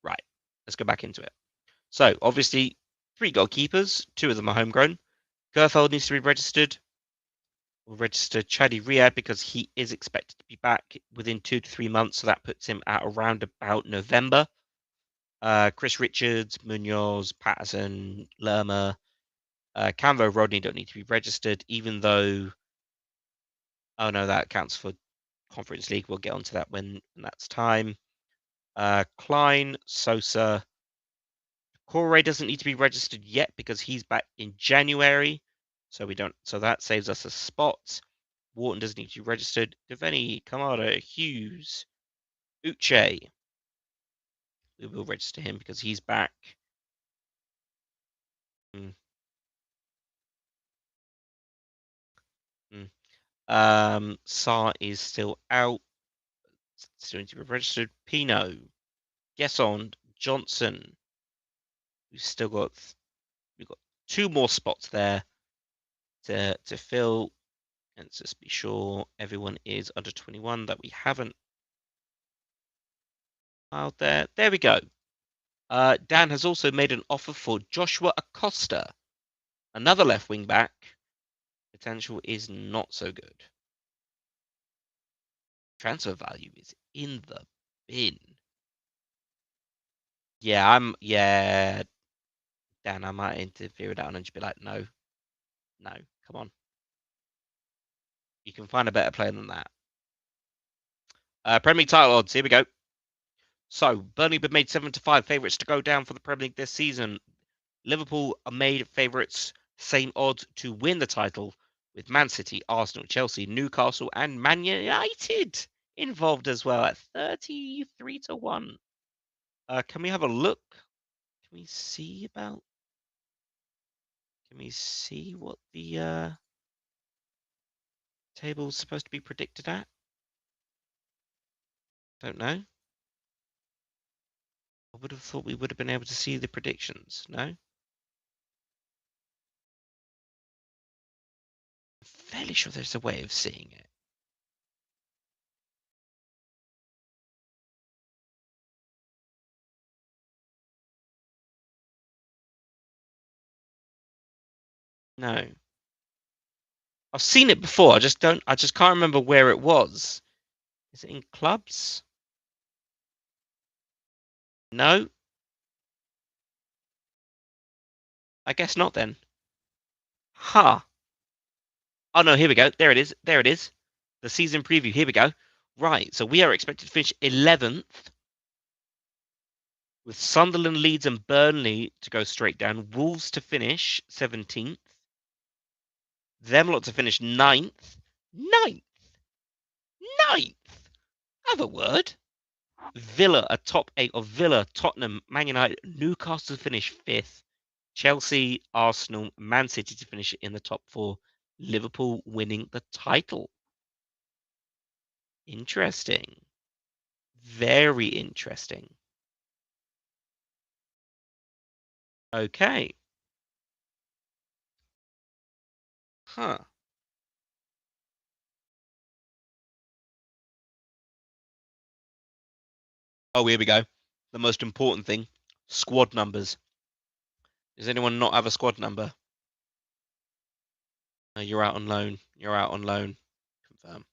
Speaker 2: Right, let's go back into it. So, obviously, 3 goalkeepers, 2 of them are homegrown. Gerfeld needs to be registered. We'll register Chadi Riyad because he is expected to be back within 2 to 3 months, so that puts him at around about November. Chris Richards, Munoz, Patterson, Lerma, Canvo, Rodney don't need to be registered, even though, oh no, that counts for Conference League. We'll get onto that when that's time. Klein, Sosa, Corey doesn't need to be registered yet because he's back in January, so that saves us a spot. Wharton doesn't need to be registered. Devaney, Kamada, Hughes, Uche. We will register him because he's back. Sa is still out. Still need to be registered. Pino, Gesson, Johnson. We've got 2 more spots there to fill. And let's just be sure everyone is under 21 that we haven't filed there. There we go. Dan has also made an offer for Joshua Acosta, another left wing back. Potential is not so good. Transfer value is in the bin. Yeah, Dan, I might interfere with that one and just be like, no, come on. You can find a better player than that. Premier League title odds, here we go. So, Burnley have been made 7-5 favourites to go down for the Premier League this season. Liverpool are made favourites, same odds to win the title, with Man City, Arsenal, Chelsea, Newcastle, and Man United involved as well at 33-1. Can we have a look? Can we see what the table is supposed to be predicted at? Don't know. I would have thought we would have been able to see the predictions. No? I'm fairly sure there's a way of seeing it. No. I've seen it before. I just can't remember where it was. Is it in clubs? No. I guess not then. Ha. Huh. Oh no, here we go. There it is. There it is. The season preview. Here we go. Right. So we are expected to finish 11th with Sunderland, Leeds, and Burnley to go straight down. Wolves to finish 17th. Them lot to finish 9th. 9th. 9th. Have a word. Villa, a top 8 of Villa, Tottenham, Man United, Newcastle to finish 5th. Chelsea, Arsenal, Man City to finish in the top 4. Liverpool winning the title. Interesting. Very interesting. Okay. Huh. Oh, here we go. The most important thing. Squad numbers. Does anyone not have a squad number? No, you're out on loan. You're out on loan. Confirm.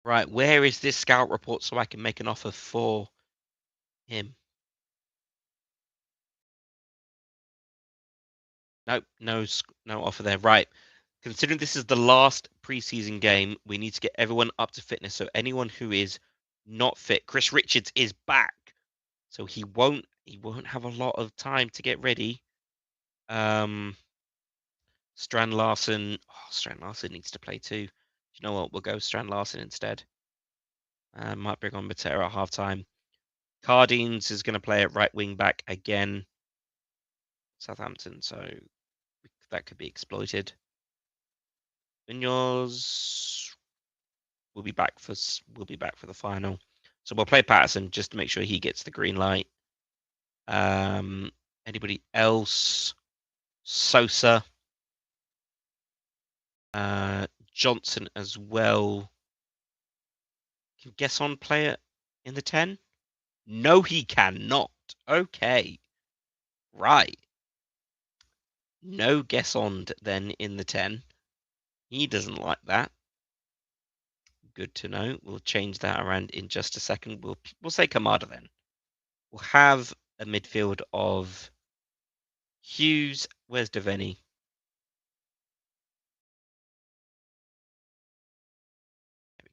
Speaker 2: Right, where is this scout report so I can make an offer for him? Nope, no offer there. Right. Considering this is the last preseason game, we need to get everyone up to fitness. So anyone who is not fit, Chris Richards is back, so he won't have a lot of time to get ready. Strand Larson, Strand Larson needs to play too. Do you know what? We'll go Strand Larson instead. Might bring on Matera at halftime. Cardines is going to play at right wing back again. Southampton, so that could be exploited. Munoz will be back for the final. So we'll play Patterson just to make sure he gets the green light. Anybody else? Sosa. Johnson as well. Can Gesson play it in the 10? No, he cannot. Okay. Right. No Gesson then in the 10. He doesn't like that. Good to know. We'll change that around in just a second. We'll say Kamada then. We'll have a midfield of Hughes. Where's Devaney?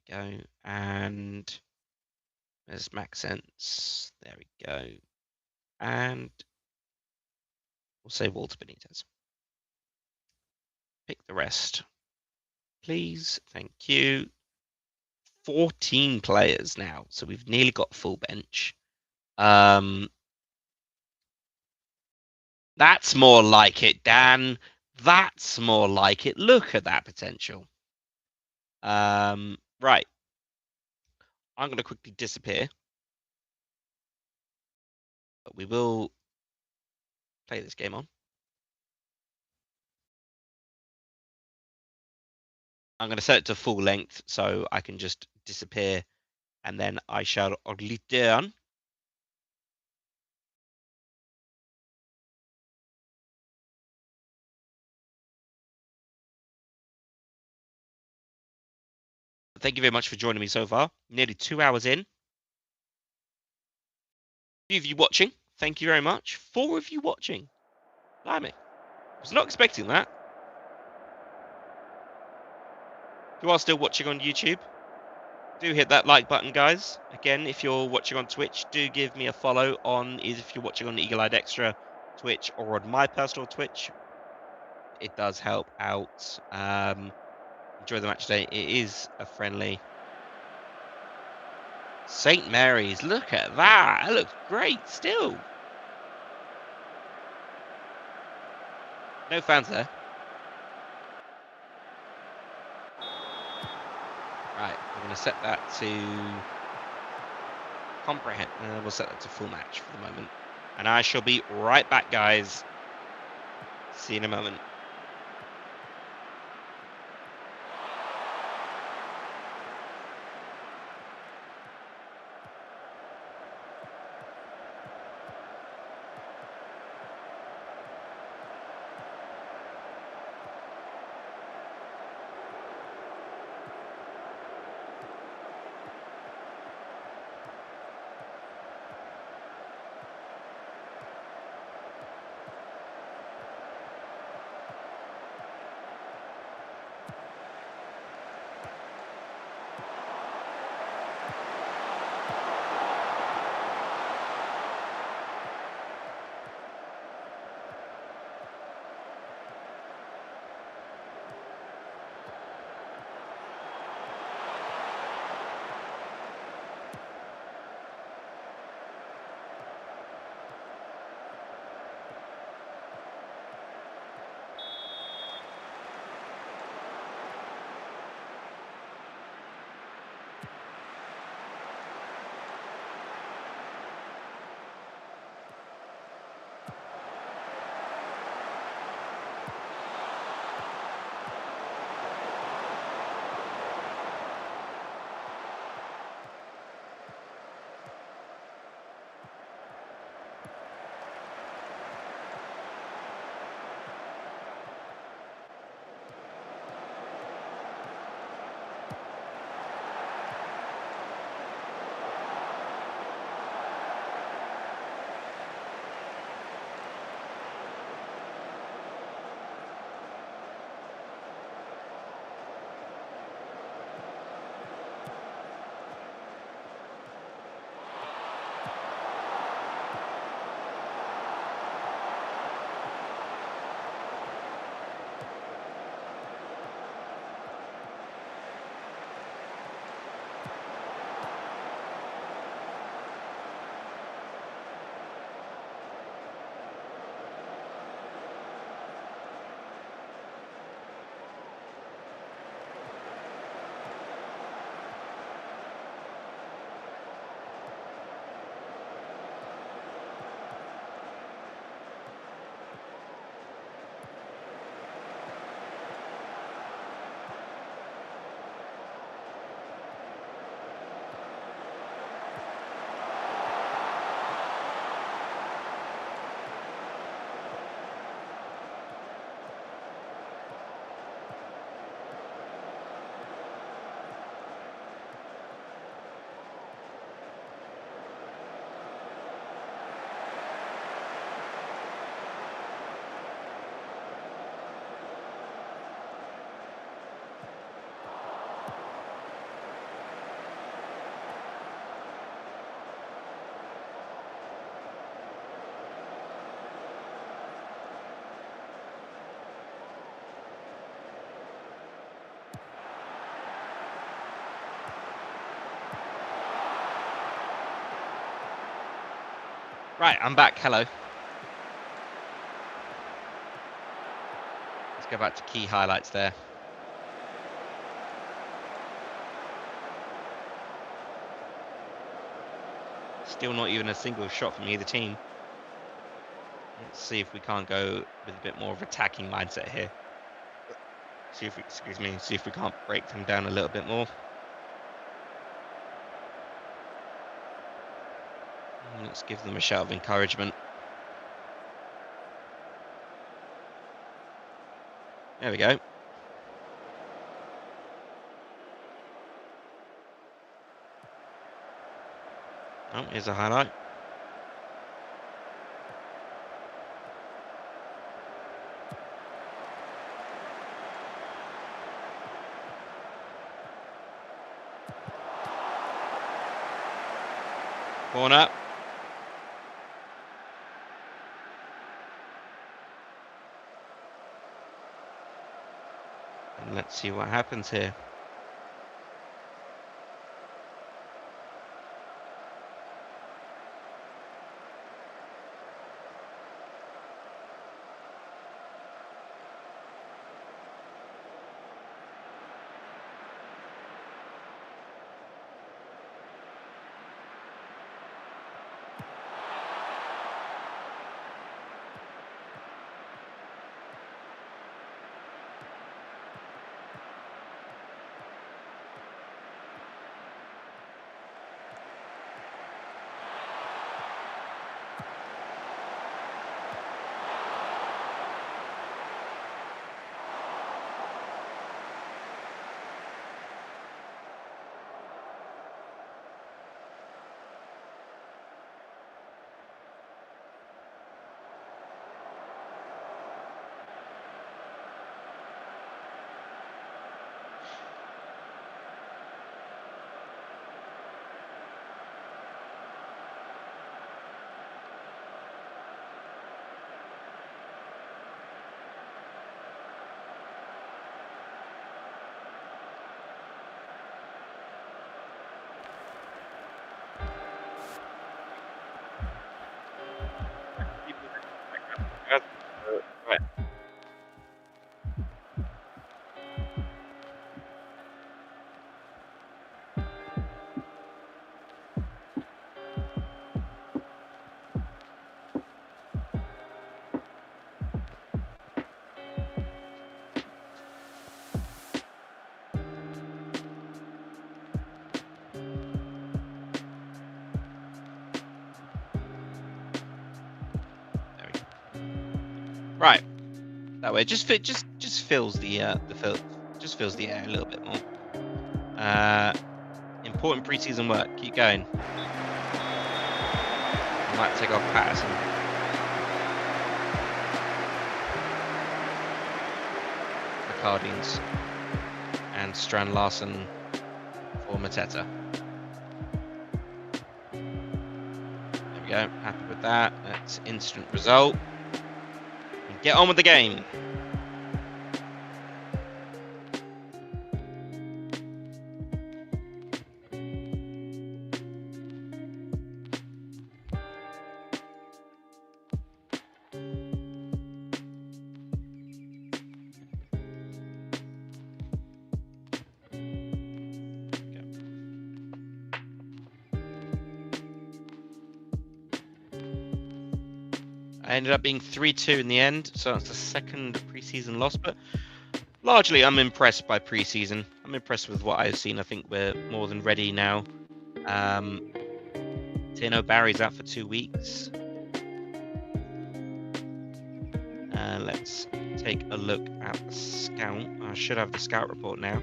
Speaker 2: There we go. And there's Maxence. There we go. And we'll say Walter Benitez. Pick the rest, please. Thank you. 14 players now, so we've nearly got full bench. That's more like it, Dan. That's more like it. Look at that potential. Right. I'm going to quickly disappear. But we will play this game on. I'm going to set it to full length so I can just disappear and then I shall return. Thank you very much for joining me so far. Nearly 2 hours in. 3 of you watching. Thank you very much. 4 of you watching. Blimey. I was not expecting that. If you are still watching on YouTube, do hit that like button, guys. Again, if you're watching on Twitch, do give me a follow on if you're watching on Eagle Eyed Extra Twitch or on my personal Twitch. It does help out. Enjoy the match today. It is a friendly. St. Mary's, look at that. That looks great still. No fans there. Right, we're going to set that to comprehend. We'll set that to full match for the moment. And I shall be right back, guys. See you in a moment. Right, I'm back. Hello. Let's go back to key highlights there. Still not even a single shot from either team. Let's see if we can't go with a bit more of attacking mindset here. See if we can't break them down a little bit more. Let's give them a shout of encouragement. There we go. Oh, here's a highlight. Corner. And let's see what happens here. Right. That way, just fills the just fills the air a little bit more. Important preseason work. Keep going. Might take off Patterson. Ricardines and Strand Larson for Mateta. There we go. Happy with that. That's instant result. And get on with the game. I ended up being 3-2 in the end, so it's the second preseason loss, but largely I'm impressed by preseason. I'm impressed with what I've seen. I think we're more than ready now. Tino Barry's out for 2 weeks. Let's take a look at the scout. I should have the scout report now.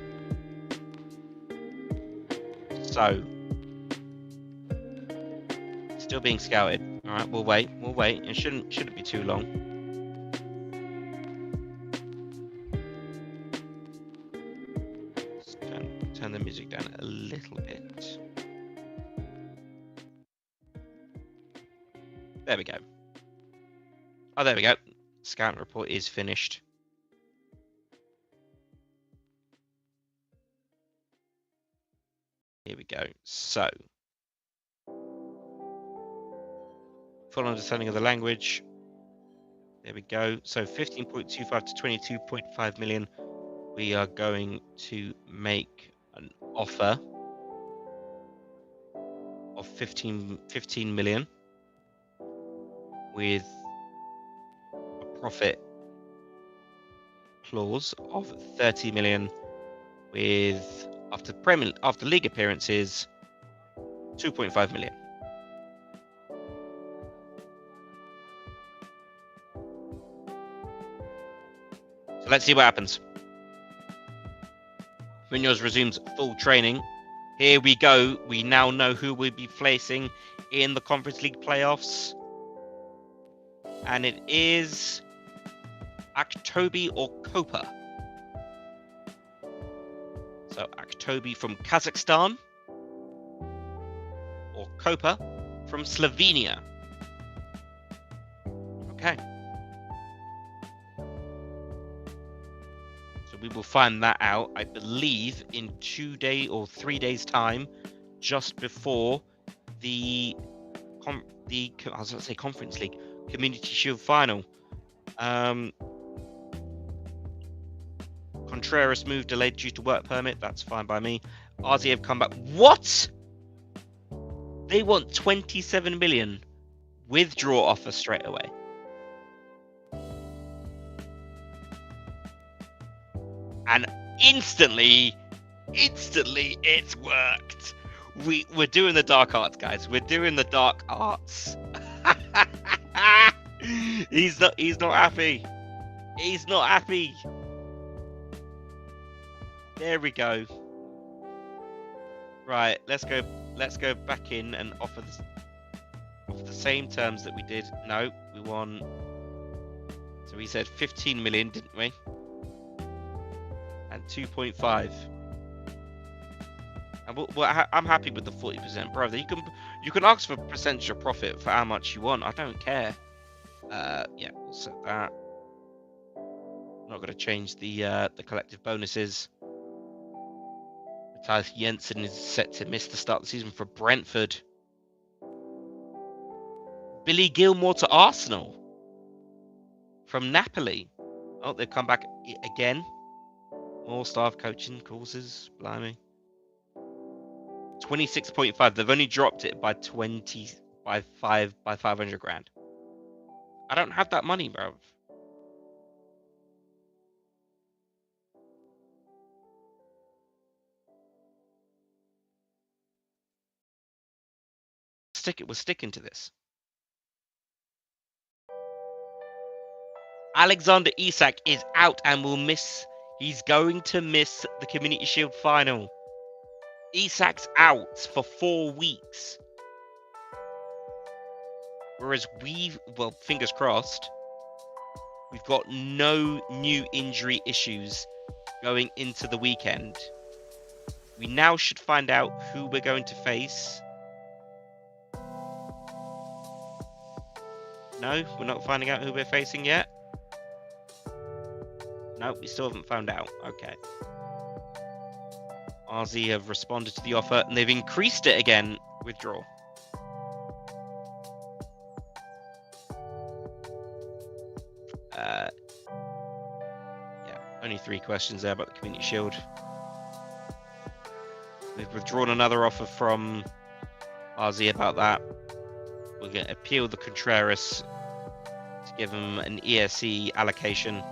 Speaker 2: So, still being scouted. All right, we'll wait. We'll wait. It shouldn't be too long. Let's turn the music down a little bit. There we go. Oh, there we go. Scout report is finished. Here we go. So, full understanding of the language. There we go. So 15.25 to 22.5 million. We are going to make an offer of 15 million with a profit clause of 30 million with after league appearances 2.5 million. So let's see what happens. Munoz resumes full training. Here we go. We now know who we'll be placing in the Conference League playoffs. And it is Aktobi or Kopa. So Aktobi from Kazakhstan or Kopa from Slovenia. Okay. So we will find that out, I believe, in 2 days or 3 days' time, just before the Conference League Community Shield final. Contreras move delayed due to work permit. That's fine by me. RZ have come back. What? They want 27 million. Withdraw offer straight away. And instantly it's worked. We're doing the dark arts, guys. We're doing the dark arts. He's not happy. He's not happy. There we go. Right, let's go back in and offer the same terms that we did. No, we want. So we said 15 million, didn't we? And 2.5. And I'm happy with the 40%, brother. You can ask for percentage of profit for how much you want. I don't care. Yeah, we'll set that. Not going to change the collective bonuses. Matthias Jensen is set to miss the start of the season for Brentford. Billy Gilmore to Arsenal from Napoli. Oh, they've come back again. More staff coaching courses. Blimey. 26.5. They've only dropped it by 500 grand. I don't have that money, bro. We're sticking to this. Alexander Isak is out and will miss. He's going to miss the Community Shield final. Isak's out for 4 weeks. Whereas well, fingers crossed, we've got no new injury issues going into the weekend. We now should find out who we're going to face. No, we're not finding out who we're facing yet. No, we still haven't found out. Okay. RZ have responded to the offer and they've increased it again. Withdraw. Yeah, only 3 questions there about the Community Shield. We've withdrawn another offer from RZ about that. We're going to appeal the Contreras to give him an ESC allocation.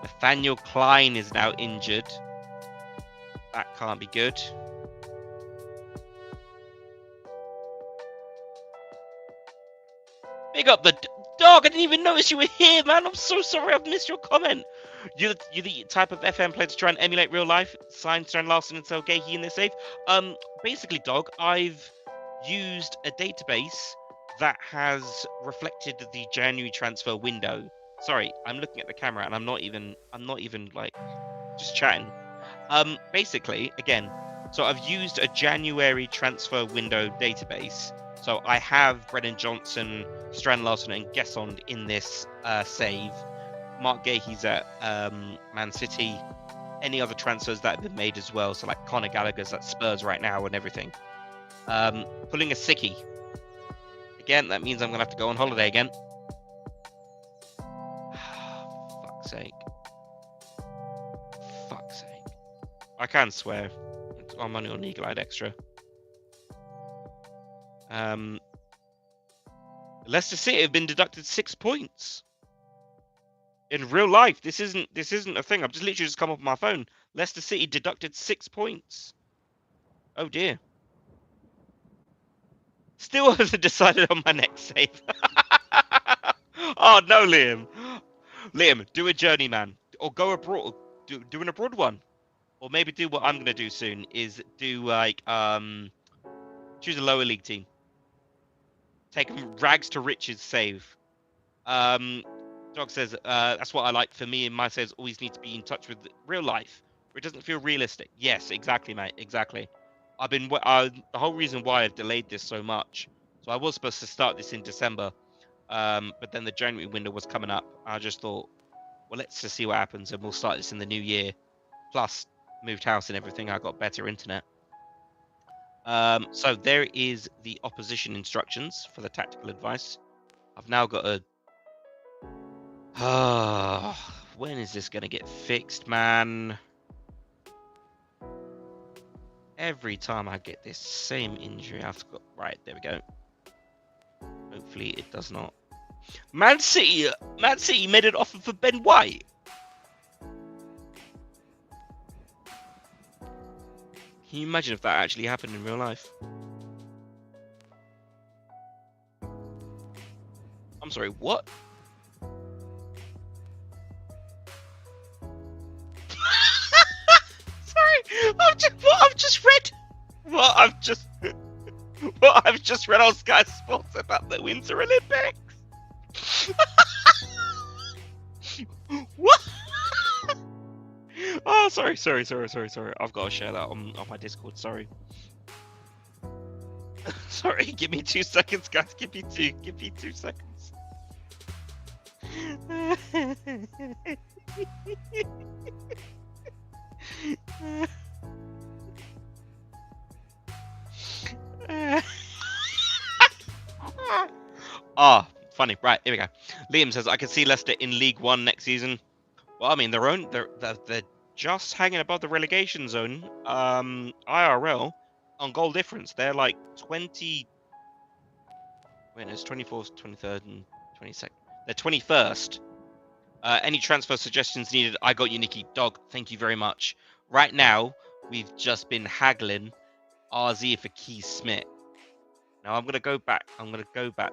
Speaker 2: Nathaniel Klein is now injured. That can't be good. Big up the dog. I didn't even notice you were here, man. I'm so sorry I've missed your comment. You're the type of FM player to try and emulate real life. Sign Strand Larson and Selgahey in their save. Basically, dog, I've used a database that has reflected the January transfer window. Sorry, I'm looking at the camera and I'm not even like just chatting. Basically, again, so I've used a January transfer window database. So I have Brennan Johnson, Strand Larson, and Gesson in this save. Mark Gahey's at Man City. Any other transfers that have been made as well. So like Conor Gallagher's at Spurs right now and everything. Pulling a sickie. Again, that means I'm going to have to go on holiday again. Fuck's sake. Fuck's sake. I can swear. I'm only on Eagle Eyed Extra. Leicester City have been deducted 6 points. In real life, this isn't a thing. I've just literally just come off my phone. Leicester City deducted 6 points. Oh dear. Still hasn't decided on my next save. Oh no, Liam. Liam, do a journeyman or go abroad. Do an abroad one, or maybe do what I'm gonna do soon. Is do like choose a lower league team. Take rags to riches save. Dog says that's what I like. For me, and my says always need to be in touch with real life, where it doesn't feel realistic. Yes, exactly, mate. Exactly. I've been the whole reason why I've delayed this so much. So I was supposed to start this in December, but then the January window was coming up. I just thought, well, let's just see what happens, and we'll start this in the new year. Plus, moved house and everything. I got better internet. So there is the opposition instructions for the tactical advice. I've now got a. When is this gonna get fixed, man? Every time I get this same injury, I've got... Right, there we go. Hopefully it does not. Man City made an offer for Ben White. Can you imagine if that actually happened in real life? I'm sorry, what? What I've just read on Sky Sports about the Winter Olympics. What? Oh, sorry. I've got to share that on my Discord. Sorry. Sorry. Give me 2 seconds, guys. Give me 2 seconds. Funny. Right, here we go. Liam says, I can see Leicester in League One next season. Well, I mean, they're just hanging above the relegation zone. IRL on goal difference. They're like 20. Wait, it's 24th, 23rd, and 22nd. They're 21st. Any transfer suggestions needed? I got you, Nicky. Dog, thank you very much. Right now, we've just been haggling RZ for Keith Smith. Now I'm going to go back.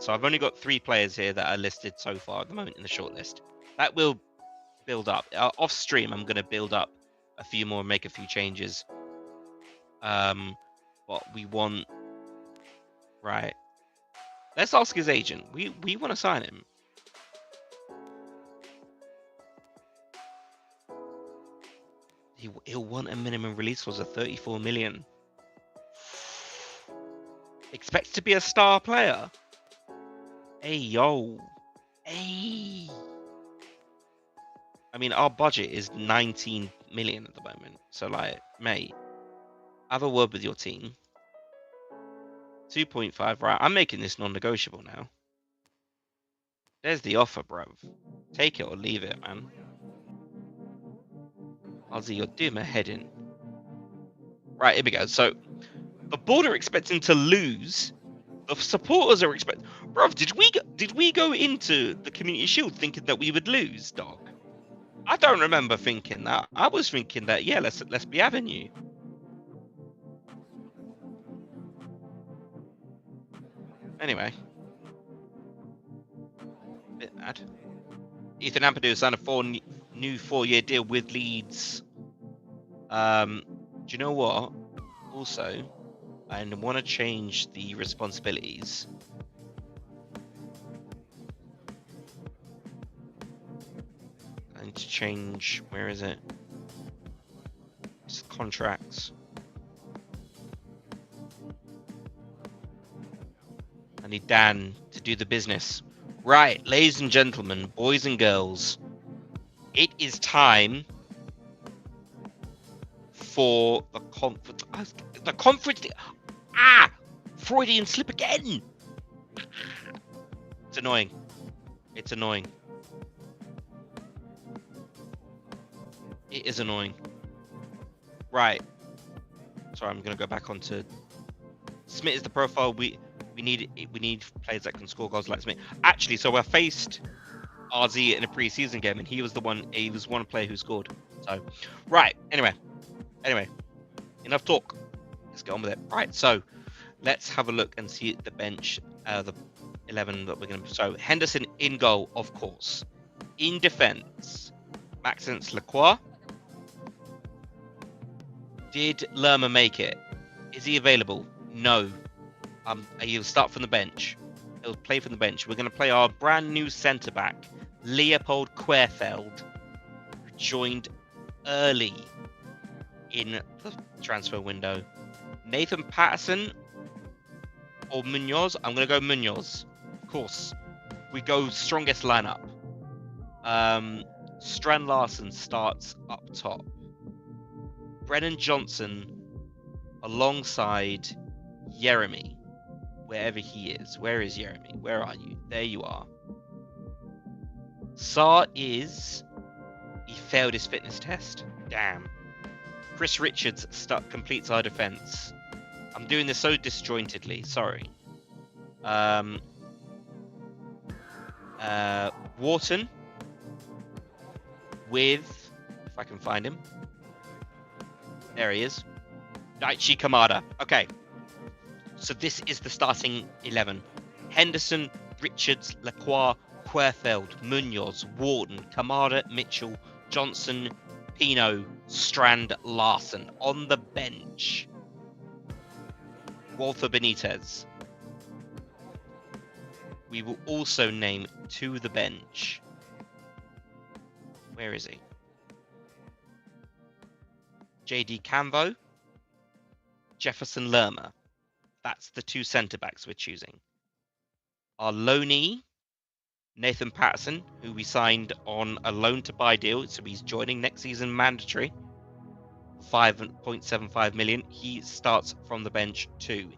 Speaker 2: So I've only got 3 players here that are listed so far at the moment in the shortlist. That will build up. Off stream, I'm going to build up a few more, make a few changes. But we want... Right. Let's ask his agent. We want to sign him. He'll want a minimum release clause of 34 million. Expects to be a star player. Hey, yo. Hey. I mean, our budget is 19 million at the moment. So, like, mate, have a word with your team. 2.5, right? I'm making this non-negotiable now. There's the offer, bro. Take it or leave it, man. Ozzy, you're doing my head in. Right, here we go. So, the board are expecting to lose. The supporters are expecting... Bro, did we go into the Community Shield thinking that we would lose, dog? I don't remember thinking that. I was thinking that, yeah, let's be having you. Anyway. Bit mad. Ethan Ampadu signed a new 4-year deal with Leeds. Do you know what? Also, I want to change the responsibilities. I need to change... Where is it? It's contracts. I need Dan to do the business. Right, ladies and gentlemen, boys and girls, it is time for the conference. The conference. Freudian slip again. It's annoying. It's annoying. It is annoying. Right. Sorry, I'm gonna go back onto. Smith is the profile. We need players that can score goals like Smith. Actually, so I faced RZ in a preseason game, and he was one player who scored. So, right. Anyway, enough talk. Let's get on with it. Right. So, let's have a look and see the bench. The 11 that we're going to. So Henderson in goal, of course. In defense, Maxence Lacroix. Did Lerma make it? Is he available? No. He'll start from the bench. He'll play from the bench. We're going to play our brand new centre back, Leopold Querfeld, who joined early in the transfer window. Nathan Patterson or Munoz? I'm going to go Munoz. Of course. We go strongest lineup. Strand Larsen starts up top. Brennan Johnson alongside Jeremy, wherever he is. Where is Jeremy? Where are you? There you are. Saar he failed his fitness test. Damn. Chris Richards completes our defense. I'm doing this so disjointedly. Sorry. Wharton with, if I can find him. There he is. Daichi Kamada. Okay. So this is the starting 11. Henderson, Richards, Lacroix, Querfeld, Munoz, Wharton, Kamada, Mitchell, Johnson, Pino, Strand, Larsen. On the bench, Walter Benitez. We will also name to the bench. Where is he? JD Camvo, Jefferson Lerma. That's the two centre-backs we're choosing. Our loanee, Nathan Patterson, who we signed on a loan-to-buy deal, so he's joining next season mandatory. 5.75 million. He starts from the bench too.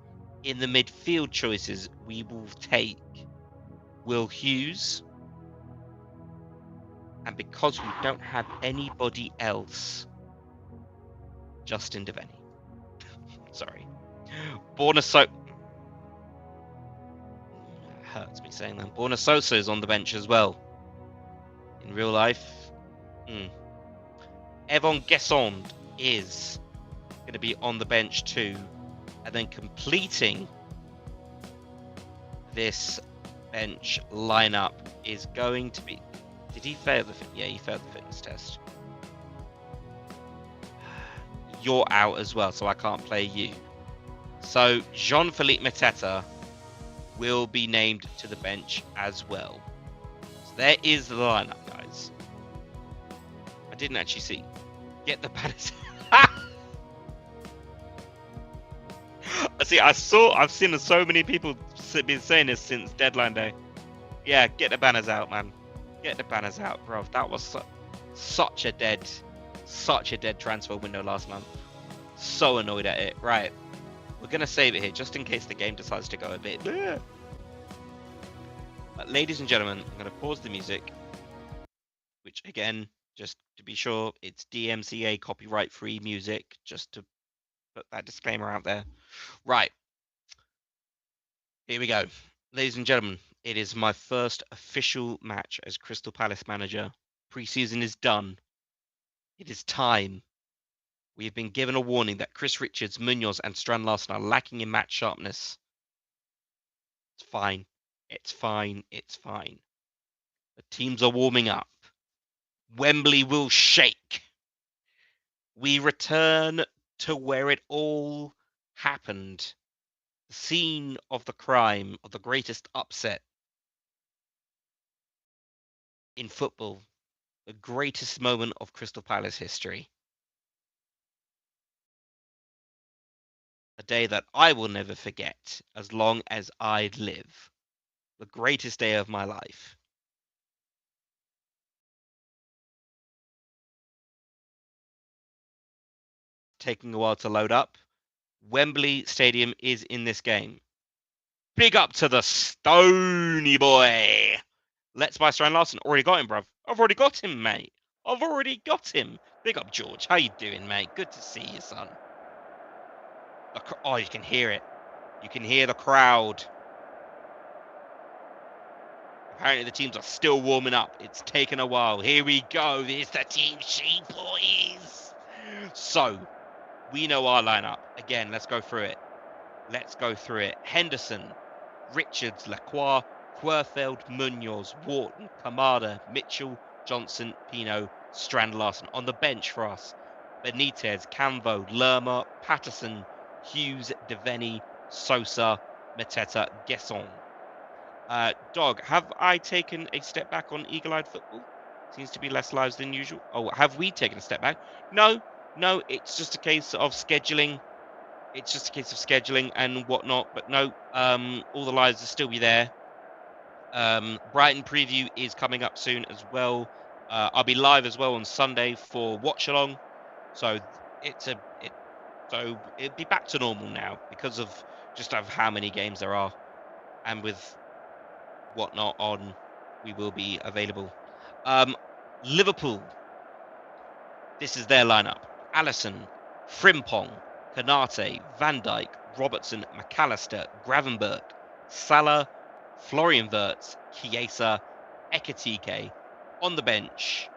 Speaker 2: In the midfield choices, we will take Will Hughes. And because we don't have anybody else, Justin Devaney. Sorry. Hurts me saying that. Borna Sosa is on the bench as well. In real life. Evon Guessond is going to be on the bench too. And then completing this bench lineup is going to be... Did he fail the... Yeah, he failed the fitness test. You're out as well, so I can't play you. So Jean-Philippe Mateta will be named to the bench as well. So there is the lineup, guys. I didn't actually see. Get the banners. See, I've seen so many people been saying this since deadline day. Yeah, get the banners out, man. Get the banners out, bro. That was such a dead transfer window last month. So annoyed at it. Right, we're gonna save it here just in case the game decides to go a bit. But ladies and gentlemen, I'm gonna pause the music, which again, just to be sure, it's DMCA copyright-free music. Just to put that disclaimer out there. Right. Here we go. Ladies and gentlemen, it is my first official match as Crystal Palace manager. Pre-season is done. It is time. We have been given a warning that Chris Richards, Munoz, and Strand Larsen are lacking in match sharpness. It's fine. It's fine. It's fine. The teams are warming up. Wembley will shake. We return to where it all happened. The scene of the crime, of the greatest upset in football. The greatest moment of Crystal Palace history. A day that I will never forget as long as I live. The greatest day of my life. Taking a while to load up. Wembley Stadium is in this game. Big up to the Stony boy. Let's buy Strand Larsen. Already got him, bruv. I've already got him, mate. I've already got him. Big up, George. How you doing, mate? Good to see you, son. Oh, you can hear it. You can hear the crowd. Apparently the teams are still warming up. It's taken a while. Here we go. Here's the team sheet, boys. So, we know our lineup. Again, let's go through it. Let's go through it. Henderson, Richards, Lacroix, Querfeld, Munoz, Wharton, Kamada, Mitchell, Johnson, Pino, Strand Larsen. On the bench for us, Benitez, Canvo, Lerma, Patterson, Hughes, Devaney, Sosa, Mateta, Gesson. Dog, have I taken a step back on eagle-eyed football? Seems to be less lives than usual. Oh, have we taken a step back? No, it's just a case of scheduling. It's just a case of scheduling and whatnot. But no, all the lives will still be there. Brighton preview is coming up soon as well. I'll be live as well on Sunday for watch along. So it'll be back to normal now because of just of how many games there are, and with whatnot on, we will be available. Liverpool. This is their lineup: Alisson, Frimpong, Kanate, Van Dijk, Robertson, McAllister, Gravenberch, Salah, Florian Wirtz, Chiesa, Ekitike. On the bench,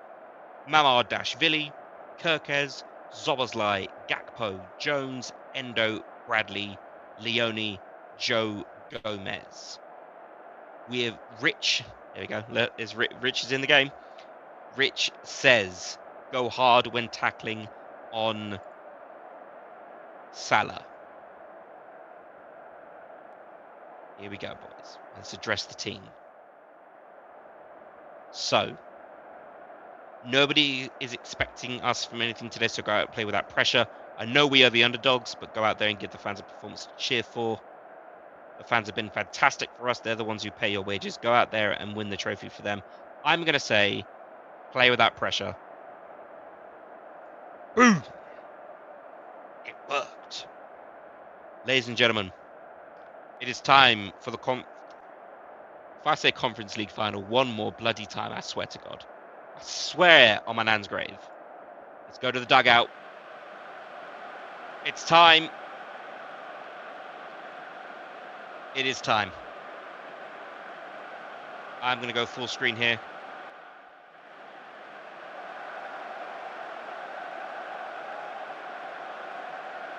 Speaker 2: Mamardashvili, Kirkez, Zoboslai, Gakpo, Jones, Endo, Bradley, Leone, Joe Gomez. We have Rich. There we go. Rich is in the game. Rich says, go hard when tackling on Salah. Here we go, boys. Let's address the team. So, nobody is expecting us from anything today, so go out and play without pressure. I know we are the underdogs, but go out there and give the fans a performance to cheer for. The fans have been fantastic for us. They're the ones who pay your wages. Go out there and win the trophy for them. I'm going to say, play without pressure. Boom! It worked. Ladies and gentlemen, it is time for the if I say Conference League final one more bloody time, I swear to God. I swear on my nan's grave. Let's go to the dugout. It's time. It is time. I'm going to go full screen here.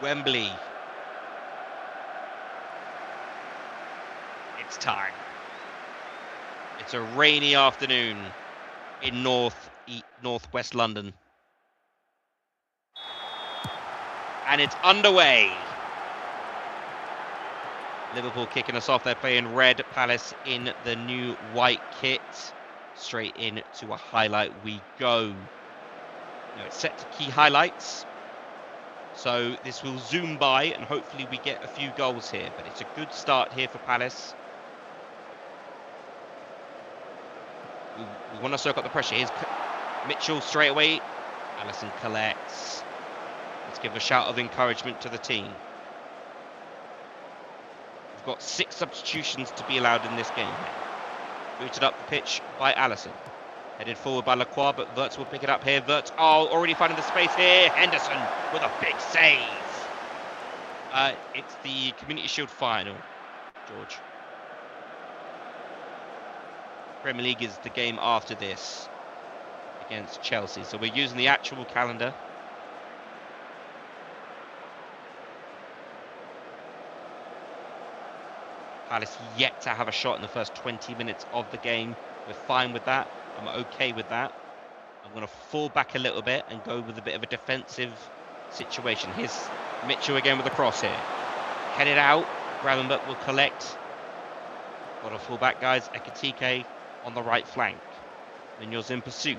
Speaker 2: Wembley. it's time. It's a rainy afternoon in northwest London. And it's underway. Liverpool kicking us off. They're playing red, Palace in the new white kit. Straight into a highlight we go. Now it's set to key highlights. So this will zoom by and hopefully we get a few goals here. But it's a good start here for Palace. We want to soak up the pressure. Here's Mitchell straight away. Alisson collects. Let's give a shout of encouragement to the team. We've got 6 substitutions to be allowed in this game. Booted up the pitch by Alisson. Headed forward by Lacroix, but Wirtz will pick it up here. Wirtz, already finding the space here. Henderson with a big save. It's the Community Shield final, George. Premier League is the game after this against Chelsea. So we're using the actual calendar. Palace yet to have a shot in the first 20 minutes of the game. We're fine with that. I'm okay with that. I'm going to fall back a little bit and go with a bit of a defensive situation. Here's Mitchell again with a cross here. Headed out. Gravenberch will collect. Got to fall back, guys. Ekitike on the right flank. Munoz in pursuit.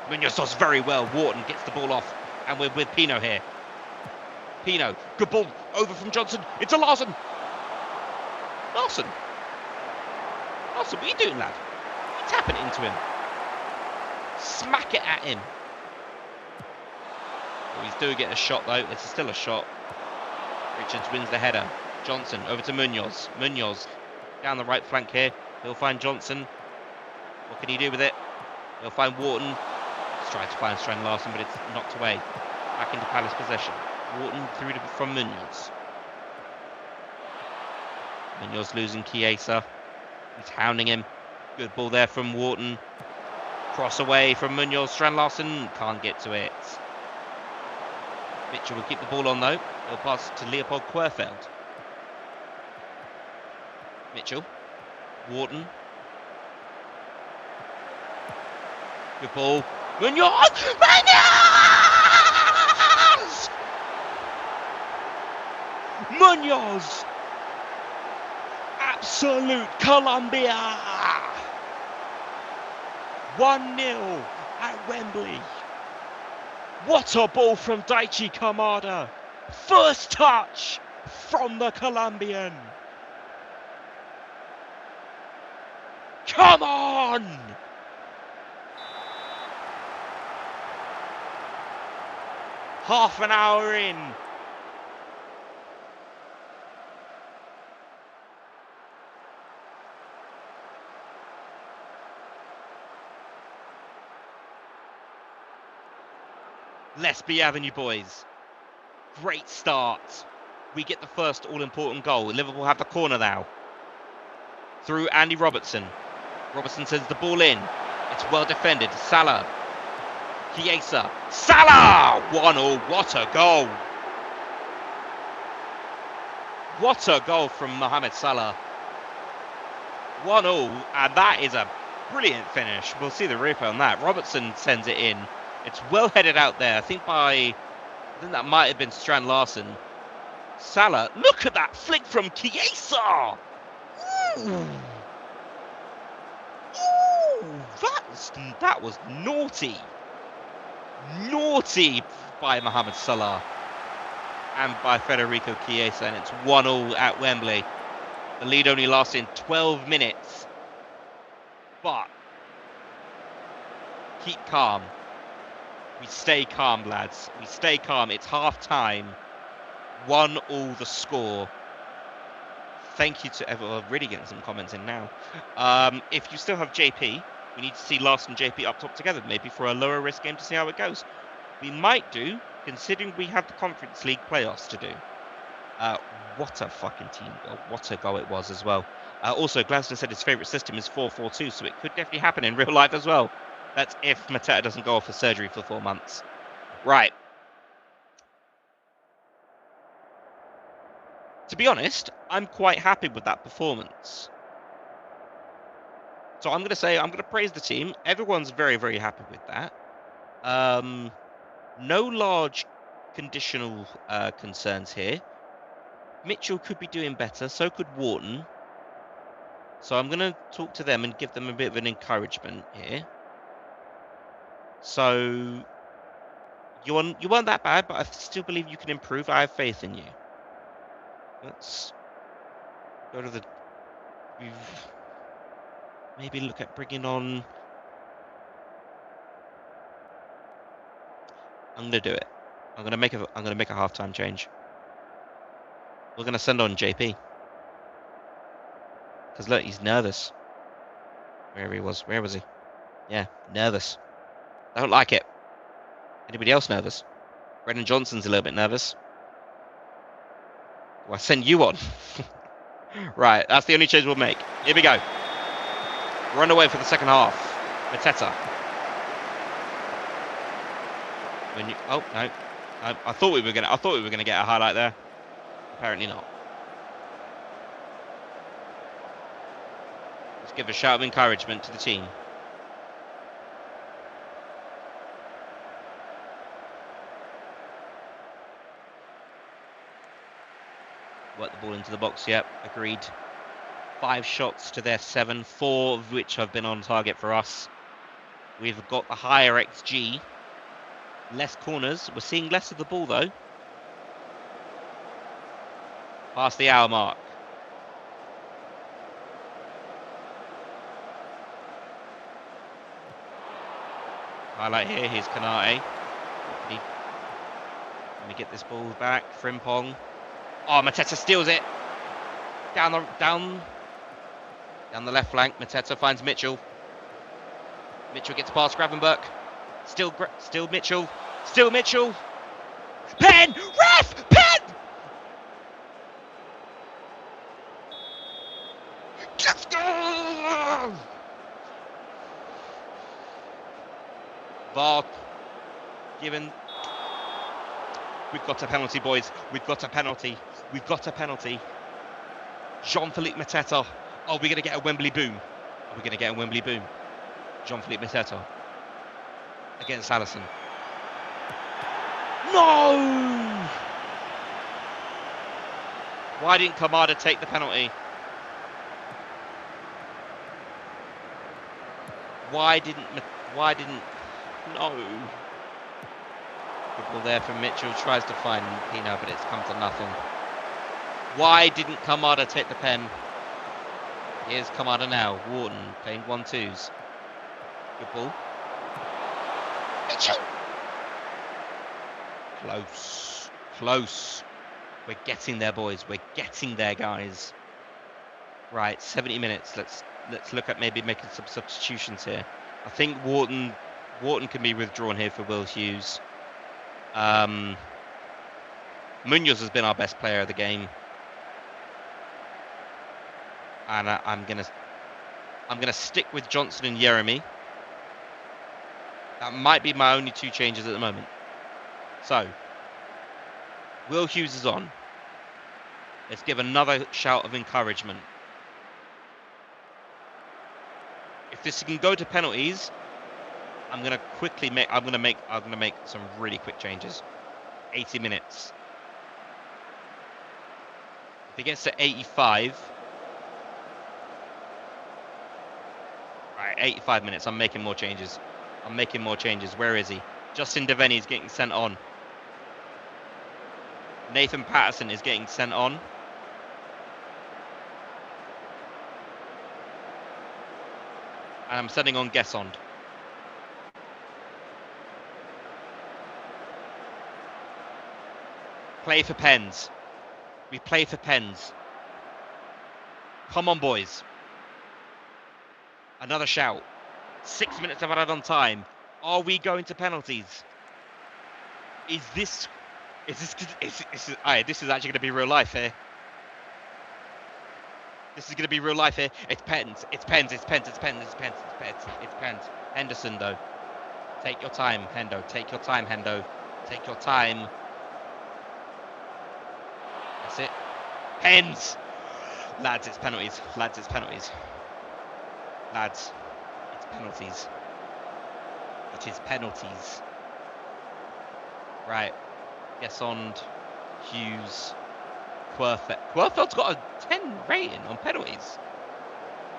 Speaker 2: Munoz does very well. Wharton gets the ball off. And we're with Pino here. Pino. Good ball. Over from Johnson. It's a Larson. Larson, what are you doing, lad? You tapping it into him. Smack it at him. Oh, he's doing it a shot, though. It's still a shot. Richards wins the header. Johnson over to Munoz. Munoz down the right flank here. He'll find Johnson. What can he do with it? He'll find Wharton. He's trying to find Strand Larson, but it's knocked away. Back into Palace possession. Wharton through from Munoz. Munoz losing Chiesa. He's hounding him. Good ball there from Wharton. Cross away from Munoz. Strand Larson can't get to it. Mitchell will keep the ball on though. He'll pass to Leopold Querfeld. Mitchell. Wharton. Good ball. Munoz! Munoz! Munoz! Absolute Colombia! 1-0 at Wembley. What a ball from Daichi Kamada. First touch from the Colombian. Come on! Half an hour in. Lesby Avenue boys. Great start. We get the first all-important goal. Liverpool have the corner now. Through Andy Robertson. Robertson sends the ball in. It's well defended. Salah. Chiesa. Salah! 1-0. What a goal. What a goal from Mohamed Salah. 1-0. And that is a brilliant finish. We'll see the replay on that. Robertson sends it in. It's well headed out there. I think that might have been Strand Larson. Salah, look at that flick from Chiesa! Ooh. Ooh, that was naughty. Naughty by Mohamed Salah and by Federico Chiesa, and it's 1-0 at Wembley. The lead only lasted 12 minutes, but keep calm. We stay calm, lads. We stay calm. It's half time. 1-1 the score. Thank you to everyone. Really getting some comments in now. If you still have JP, we need to see Larson and JP up top together, maybe for a lower risk game to see how it goes. We might do, considering we have the Conference League playoffs to do. What a fucking team goal. What a goal it was as well. Also, Gladstone said his favourite system is 4-4-2, so it could definitely happen in real life as well. That's if Mateta doesn't go off for surgery for 4 months. Right. To be honest, I'm quite happy with that performance. So I'm going to say, I'm going to praise the team. Everyone's very, very happy with that. No large conditional concerns here. Mitchell could be doing better. So could Wharton. So I'm going to talk to them and give them a bit of an encouragement here. So you weren't that bad, but I still believe you can improve. I have faith in you. Let's go to the... Maybe look at bringing on... I'm gonna do it. I'm gonna make a halftime change. We're gonna send on JP. Because look, he's nervous. Where was he? Yeah, nervous. I don't like it. Anybody else nervous? Brendan Johnson's a little bit nervous. Do I send you on? Right, that's the only change we'll make. Here we go. Run away for the second half. Mateta. Oh no. I thought we were gonna get a highlight there. Apparently not. Let's give a shout of encouragement to the team. Work the ball into the box, yep, agreed. 5 shots to their 7, 4 of which have been on target for us. We've got the higher XG. Less corners. We're seeing less of the ball, though. Past the hour mark. Highlight here. Here's Kanate. Let me get this ball back. Frimpong. Oh, Mateta steals it. Down the left flank. Mateta finds Mitchell. Mitchell gets past Gravenberch. Still Mitchell. Still Mitchell. Pen! Ref! Pen! Let's go! VAR given. We've got a penalty, boys. We've got a penalty. We've got a penalty. Jean-Philippe Mateta. Are we going to get a Wembley boom? Are we going to get a Wembley boom? Jean-Philippe Mateta against Alisson. No! Why didn't Kamada take the penalty? Why didn't... No. Good ball there from Mitchell. Tries to find Pino, but it's come to nothing. Why didn't Kamada take the pen? Here's Kamada now. Wharton playing 1-2s. Good ball. Mitchell! Close. Close. We're getting there, boys. We're getting there, guys. Right, 70 minutes. Let's look at maybe making some substitutions here. I think Wharton can be withdrawn here for Will Hughes. Munoz has been our best player of the game, and I'm gonna stick with Johnson and Jeremy. That might be my only 2 changes at the moment. So, Will Hughes is on. Let's give another shout of encouragement. If this can go to penalties, I'm gonna make some really quick changes. 80 minutes. If it gets to 85, right, 85 minutes. I'm making more changes. Where is he? Justin Devaney is getting sent on. Nathan Patterson is getting sent on. And I'm sending on Guessond. Play for pens. We play for pens. Come on, boys. Another shout. 6 minutes of added on time. Are we going to penalties? This is actually going to be real life here. This is going to be real life here. It's pens. Henderson, though. Take your time, Hendo. Take your time. That's it. Pens! Lads, it's penalties. Lads, it's penalties. It is penalties. Right. Gessond, Hughes, Querfeld. Querfeld's got a 10 rating on penalties.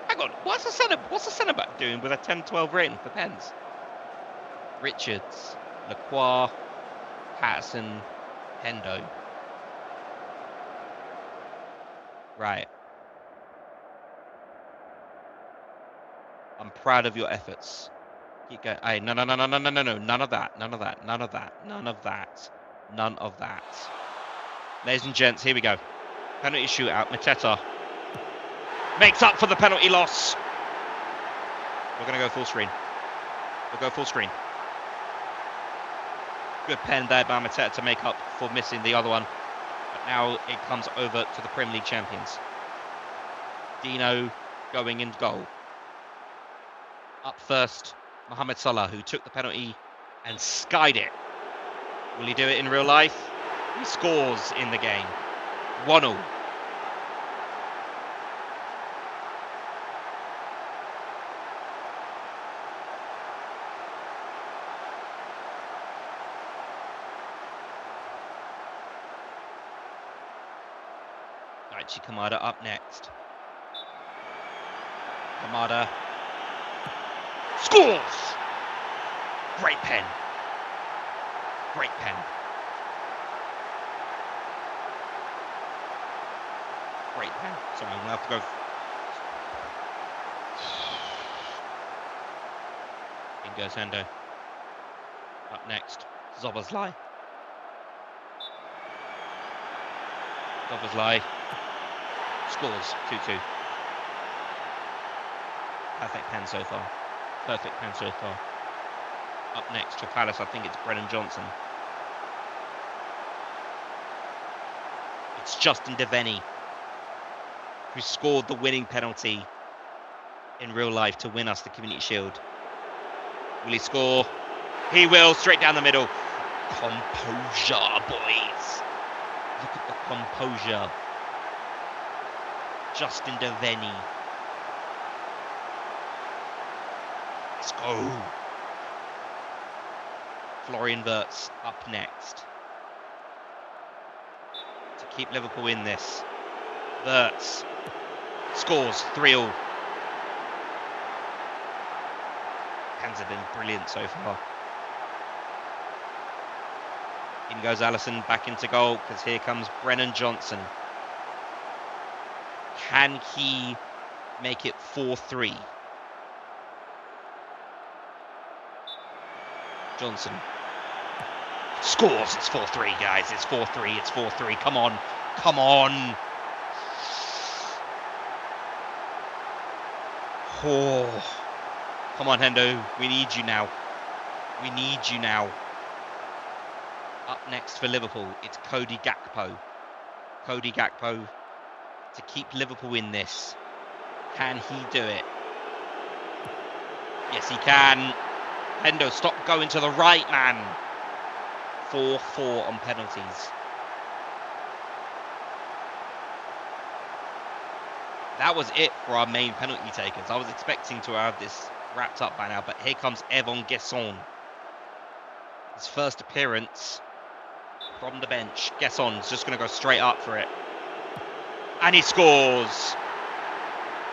Speaker 2: Hang on, what's the centre back doing with a 10-12 rating for pens? Richards, Lacroix, Patterson, Hendo. Right. I'm proud of your efforts. Keep going. Hey, no. None of that. None of that. None of that. None of that. None of that. Ladies and gents, here we go. Penalty shootout. Mateta makes up for the penalty loss. We're going to go full screen. We'll go full screen. Good pen there by Mateta to make up for missing the other one. But now it comes over to the Premier League champions. Dino going in goal. Up first, Mohamed Salah, who took the penalty and skied it. Will he do it in real life? He scores in the game. 1-0. Daichi Kamada up next. Kamada scores! Great pen. Great pen. Great pen. Sorry, I'm going to have to go. In goes Hendo. Up next, Szoboszlai. Szoboszlai scores 2-2. Perfect pen so far. Perfect pen so far. Up next for Palace, I think it's Brennan Johnson. It's Justin Devaney who scored the winning penalty in real life to win us the Community Shield. Will he score? He will, straight down the middle. Composure, boys. Look at the composure. Justin Devaney. Let's go. Florian Wirtz up next. To keep Liverpool in this. Wirtz scores 3-0. Hands have been brilliant so far. In goes Alisson back into goal because here comes Brennan Johnson. Can he make it 4-3? Johnson scores. It's 4-3, guys. It's 4-3. It's 4-3. Come on. Come on. Oh. Come on, Hendo. We need you now. We need you now. Up next for Liverpool, it's Cody Gakpo. Cody Gakpo to keep Liverpool in this. Can he do it? Yes, he can. Hendo, stop going to the right, man. 4-4 on penalties. That was it for our main penalty takers. I was expecting to have this wrapped up by now, but here comes Evon Gesson. His first appearance from the bench. Gesson's just going to go straight up for it. And he scores.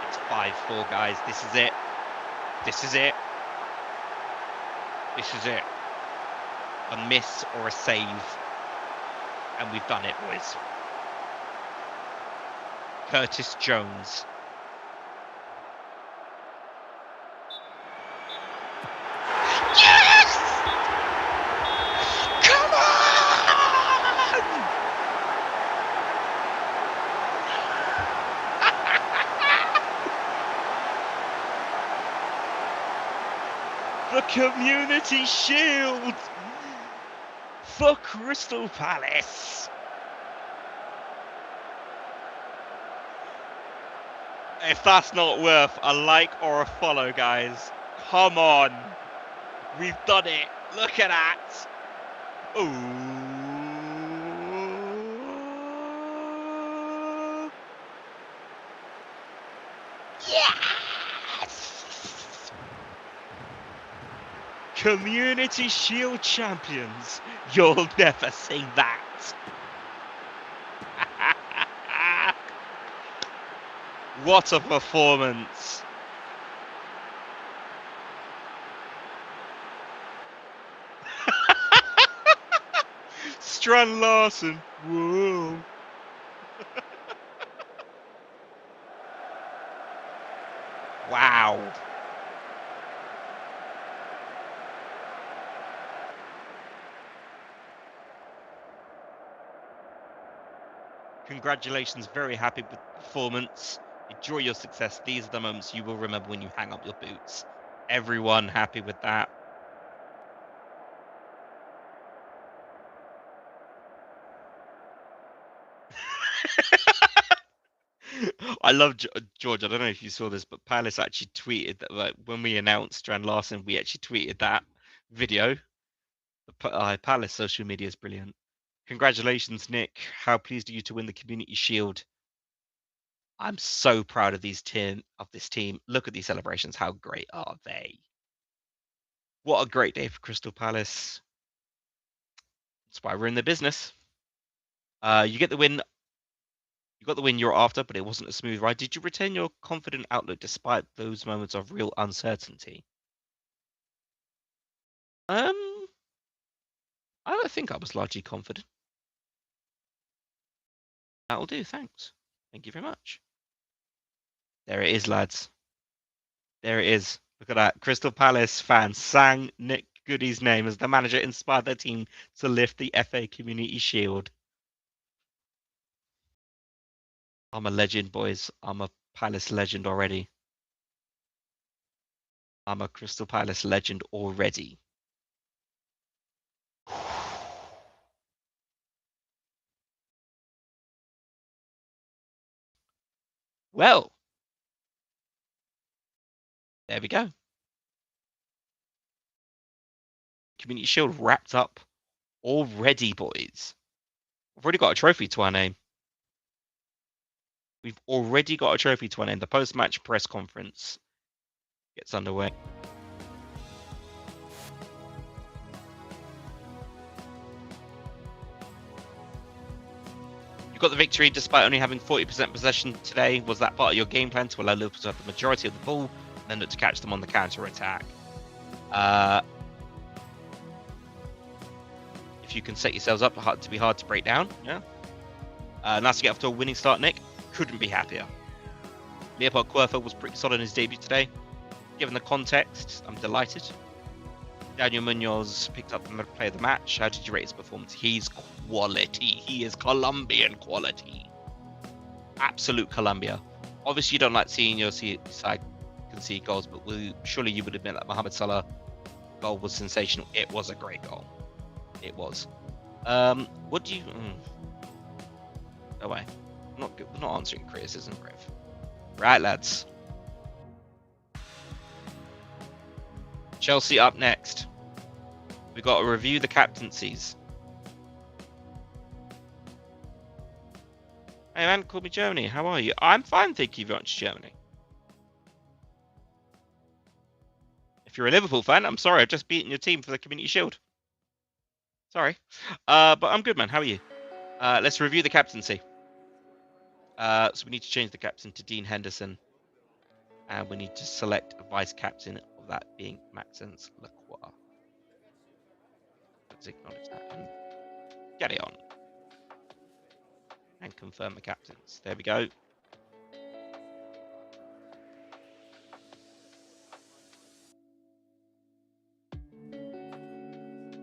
Speaker 2: It's 5-4, guys. This is it. This is it. This is it. A miss or a save. And we've done it, boys. Curtis Jones. Yes! Come on! The Community Shield for Crystal Palace. If that's not worth a like or a follow, guys, come on. We've done it. Look at that. Ooh. Yes! Community Shield champions. You'll never see that. What a performance. Strand Larson. Whoa. Wow. Congratulations, very happy with the performance. Enjoy your success. These are the moments you will remember when you hang up your boots. Everyone happy with that. I love George. I don't know if you saw this, but Palace actually tweeted that, like, when we announced Strand Larson, we actually tweeted that video. Palace social media is brilliant. Congratulations, Nick. How pleased are you to win the Community Shield? I'm so proud of this team. Look at these celebrations. How great are they? What a great day for Crystal Palace. That's why we're in the business. You get the win. You got the win you're after, but it wasn't a smooth ride. Did you retain your confident outlook despite those moments of real uncertainty? I don't think I was largely confident. That'll do, thanks. Thank you very much. There it is, lads. There it is. Look at that. Crystal Palace fans sang Nick Goody's name as the manager inspired their team to lift the FA Community Shield. I'm a legend, boys. I'm a Palace legend already. I'm a Crystal Palace legend already. Well, there we go. Community Shield wrapped up already, boys. We've already got a trophy to our name. We've already got a trophy to our name. The post-match press conference gets underway. You got the victory despite only having 40% possession today. Was that part of your game plan to allow Liverpool to have the majority of the ball and then look to catch them on the counter-attack? If you can set yourselves up to be hard to break down, yeah. Nice to get off to a winning start, Nick. Couldn't be happier. Leopold Querfer was pretty solid in his debut today. Given the context, I'm delighted. Daniel Munoz picked up the player of the match. How did you rate his performance? He's quality. He is Colombian quality. Absolute Colombia. Obviously, you don't like seeing your side concede goals, but surely you would admit that Mohamed Salah goal was sensational. It was a great goal. It was. What do you... No way. I'm not answering criticism, Griff. Right, lads. Chelsea up next. We got to review the captaincies. Hey man, call me Germany. How are you? I'm fine, thank you very much, Germany. If you're a Liverpool fan, I'm sorry, I've just beaten your team for the Community Shield. Sorry. But I'm good, man. How are you? Let's review the captaincy. So we need to change the captain to Dean Henderson. And we need to select a vice captain, of that being Maxence Lacroix. Let's acknowledge that and get it on. And confirm the captains. There we go.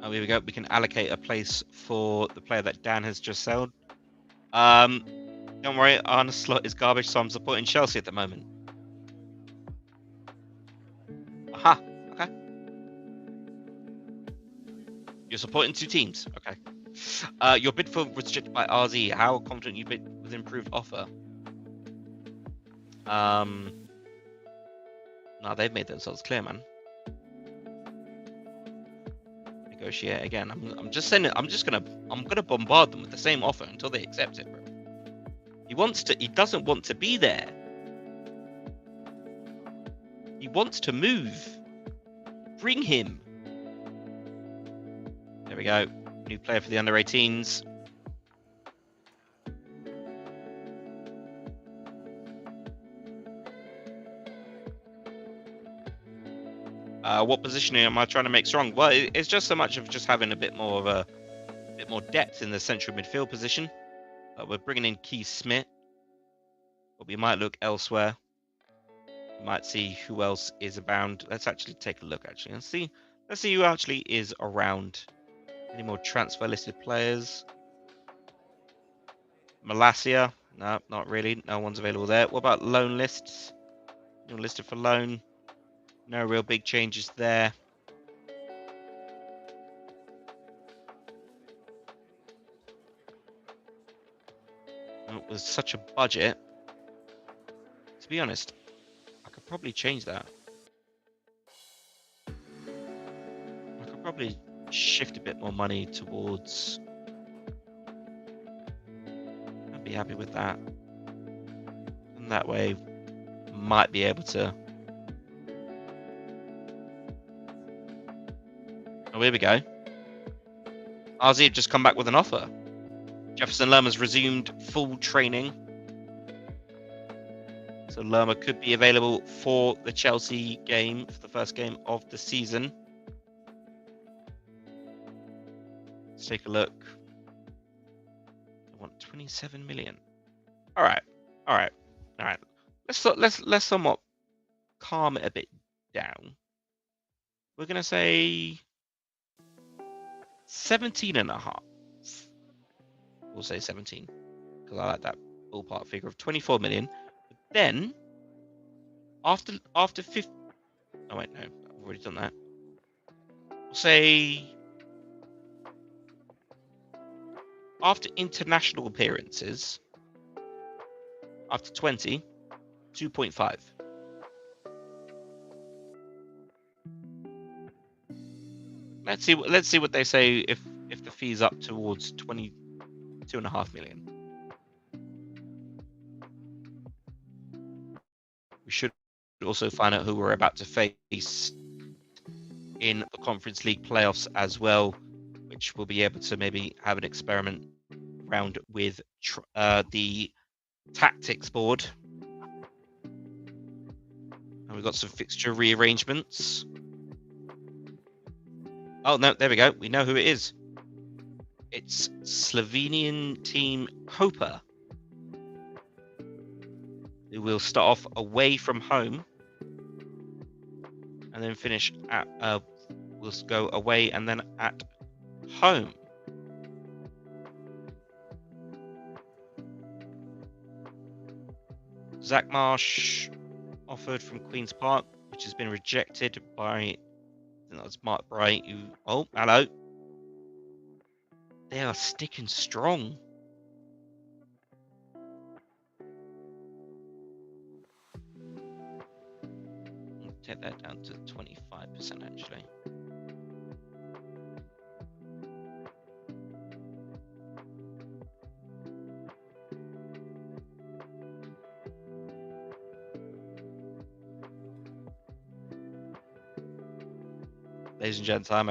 Speaker 2: Oh, here we go. We can allocate a place for the player that Dan has just sold. Don't worry, Arne's slot is garbage, so I'm supporting Chelsea at the moment. Aha, okay. You're supporting two teams, okay. Your bid for restricted by RZ. How confident you bid with improved offer? No, they've made themselves clear, man. Negotiate again. I'm just saying. I'm gonna bombard them with the same offer until they accept it, bro. He doesn't want to be there. He wants to move. Bring him. we go. New player for the under-18s. What positioning am I trying to make strong? Well, it's just so much of just having a bit more depth in the central midfield position. We're bringing in Keith Smith, but we might look elsewhere. We might see who else is around. Let's actually take a look. Let's see who actually is around. Any more transfer listed players? Malasia? No, not really. No one's available there. What about loan lists? You're listed for loan. No real big changes there. It was such a budget. To be honest, I could probably change that. I could probably shift a bit more money towards. I'd be happy with that. And that way, might be able to. Oh, here we go. RZ have just come back with an offer. Jefferson Lerma's resumed full training. So Lerma could be available for the Chelsea game, for the first game of the season. Let's take a look. I want 27 million. All right. Let's somewhat calm it a bit down. We're gonna say 17.5. We'll say 17 because I like that ballpark figure of 24 million. But then after 50, oh wait, no, I've already done that. We'll say after international appearances, after 20, 2.5. Let's see what they say if the fee's up towards 22.5 million. We should also find out who we're about to face in the Conference League playoffs as well, which we'll be able to maybe have an experiment round with the tactics board. And we've got some fixture rearrangements. Oh, no, there we go. We know who it is. It's Slovenian team Koper, who will start off away from home and then finish at, we'll go away and then at home. Zach Marsh offered from Queen's Park, which has been rejected by, I think that's Mark Bright, who, oh, hello. They are sticking strong. I'll take that down to 25% actually. Ladies and gents, I'm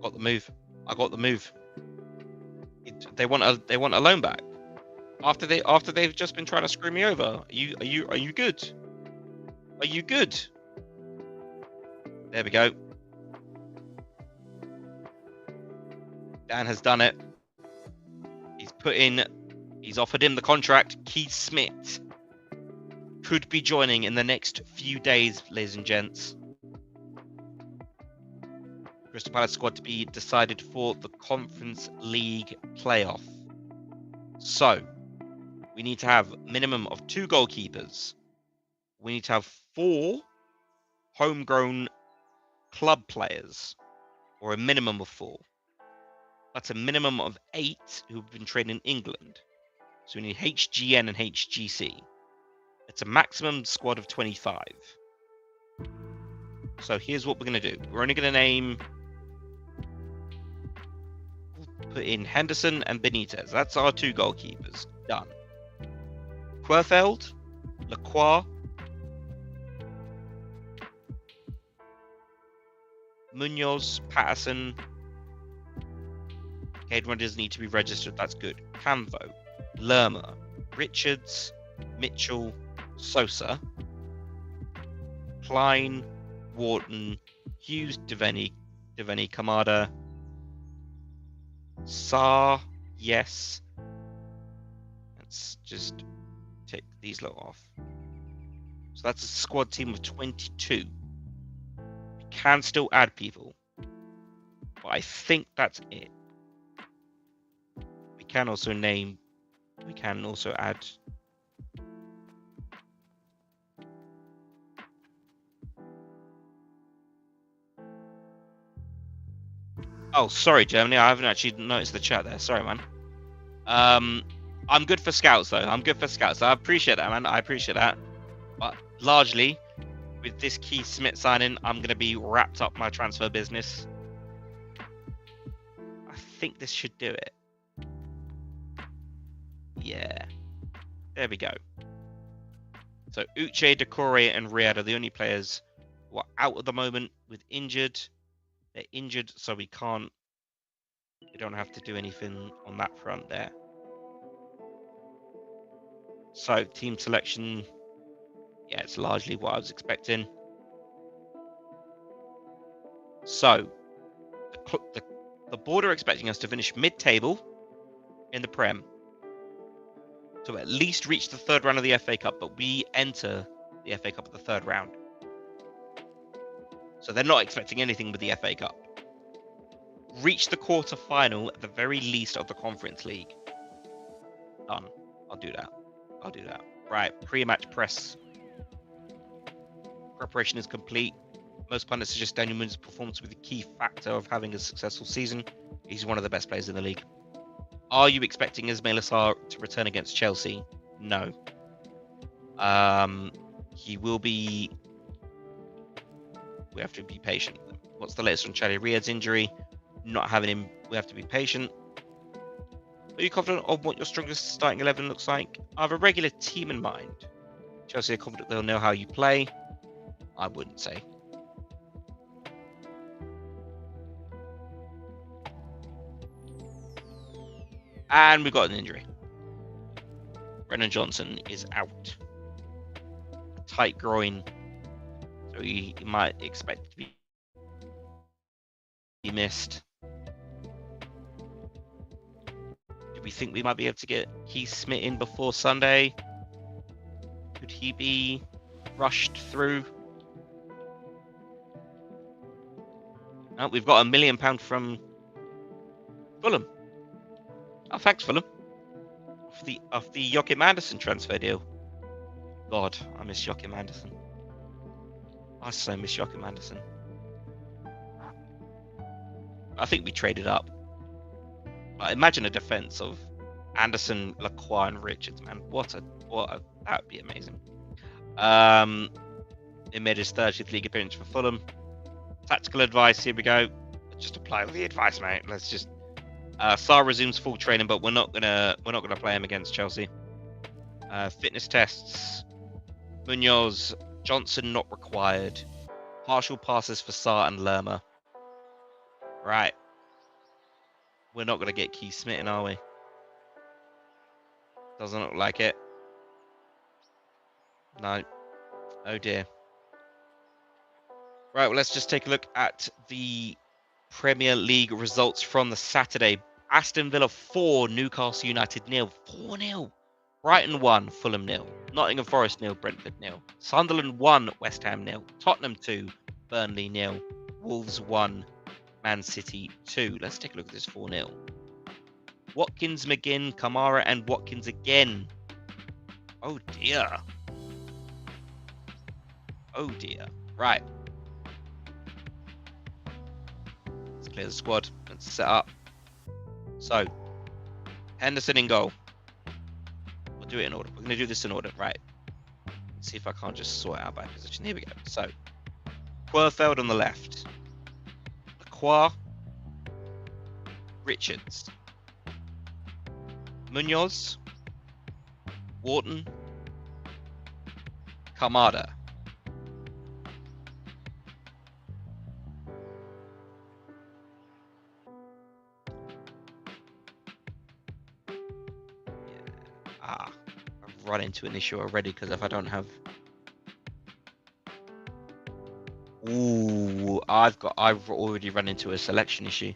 Speaker 2: got the move. I got the move. They want a loan back after they've just been trying to screw me over. Are you good? Are you good? There we go. Dan has done it. He's offered him the contract. Keith Smith could be joining in the next few days, ladies and gents. Crystal Palace squad to be decided for the Conference League playoff. So, we need to have a minimum of 2 goalkeepers. We need to have 4 homegrown club players, or a minimum of 4. That's a minimum of 8 who've been trained in England. So we need HGN and HGC. It's a maximum squad of 25. So here's what we're going to do. We're only going to name... Put in Henderson and Benitez. That's our 2 goalkeepers. Done. Querfeld, Lacroix, Munoz, Patterson. Cade runners need to be registered. That's good. Canvo, Lerma, Richards, Mitchell, Sosa, Klein, Wharton, Hughes, Devaney, Kamada, Saar, yes. Let's just take these lot off. So that's a squad team of 22. We can still add people, but I think that's it. We can also name. We can also add. Oh, sorry, Germany. I haven't actually noticed the chat there. Sorry, man. I'm good for scouts though. I'm good for scouts. I appreciate that, man. I appreciate that. But largely, with this Keith Smith signing, I'm gonna be wrapped up my transfer business. I think this should do it. Yeah. There we go. So Uche, Decore, and Riyad are the only players who are out at the moment with injured. They're injured, so we don't have to do anything on that front there. So team selection, yeah, it's largely what I was expecting. So the board are expecting us to finish mid-table in the Prem, to at least reach the third round of the FA Cup, but we enter the FA Cup at the third round. So they're not expecting anything with the FA Cup. Reach the quarter-final at the very least of the Conference League. Done. I'll do that. Right, pre-match press. Preparation is complete. Most pundits suggest Daniel Muno's performance will be the key factor of having a successful season. He's one of the best players in the league. Are you expecting Ismail Assar to return against Chelsea? No. He will be. We have to be patient. What's the latest on Charlie Riyad's injury? Not having him, we have to be patient. Are you confident of what your strongest starting 11 looks like? I have a regular team in mind. Chelsea are confident they'll know how you play. I wouldn't say. And we've got an injury. Brennan Johnson is out. A tight groin. So he might expect to be missed. Do we think we might be able to get Keith Smith in before Sunday? Could he be rushed through? Oh, we've got £1 million from Fulham. Oh, thanks, Fulham. Off the Joachim Andersen transfer deal. God, I miss Joachim Andersen. I so miss Joachim Andersen. I think we traded up. Imagine a defense of Anderson, Lacroix, and Richards, man. That would be amazing. He made his 30th league appearance for Fulham. Tactical advice, here we go. Just apply the advice, mate. Let's just Sarr resumes full training, but we're not gonna play him against Chelsea. Fitness tests. Munoz, Johnson not required. Partial passes for Sarr and Lerma. Right. We're not gonna get Keith Smith in, are we? Doesn't look like it. No. Oh dear. Right, well, let's just take a look at the Premier League results from the Saturday. Aston Villa 4, Newcastle United 0. 4-0. Brighton 1, Fulham 0. Nottingham Forest 0, Brentford 0. Sunderland 1, West Ham 0. Tottenham 2, Burnley 0. Wolves 1, Man City 2. Let's take a look at this 4-0. Watkins, McGinn, Kamara, and Watkins again. Oh dear. Oh dear. Right. Let's clear the squad. Let's set up. So, Henderson in goal. We'll do it in order. We're going to do this in order. Right. Let's see if I can't just sort out by position. Here we go. So, Querfeld on the left. Lacroix. Richards. Munoz. Wharton. Kamada. I've run into an issue already because if I don't have... Ooh, I've already run into a selection issue.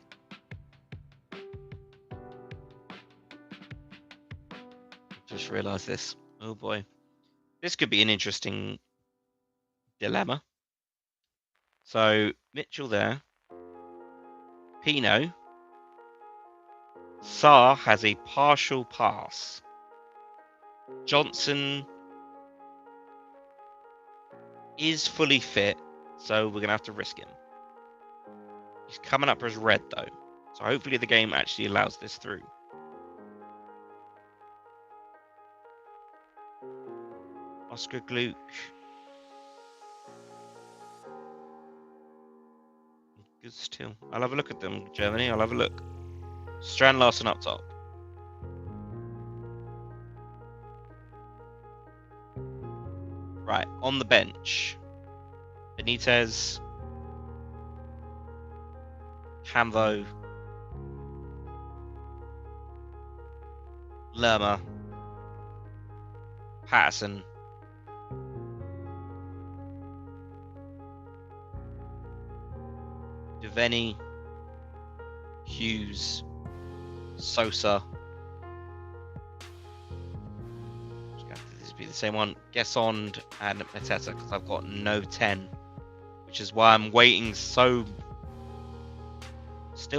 Speaker 2: Just realised this. Oh boy. This could be an interesting dilemma. So, Mitchell there. Pino. Sarr has a partial pass. Johnson is fully fit, so we're going to have to risk him. He's coming up as red, though. So hopefully the game actually allows this through. Oscar Gluck. Good still. I'll have a look at them, Germany. I'll have a look. Strand Larson up top. Right, on the bench. Benitez. Hamvo. Lerma. Patterson. Devaney. Hughes. Sosa. This would be the same one. Gesond and Mateta because I've got no 10, which is why I'm waiting still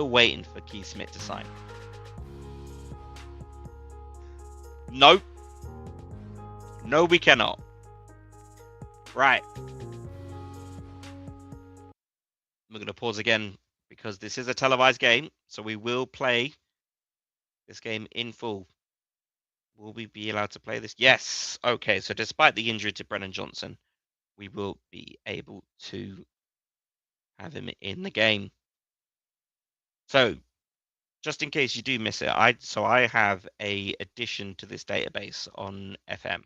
Speaker 2: waiting for Keith Smith to sign. Nope. No, we cannot. Right. We're going to pause again because this is a televised game, so we will play this game in full. Will we be allowed to play this? Yes. Okay, so despite the injury to Brennan Johnson, we will be able to have him in the game. So, just in case you do miss it, I have a addition to this database on FM.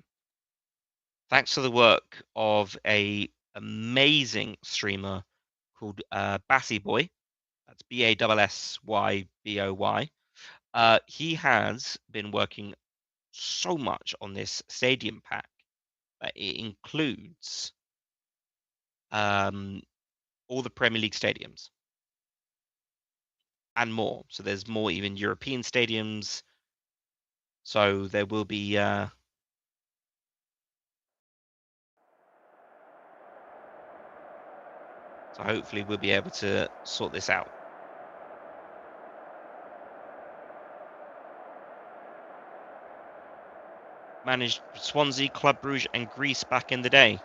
Speaker 2: Thanks to the work of a amazing streamer called Bassy Boy. That's BASSYBOY. He has been working so much on this stadium pack that it includes all the Premier League stadiums and more. So there's more even European stadiums. So there will be so hopefully we'll be able to sort this out. Managed Swansea, Club Brugge, and Greece back in the day.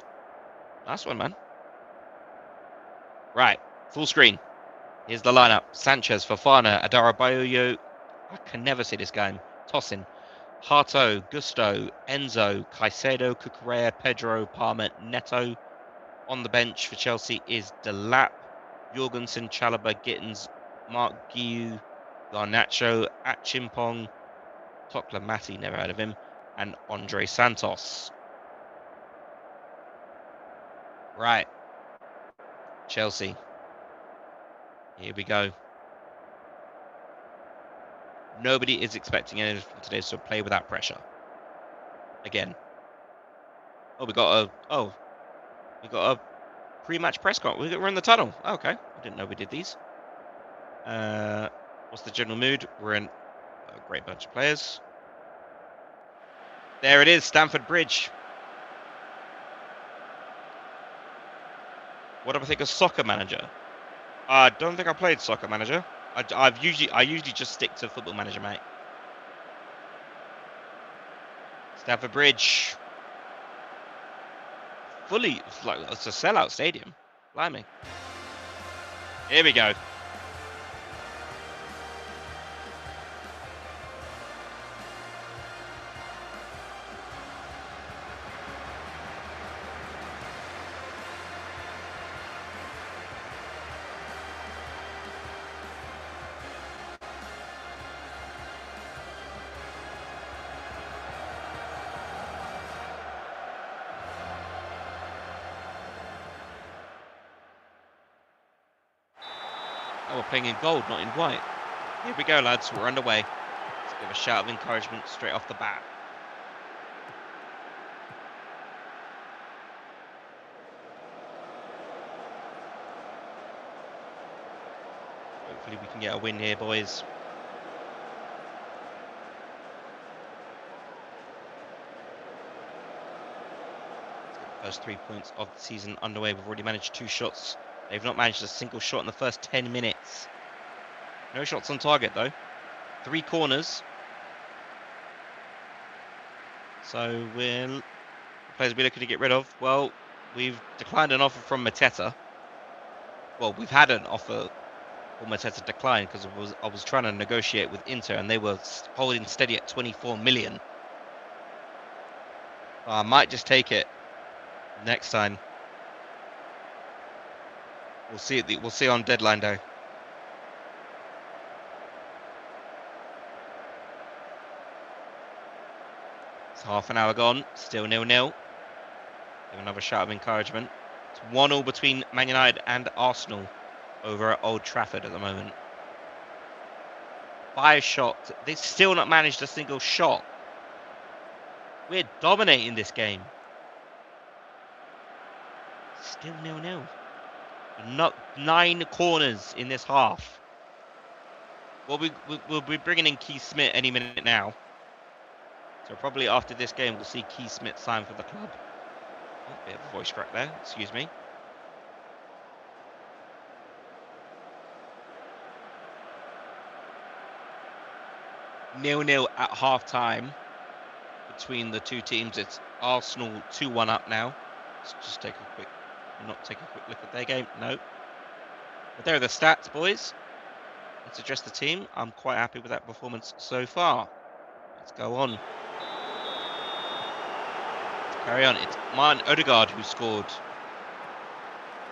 Speaker 2: Nice one, man. Right, full screen. Here's the lineup. Sanchez, Fofana, Adarabayo. I can never see this game. Tossin, Harto, Gusto, Enzo, Caicedo, Cucurella, Pedro, Palmer, Neto. On the bench for Chelsea is Delap, Jorgensen, Chalobah, Gittins, Mark Guiu, Garnacho, Achimpong, Tokla Mati, never heard of him, and Andre Santos. Right. Chelsea. Here we go. Nobody is expecting anything from today, so play without pressure. Again. Oh, we got a pre-match press conference. We're in the tunnel. Oh, okay. I didn't know we did these. What's the general mood? We're in a great bunch of players. There it is, Stamford Bridge. What do I think of Soccer Manager? I don't think I played Soccer Manager. I usually just stick to Football Manager, mate. Stamford Bridge. Fully, it's a sellout stadium. Blimey. Here we go. Oh, we're playing in gold, not in white. Here we go, lads. We're underway. Let's give a shout of encouragement straight off the bat. Hopefully we can get a win here, boys. Let's get the first 3 points of the season underway. We've already managed 2 shots. They've not managed a single shot in the first 10 minutes. No shots on target, though. 3 corners. So the players we're looking to get rid of. Well, we've declined an offer from Mateta. Well, we've had an offer for Mateta decline because I was trying to negotiate with Inter and they were holding steady at 24 million. I might just take it next time. We'll see it. We'll see on deadline day. It's half an hour gone. Still 0-0. Give another shout of encouragement. It's 1-1 between Man United and Arsenal over at Old Trafford at the moment. 5 shots. They've still not managed a single shot. We're dominating this game. Still 0-0. Not 9 corners in this half. Well, we'll be bringing in Keith Smith any minute now. So probably after this game, we'll see Keith Smith sign for the club. Oh, bit of a voice crack there. Excuse me. Nil-nil at half-time between the two teams. It's Arsenal 2-1 up now. Let's just take a quick look at their game. No. But there are the stats, boys. Let's address the team. I'm quite happy with that performance so far. Let's go on. Let's carry on. It's Martin Odegaard who scored.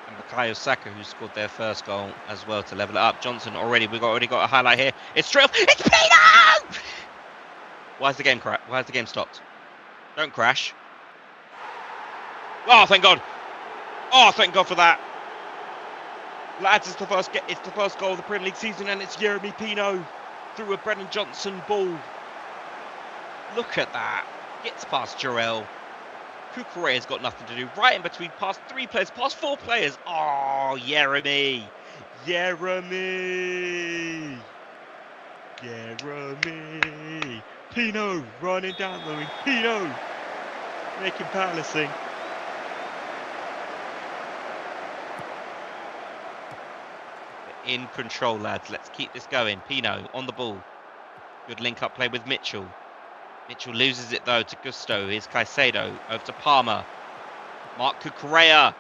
Speaker 2: And Bukayo Saka who scored their first goal as well to level it up. Johnson already got a highlight here. It's straight off. It's Pino! Why is the game stopped? Don't crash. Oh, thank God. Oh, thank God for that. Lads, it's the first goal of the Premier League season, and it's Jeremy Pino through a Brennan Johnson ball. Look at that. Gets past Jarrell. Kukureya's got nothing to do. Right in between, past 3 players, past 4 players. Oh, Jeremy. Pino running down the wing. Pino making powerlessing. In control, lads. Let's keep this going. Pino on the ball. Good link-up play with Mitchell. Mitchell loses it, though, to Gusto. Here's Caicedo. Over to Palmer. Mark Kukureya.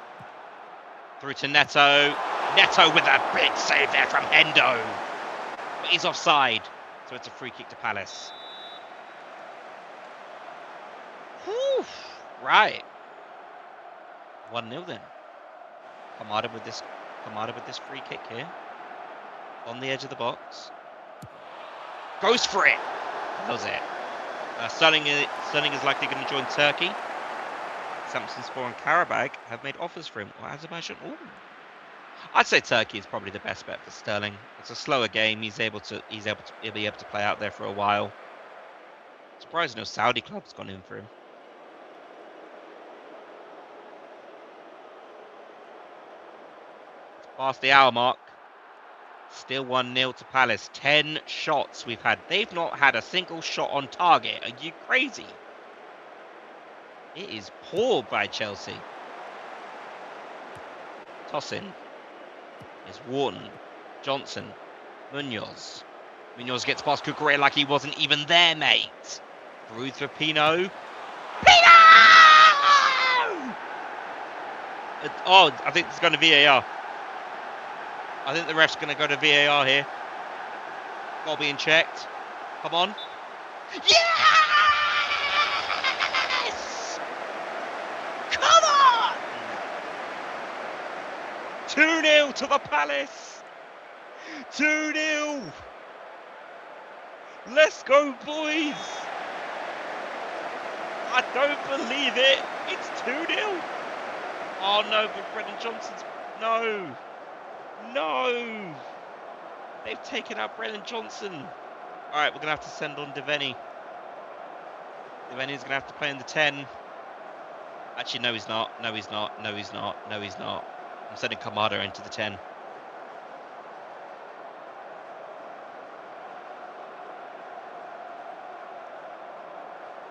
Speaker 2: Through to Neto. Neto with a big save there from Hendo. But he's offside. So it's a free kick to Palace. Whew. Right. 1-0 then. Kamada with this free kick here. On the edge of the box. Goes for it. That was it. Sterling is likely going to join Turkey. Samsunspor and Karabag have made offers for him. Or Azerbaijan. Ooh. I'd say Turkey is probably the best bet for Sterling. It's a slower game. He'll be able to play out there for a while. Surprised no Saudi club's gone in for him. It's past the hour mark. Still 1-0 to Palace. 10 shots we've had. They've not had a single shot on target. Are you crazy? It is poor by Chelsea. Tosin. Is Wharton. Johnson. Munoz. Munoz gets past Kukureya like he wasn't even there, mate. Through for Pino. Pino! Oh, I think it's going to VAR. I think the ref's going to go to VAR here. Goal being checked. Come on. Yes! Come on! 2-0 to the Palace. 2-0. Let's go, boys. I don't believe it. It's 2-0. Oh, no, but Brendan Johnson's... No. No! They've taken out Brennan Johnson. Alright, we're going to have to send on Deveni. Deveni's going to have to play in the 10. Actually, no, he's not. No, he's not. No, he's not. No, he's not. I'm sending Kamada into the 10.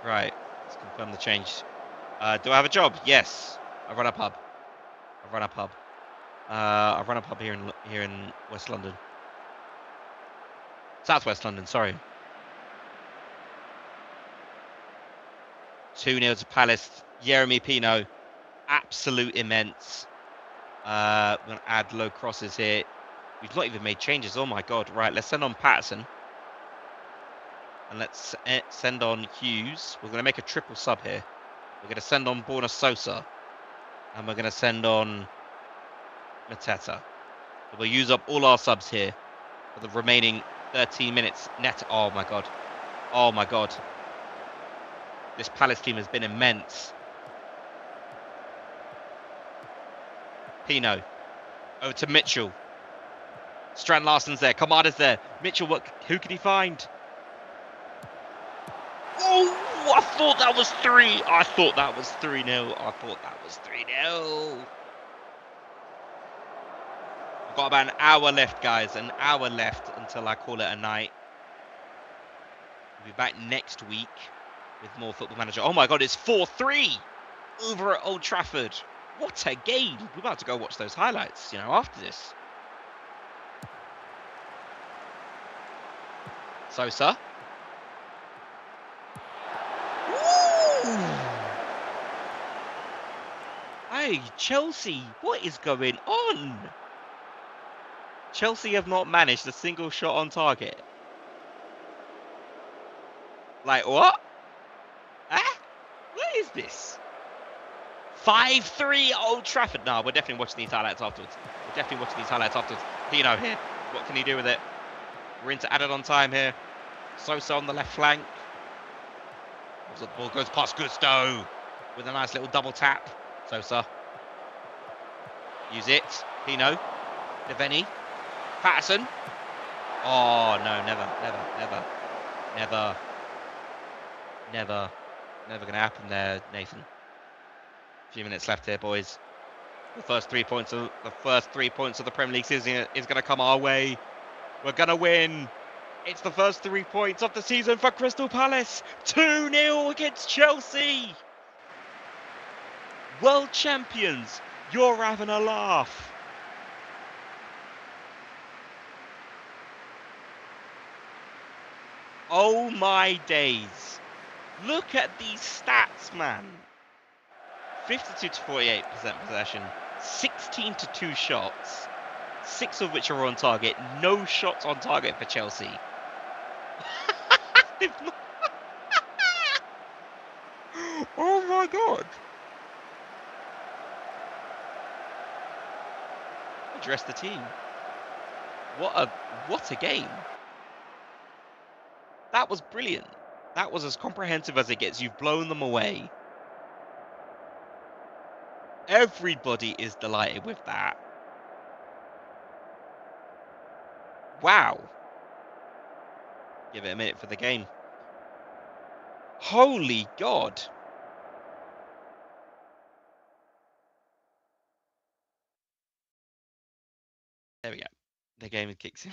Speaker 2: Right. Let's confirm the change. Do I have a job? Yes. I run a pub. I run a pub. I run a pub here in West London. Southwest London, sorry. 2-0 to Palace. Jeremy Pino. Absolute immense. We're going to add low crosses here. We've not even made changes. Oh my god. Right, let's send on Patterson. And let's send on Hughes. We're going to make a triple sub here. We're going to send on Borna Sosa. And we're going to send on Mateta. So we'll use up all our subs here for the remaining 13 minutes net. Oh my god. Oh my god. This Palace team has been immense. Pino. Over to Mitchell. Strand Larsen's there. Kamada's there. Mitchell, who can he find? Oh, I thought that was 3. I thought that was 3-0. I thought that was 3-0. We've got about an hour left, guys. An hour left until I call it a night. We'll be back next week with more Football Manager. Oh my god, it's 4-3 over at Old Trafford. What a game. We're about to go watch those highlights, after this. Sosa. Ooh. Hey, Chelsea, what is going on? Chelsea have not managed a single shot on target. Like, what? Ah? What is this? 5-3 Old Trafford. No, we're definitely watching these highlights afterwards. Pino here. What can he do with it? We're into added on time here. Sosa on the left flank. The ball goes past Gusto with a nice little double tap. Sosa. Use it. Pino. Deveni. Patterson. Oh, no, never. Never going to happen there, Nathan. A few minutes left here, boys. The first 3 points of the Premier League season is going to come our way. We're going to win. It's the first 3 points of the season for Crystal Palace. 2-0 against Chelsea. World champions. You're having a laugh. Oh my days. Look at these stats, man. 52 to 48% possession. 16 to 2 shots. 6 of which are on target. No shots on target for Chelsea. Oh my god. Address the team. What a game. That was brilliant. That was as comprehensive as it gets. You've blown them away. Everybody is delighted with that. Wow. Give it a minute for the game. Holy God. There we go. The game kicks in.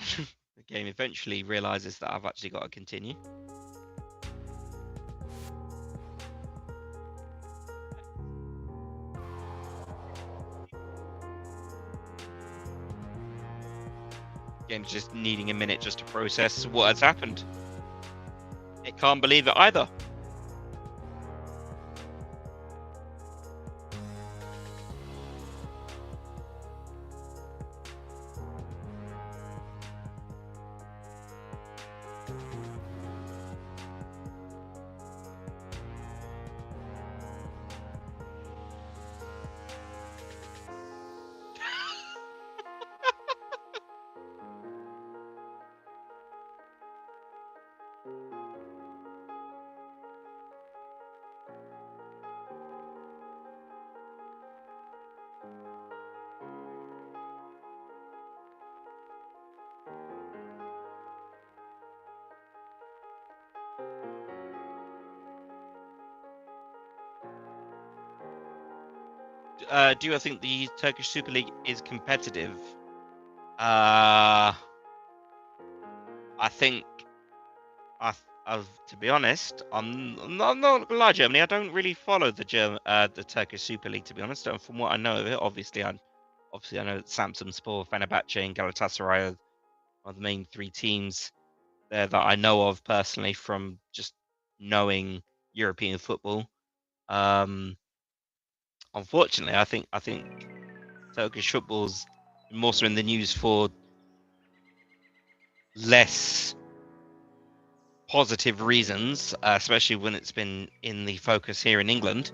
Speaker 2: The game eventually realizes that I've actually got to continue. Game's just needing a minute just to process what has happened. It can't believe it either. Do I think the Turkish Super League is competitive? I think To be honest, I'm not gonna lie, Germany. I don't really follow the Turkish Super League, to be honest. And from what I know of it, obviously I know that Samsunspor, Fenerbahce, and Galatasaray are the main three teams there that I know of personally from just knowing European football. Unfortunately, I think Turkish football's more so in the news for less positive reasons, especially when it's been in the focus here in England.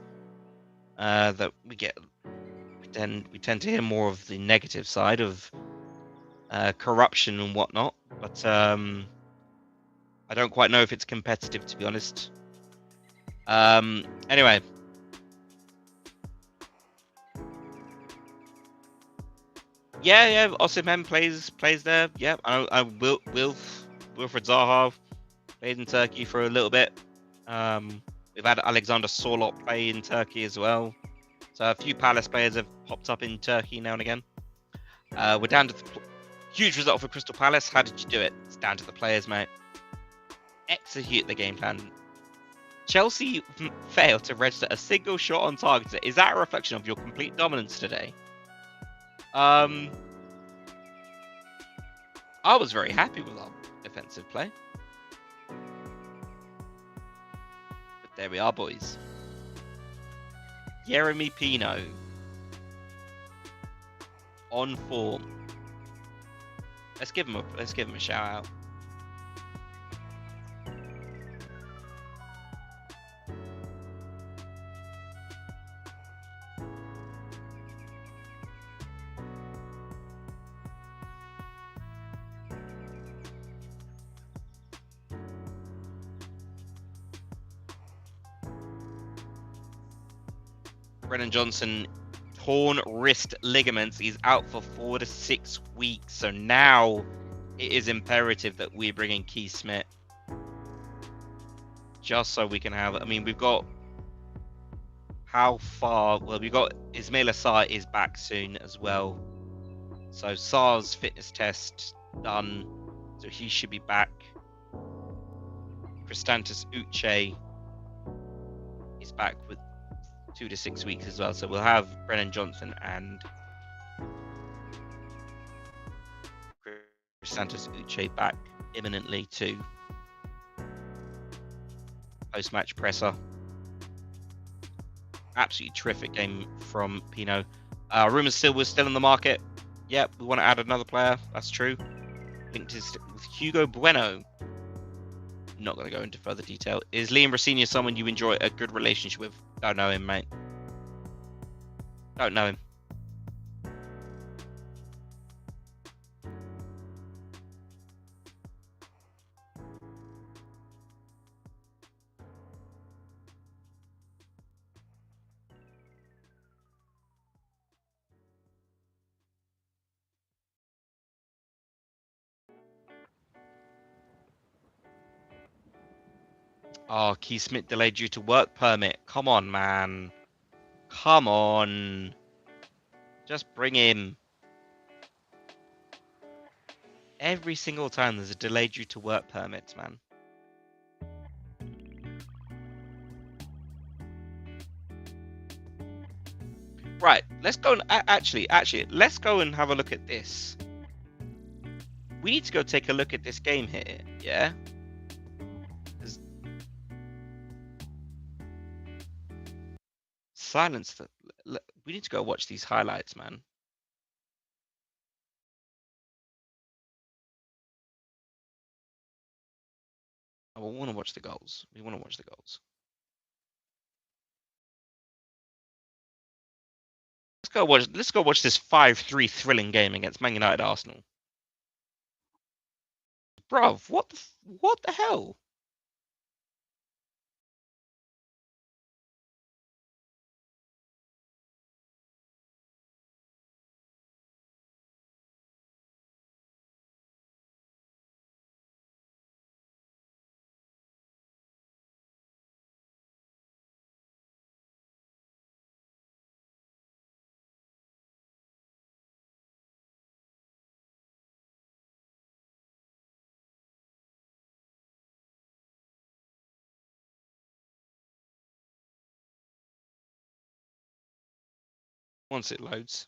Speaker 2: That we tend to hear more of the negative side of corruption and whatnot. But I don't quite know if it's competitive, to be honest. Anyway, yeah. Osimhen plays there. Yeah, Wilfred Zaha played in Turkey for a little bit. We've had Alexander Sorloth play in Turkey as well. So a few Palace players have popped up in Turkey now and again. We're down to the huge result for Crystal Palace. How did you do it? It's down to the players, mate. Execute the game plan. Chelsea failed to register a single shot on target. Is that a reflection of your complete dominance today? I was very happy with our defensive play. But there we are, boys. Jeremy Pino on form. Let's give him a shout out. Brennan Johnson, torn wrist ligaments. He's out for 4 to 6 weeks. So now it is imperative that we bring in Keith Smith. Just so we can have, I mean, we've got how far? Well, we've got Ismail Assar is back soon as well. So Sar's fitness test done. So he should be back. Kristantis Uche is back with 2 to 6 weeks as well. So we'll have Brennan Johnson and Kristantis Uche back imminently too. Post-match presser. Absolutely terrific game from Pino. Rumours we're still in the market. Yep, we want to add another player. That's true. Linked is with Hugo Bueno. Not going to go into further detail. Is Liam Rossini someone you enjoy a good relationship with? Don't know him, mate. Don't know him. Oh, Keith Smith delayed due to work permit. Come on, man. Come on. Just bring him. Every single time there's a delay due to work permits, man. Right, let's go and actually, let's go and have a look at this. We need to go take a look at this game here, yeah? Silence the. We need to go watch these highlights, man. Oh, we want to watch the goals. We want to watch the goals. Let's go watch this 5-3 thrilling game against Man United Arsenal. Bruv, what the hell? once it loads.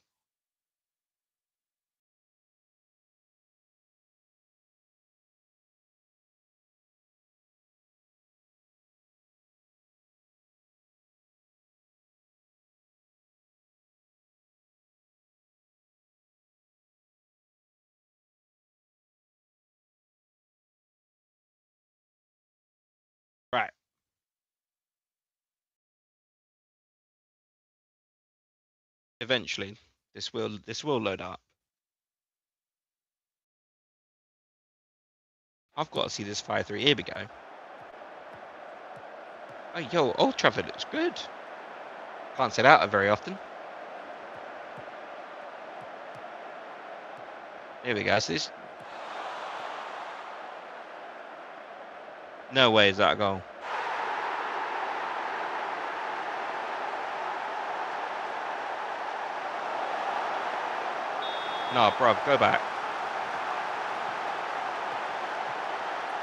Speaker 2: Right. Eventually, this will load up. I've got to see this 5-3. Here we go. Oh, yo, Old Trafford looks good. Can't say that very often. Here we go. So this... No way is that a goal. No, bruv, go back.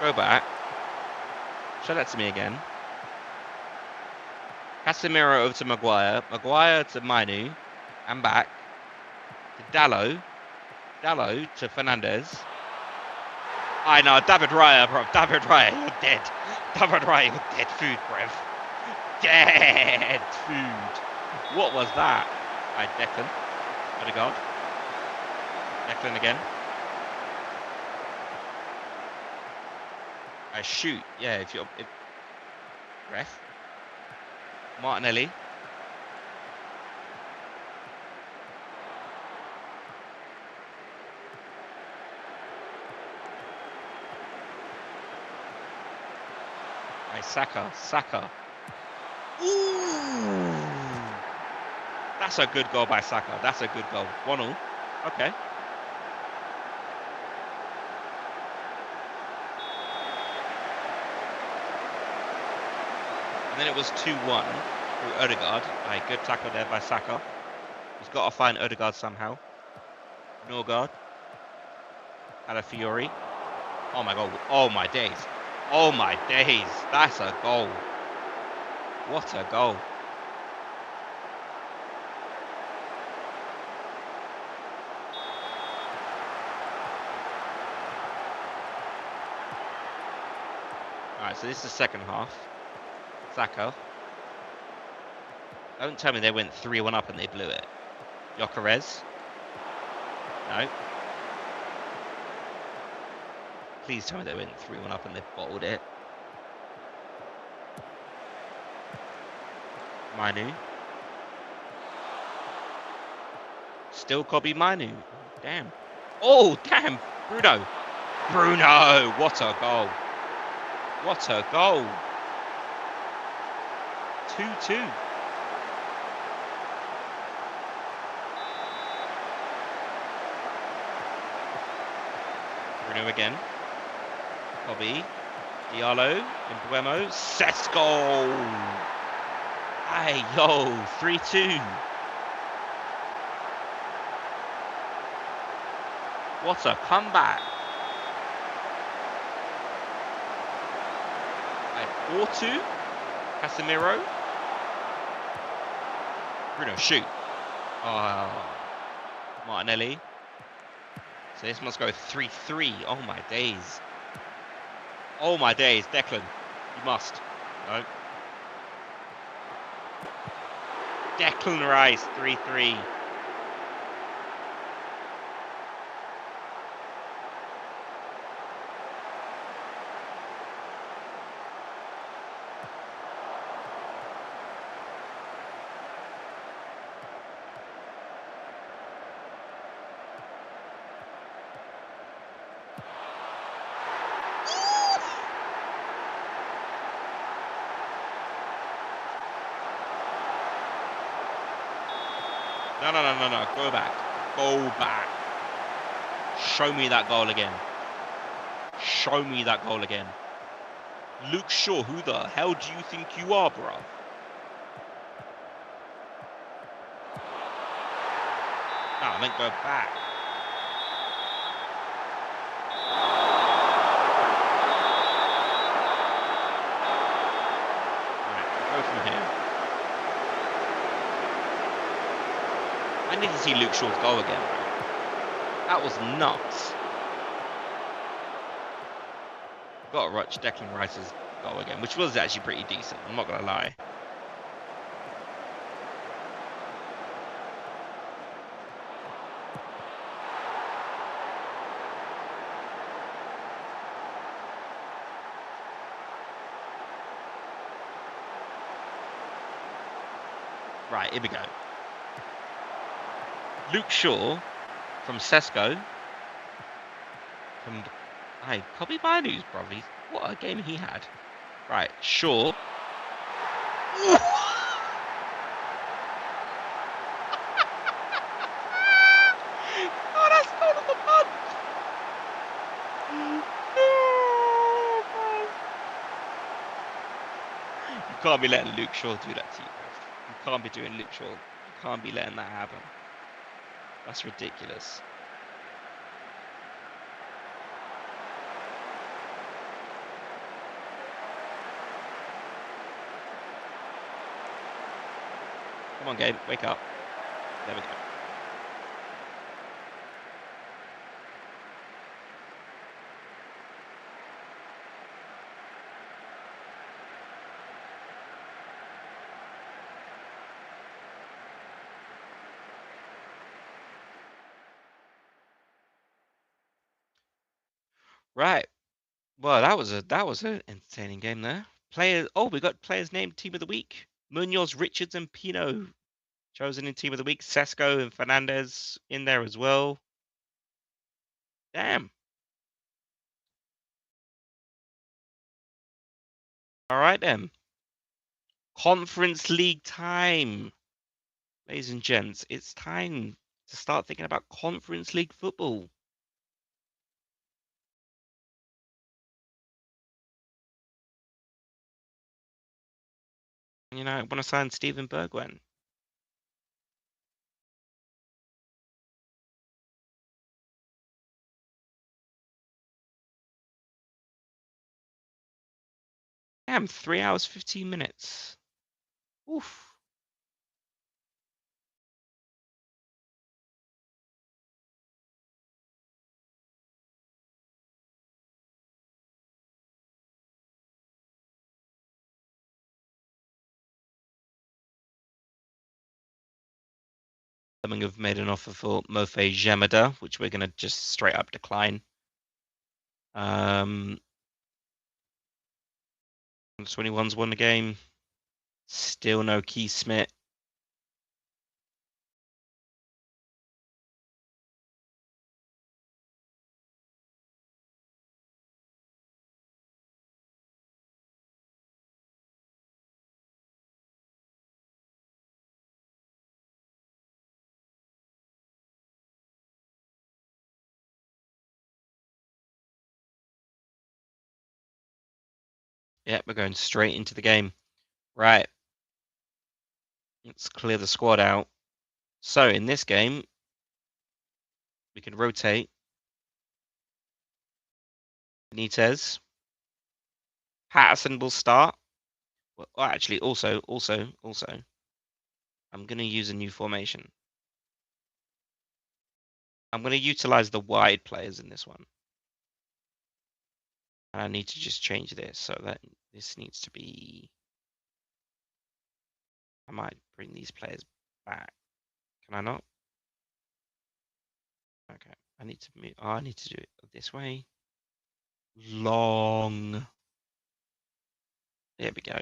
Speaker 2: Go back. Show that to me again. Casemiro over to Maguire. Maguire to Mainu. And back. To Dallo. Dallo to Fernandez. I know, David Raya, bro. David Raya, you're dead. David Raya, you're dead food, bruv. Dead food. What was that? Alright, Declan. Odegaard. Declan again. I shoot. Yeah, if you're... Ref. Martinelli. Saka. Ooh. That's a good goal by Saka. That's a good goal. 1-0. Okay. And then it was 2-1 through Odegaard. Right, good tackle there by Saka. He's got to find Odegaard somehow. Norgard. Alafiori. Oh my god. Oh my days. Oh my days, that's a goal. What a goal. Alright, so this is the second half. Saka. Don't tell me they went 3-1 up and they blew it. Gyökeres. No. Please tell me they went 3-1 up and they bottled it. Mainu. Still Kobe Mainu. Damn. Oh, damn. Bruno. What a goal. What a goal. 2-2. Bruno again. Kobe, Diallo, Mbuemo, sets goal. Hey, yo, 3-2. What a comeback. 4-2. Casemiro. Bruno, shoot. Oh, Martinelli. So this must go 3-3. Oh my days. Oh my days, Declan, you must. No. Declan Rice, 3-3. No. Go back. Go back. Show me that goal again. Show me that goal again. Luke Shaw, who the hell do you think you are, bro? No, I meant go back. Right, go from here. I need to see Luke Shaw's goal again, bro. That was nuts. Got to watch Declan Rice's goal again, which was actually pretty decent. I'm not gonna lie. Right, here we go. Luke Shaw from Sesko. From Kobe Mainoo's brother. What a game he had. Right, Shaw. Oh, that's goal of the month. You can't be letting Luke Shaw do that to you, bro. You can't be doing Luke Shaw. You can't be letting that happen. That's ridiculous. Come on, Gabe, wake up. There we go. Right. Well, that was an entertaining game there. Players. Oh, we got players named Team of the Week. Munoz, Richards, and Pino chosen in Team of the Week. Sesko and Fernandez in there as well. Damn. All right then. Conference League time, ladies and gents. It's time to start thinking about Conference League football. You know, I want to sign Steven Bergwijn. Damn, 3 hours, 15 minutes. Oof. Have made an offer for Mofe Gemada, which we're going to just straight up decline. 21's won the game. Still no Keith Smith. Yeah, we're going straight into the game. Right. Let's clear the squad out. So in this game, we can rotate Benitez. Patterson will start. Well, actually, also, I'm going to use a new formation. I'm going to utilize the wide players in this one. And I need to just change this so that this needs to be... I might bring these players back. Can I not? Okay. I need to move. Oh, I need to do it this way. Long. There we go.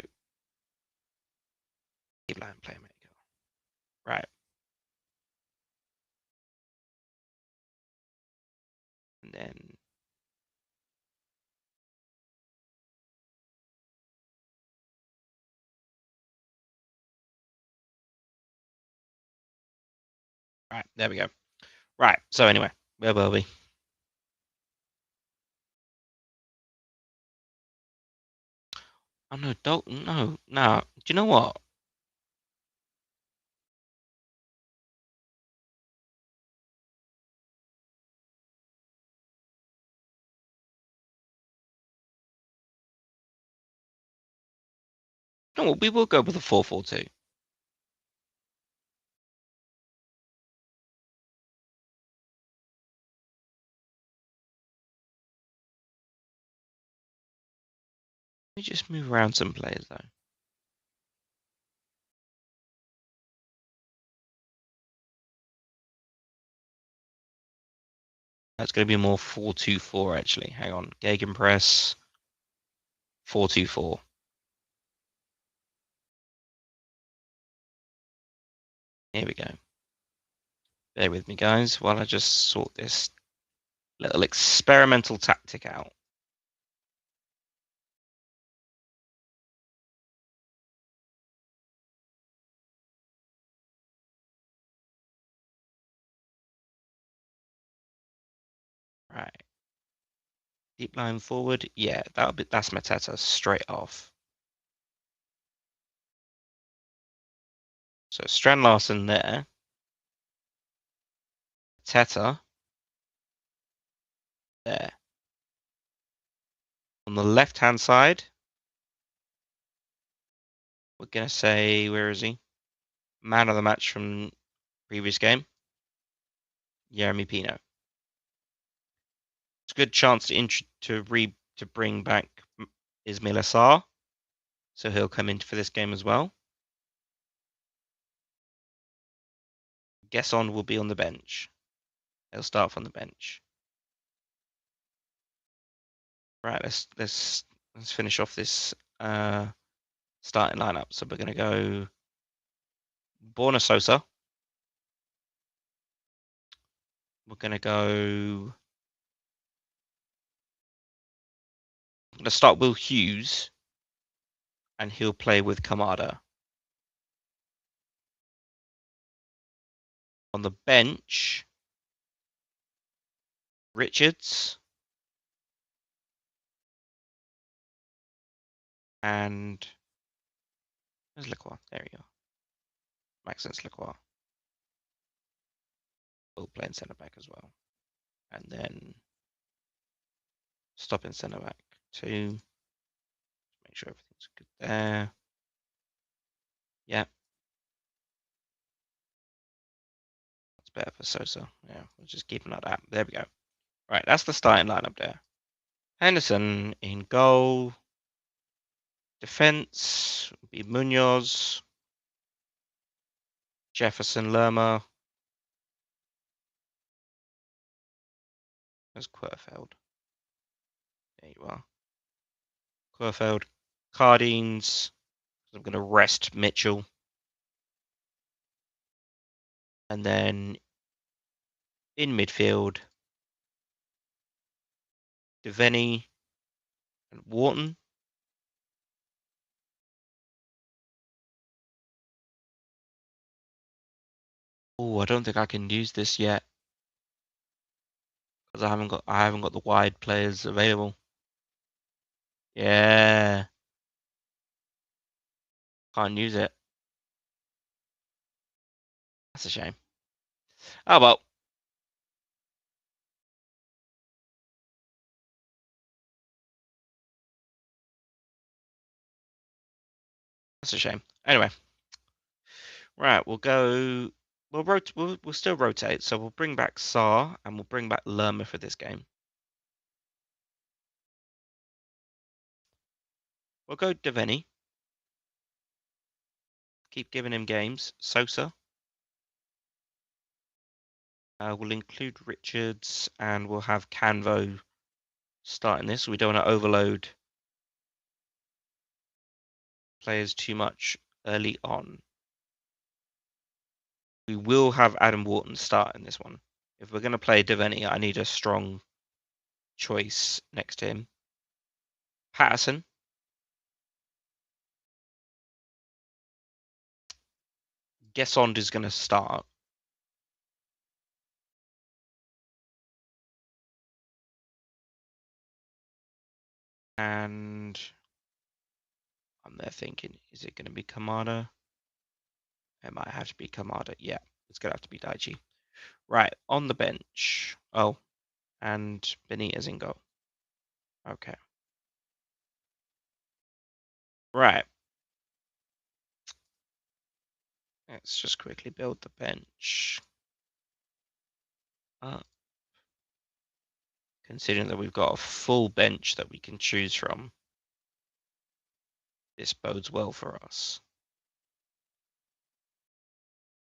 Speaker 2: Line playmaker. Right. And then right, there we go. Right. So anyway, where were we? Oh no, Dalton. No. Do you know what? No, we will go with a 4-4-2. just move around some players though. That's going to be more 4-2-4 actually. Hang on. Gegenpress 4-2-4. Here we go. Bear with me, guys, while I just sort this little experimental tactic out. Right. Deep line forward. Yeah, that's Mateta straight off. So Strand Larsen there. Mateta there. On the left-hand side, we're going to say, where is he? Man of the match from previous game, Jeremy Pino. It's a good chance to bring back Ismail Assar, so he'll come in for this game as well. Gesson will be on the bench. He'll start from the bench. Right, let's finish off this starting lineup. So we're going to go Borna Sosa. We're going to go. I'm going to start Will Hughes, and he'll play with Kamada. On the bench, Richards and where's Lacroix? There you go. Maxence Lacroix. Will play in centre back as well, and then stop in centre back too. Make sure everything's good there. Yeah. That's better for Sosa. Yeah, we'll just keep it like that. There we go. Right, that's the starting lineup there. Henderson in goal. Defense would be Munoz, Jefferson, Lerma. There's Querfeld. There you are. Querfeld. Cardines. I'm going to rest Mitchell. And then in midfield, Devaney and Wharton. Oh, I don't think I can use this yet because I haven't got the wide players available. Yeah, can't use it. That's a shame. Oh well. That's a shame. Anyway, right, we'll go. We'll still rotate. So we'll bring back Saar and we'll bring back Lerma for this game. We'll go Devaney. Keep giving him games. Sosa. We'll include Richards and we'll have Canvo starting this. We don't want to overload players too much early on. We will have Adam Wharton start in this one. If we're going to play Devaney, I need a strong choice next to him. Patterson. Gessond is going to start. And I'm there thinking, is it going to be Kamada? It might have to be Kamada. Yeah, it's going to have to be Daichi. Right, on the bench. Oh, and Benitez in goal. Okay. Right. Let's just quickly build the bench up. Considering that we've got a full bench that we can choose from. This bodes well for us.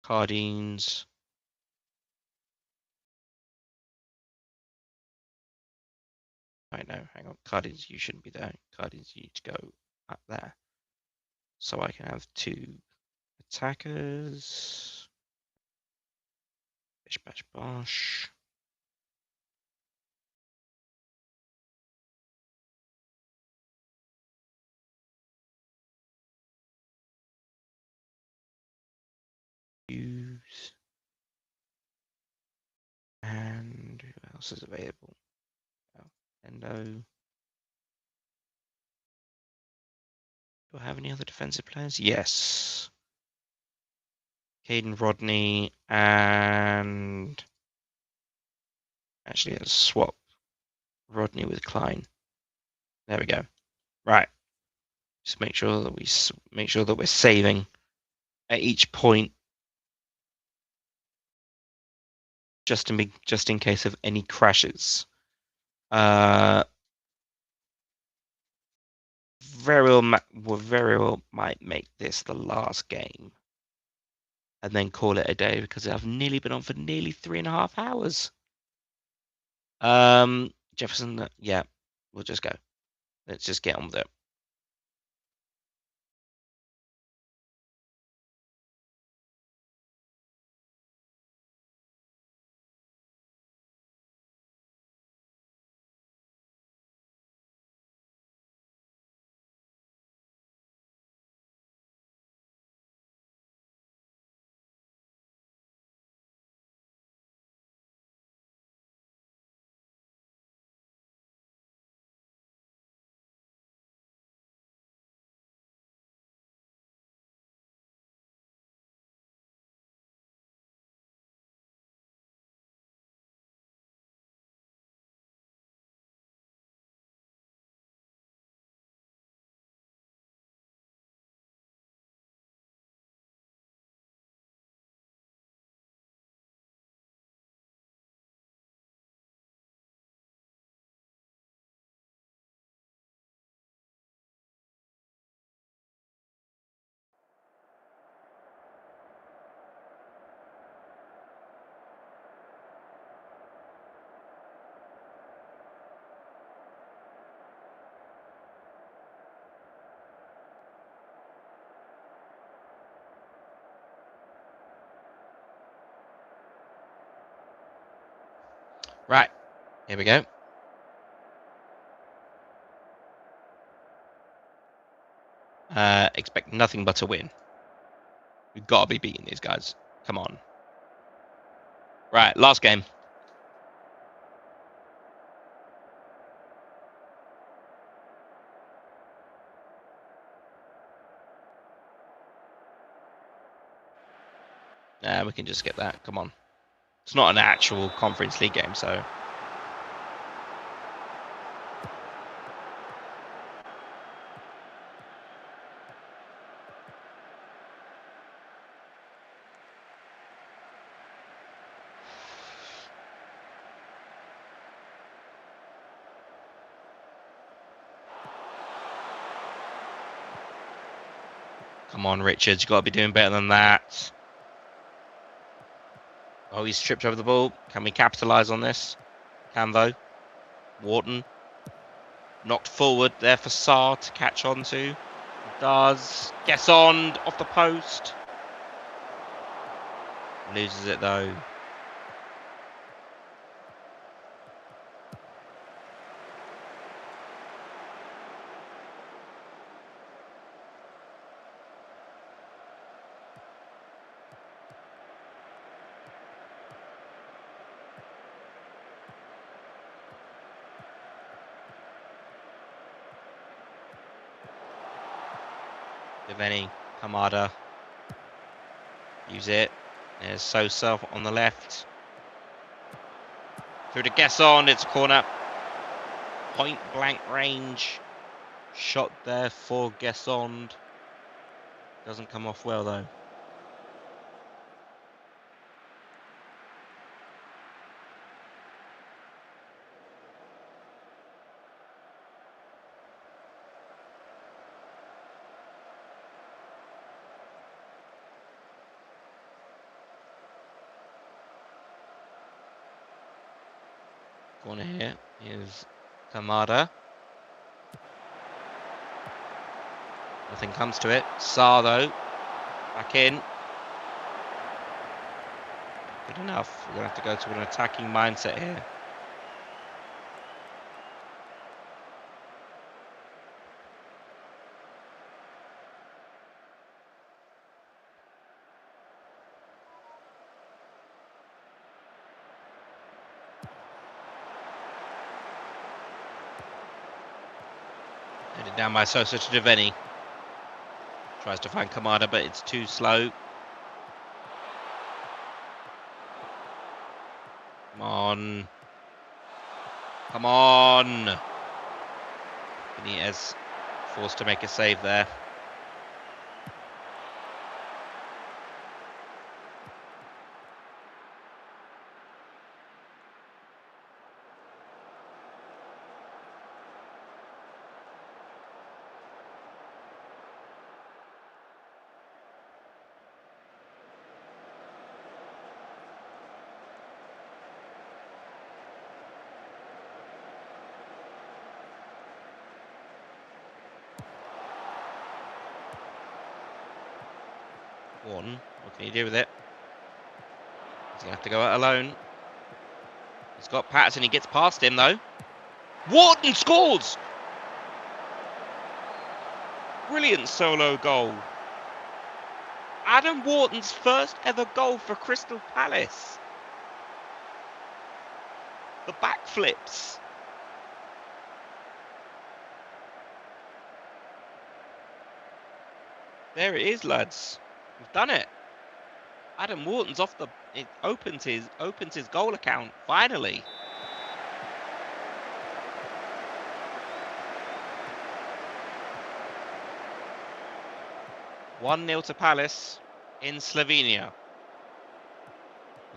Speaker 2: Cardines. I know, hang on. Cardines, you shouldn't be there. Cardines, you need to go up there. So I can have 2 attackers. Bish bash bosh. Use. And who else is available? Oh, Endo. Do I have any other defensive players? Yes. Caden Rodney and actually let's swap Rodney with Klein. There we go. Right. Just make sure that we're saving at each point, just in case of any crashes. Very well might make this the last game, and then call it a day because I've nearly been on for nearly 3.5 hours. Jefferson, yeah, we'll just go. Let's just get on with it. Right, here we go. Expect nothing but a win. We've got to be beating these guys. Come on. Right, last game. We can just get that. Come on. It's not an actual Conference League game, so. Come on, Richards. You've got to be doing better than that. Oh, he's tripped over the ball. Can we capitalise on this? Can, though. Wharton. Knocked forward there for Saar to catch on to. Does. Gets on off the post. Loses it, though. Deveni, Kamada. Use it. There's Sosa on the left. Through to Gesson. It's a corner. Point blank range. Shot there for Gesson. Doesn't come off well, though. Corner here is Kamada. Nothing comes to it. Sarr, though, back in. Good enough. We're going to have to go to an attacking mindset here. Headed down by Sosa to Deveni. Tries to find Kamada, but it's too slow. Come on. Come on. Benitez forced to make a save there. What can you do with it? He's going to have to go out alone. He's got Patterson. He gets past him, though. Wharton scores! Brilliant solo goal. Adam Wharton's first ever goal for Crystal Palace. The backflips. There it is, lads. We've done it. Adam Wharton's off the. It opens his goal account finally. (1-0) to Palace in Slovenia.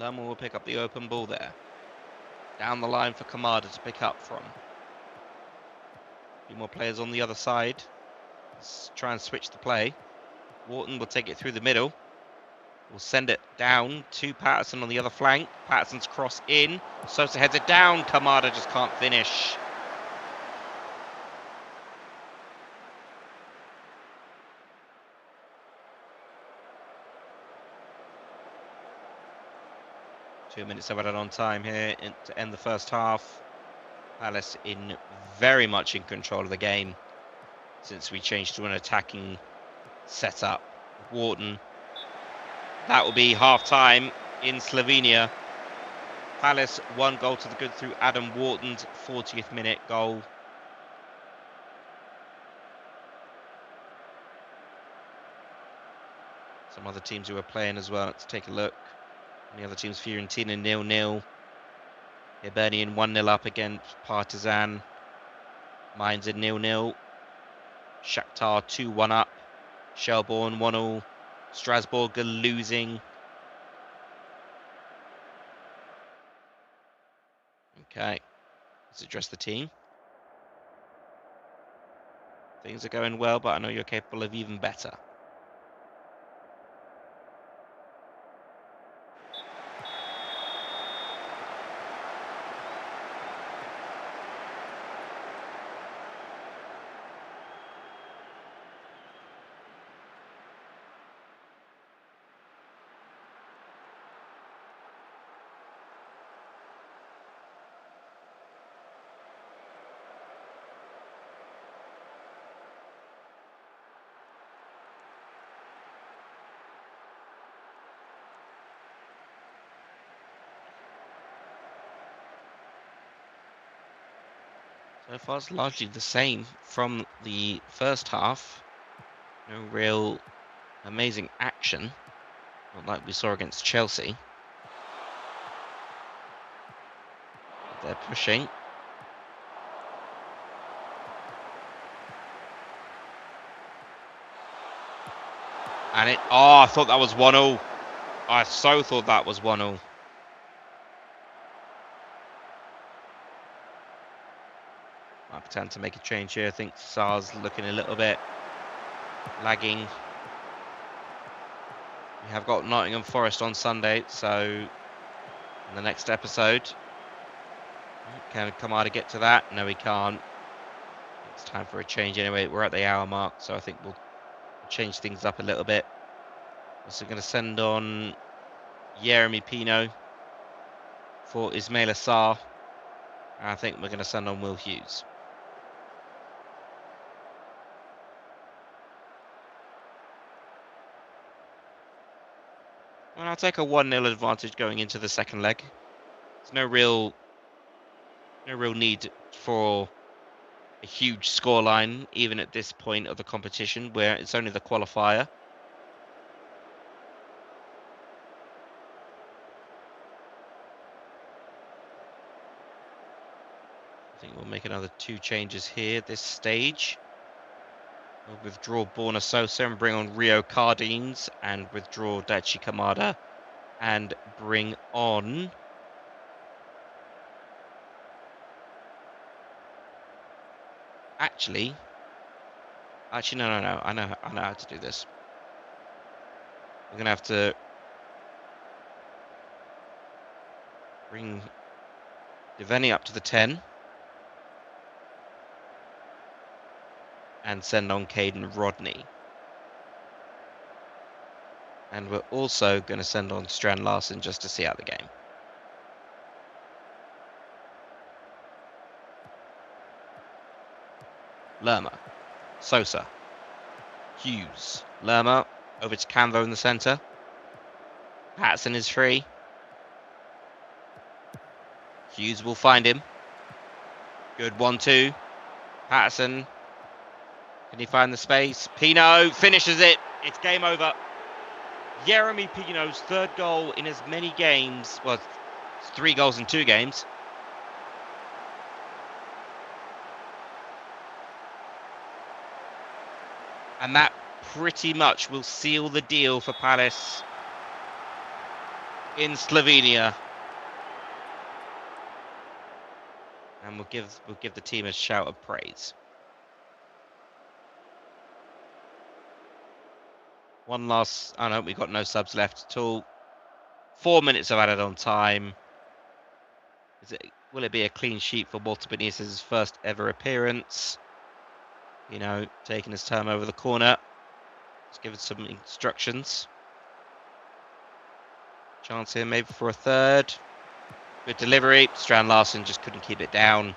Speaker 2: Lerma will pick up the open ball there. Down the line for Kamada to pick up from. A few more players on the other side. Let's try and switch the play. Wharton will take it through the middle. We'll send it down to Patterson on the other flank. Patterson's cross in. Sosa heads it down. Kamada just can't finish. Two minutes of added on time here to end the first half. Palace very much in control of the game since we changed to an attacking setup. Wharton. That will be half-time in Slovenia. Palace 1 goal to the good through Adam Wharton's 40th minute goal. Some other teams who are playing as well. Let's take a look. The other teams, Fiorentina 0-0. Hibernian 1-0 up against Partizan. Mainz 0-0. Shakhtar 2-1 up. Shelbourne 1-0. Strasbourg are losing. Okay, let's address the team. Things are going well, but I know you're capable of even better. So far, it's largely the same from the first half. No real amazing action, not like we saw against Chelsea. They're pushing. And it. Oh, I thought that was 1-0. I so thought that was 1-0. Might pretend to make a change here. I think Sarr's looking a little bit lagging. We have got Nottingham Forest on Sunday, so in the next episode. Can Kamada get to that? No, he can't. It's time for a change anyway. We're at the hour mark, so I think we'll change things up a little bit. Also going to send on Jeremy Pino for Ismail Assar. I think we're going to send on Will Hughes. Well, I'll take a 1-0 advantage going into the second leg. There's no real need for a huge scoreline, even at this point of the competition, where it's only the qualifier. I think we'll make another 2 changes here at this stage. We'll withdraw Borna Sosa and bring on Rio Cardines, and withdraw Daichi Kamada and bring on Actually, no. I know how to do this. We're gonna have to bring Deveni up to the 10 and send on Caden Rodney. And we're also going to send on Strand Larson just to see out the game. Lerma, Sosa, Hughes, Lerma over to Canvo in the centre. Patterson is free. Hughes will find him. Good 1-2. Patterson. Can he find the space? Pino finishes it. It's game over. Jeremy Pino's 3rd goal in as many games. Well, it's 3 goals in 2 games. And that pretty much will seal the deal for Palace in Slovenia. And we'll give the team a shout of praise. One last. Oh no, we've got no subs left at all. 4 minutes of added on time. Will it be a clean sheet for Walter Benitez's first ever appearance? You know, taking his time over the corner. Let's give it some instructions. Chance here maybe for a 3rd. Good delivery. Strand Larson just couldn't keep it down.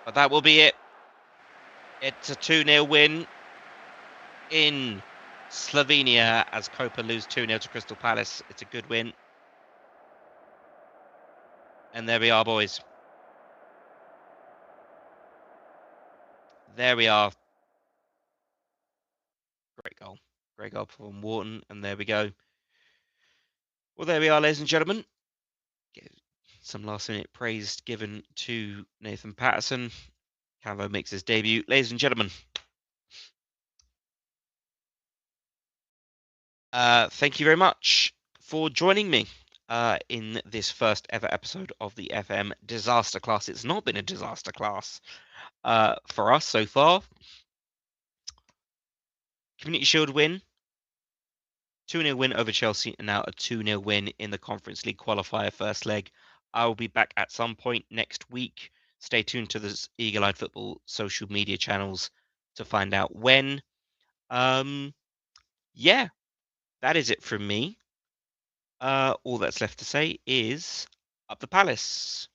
Speaker 2: But that will be it. It's a 2-0 win in Slovenia as Copa lose 2-0 to Crystal Palace. It's a good win. And there we are, boys. There we are. Great goal. Great goal from Wharton. And there we go. Well, there we are, ladies and gentlemen. Some last-minute praise given to Nathan Patterson. Canvo makes his debut. Ladies and gentlemen, thank you very much for joining me in this first ever episode of the FM Disasterclass. It's not been a disaster class for us so far. Community Shield win. 2-0 win over Chelsea, and now a 2-0 win in the Conference League qualifier first leg. I will be back at some point next week. Stay tuned to the Eagle Eyed Football social media channels to find out when. Yeah, that is it from me. All that's left to say is up the Palace.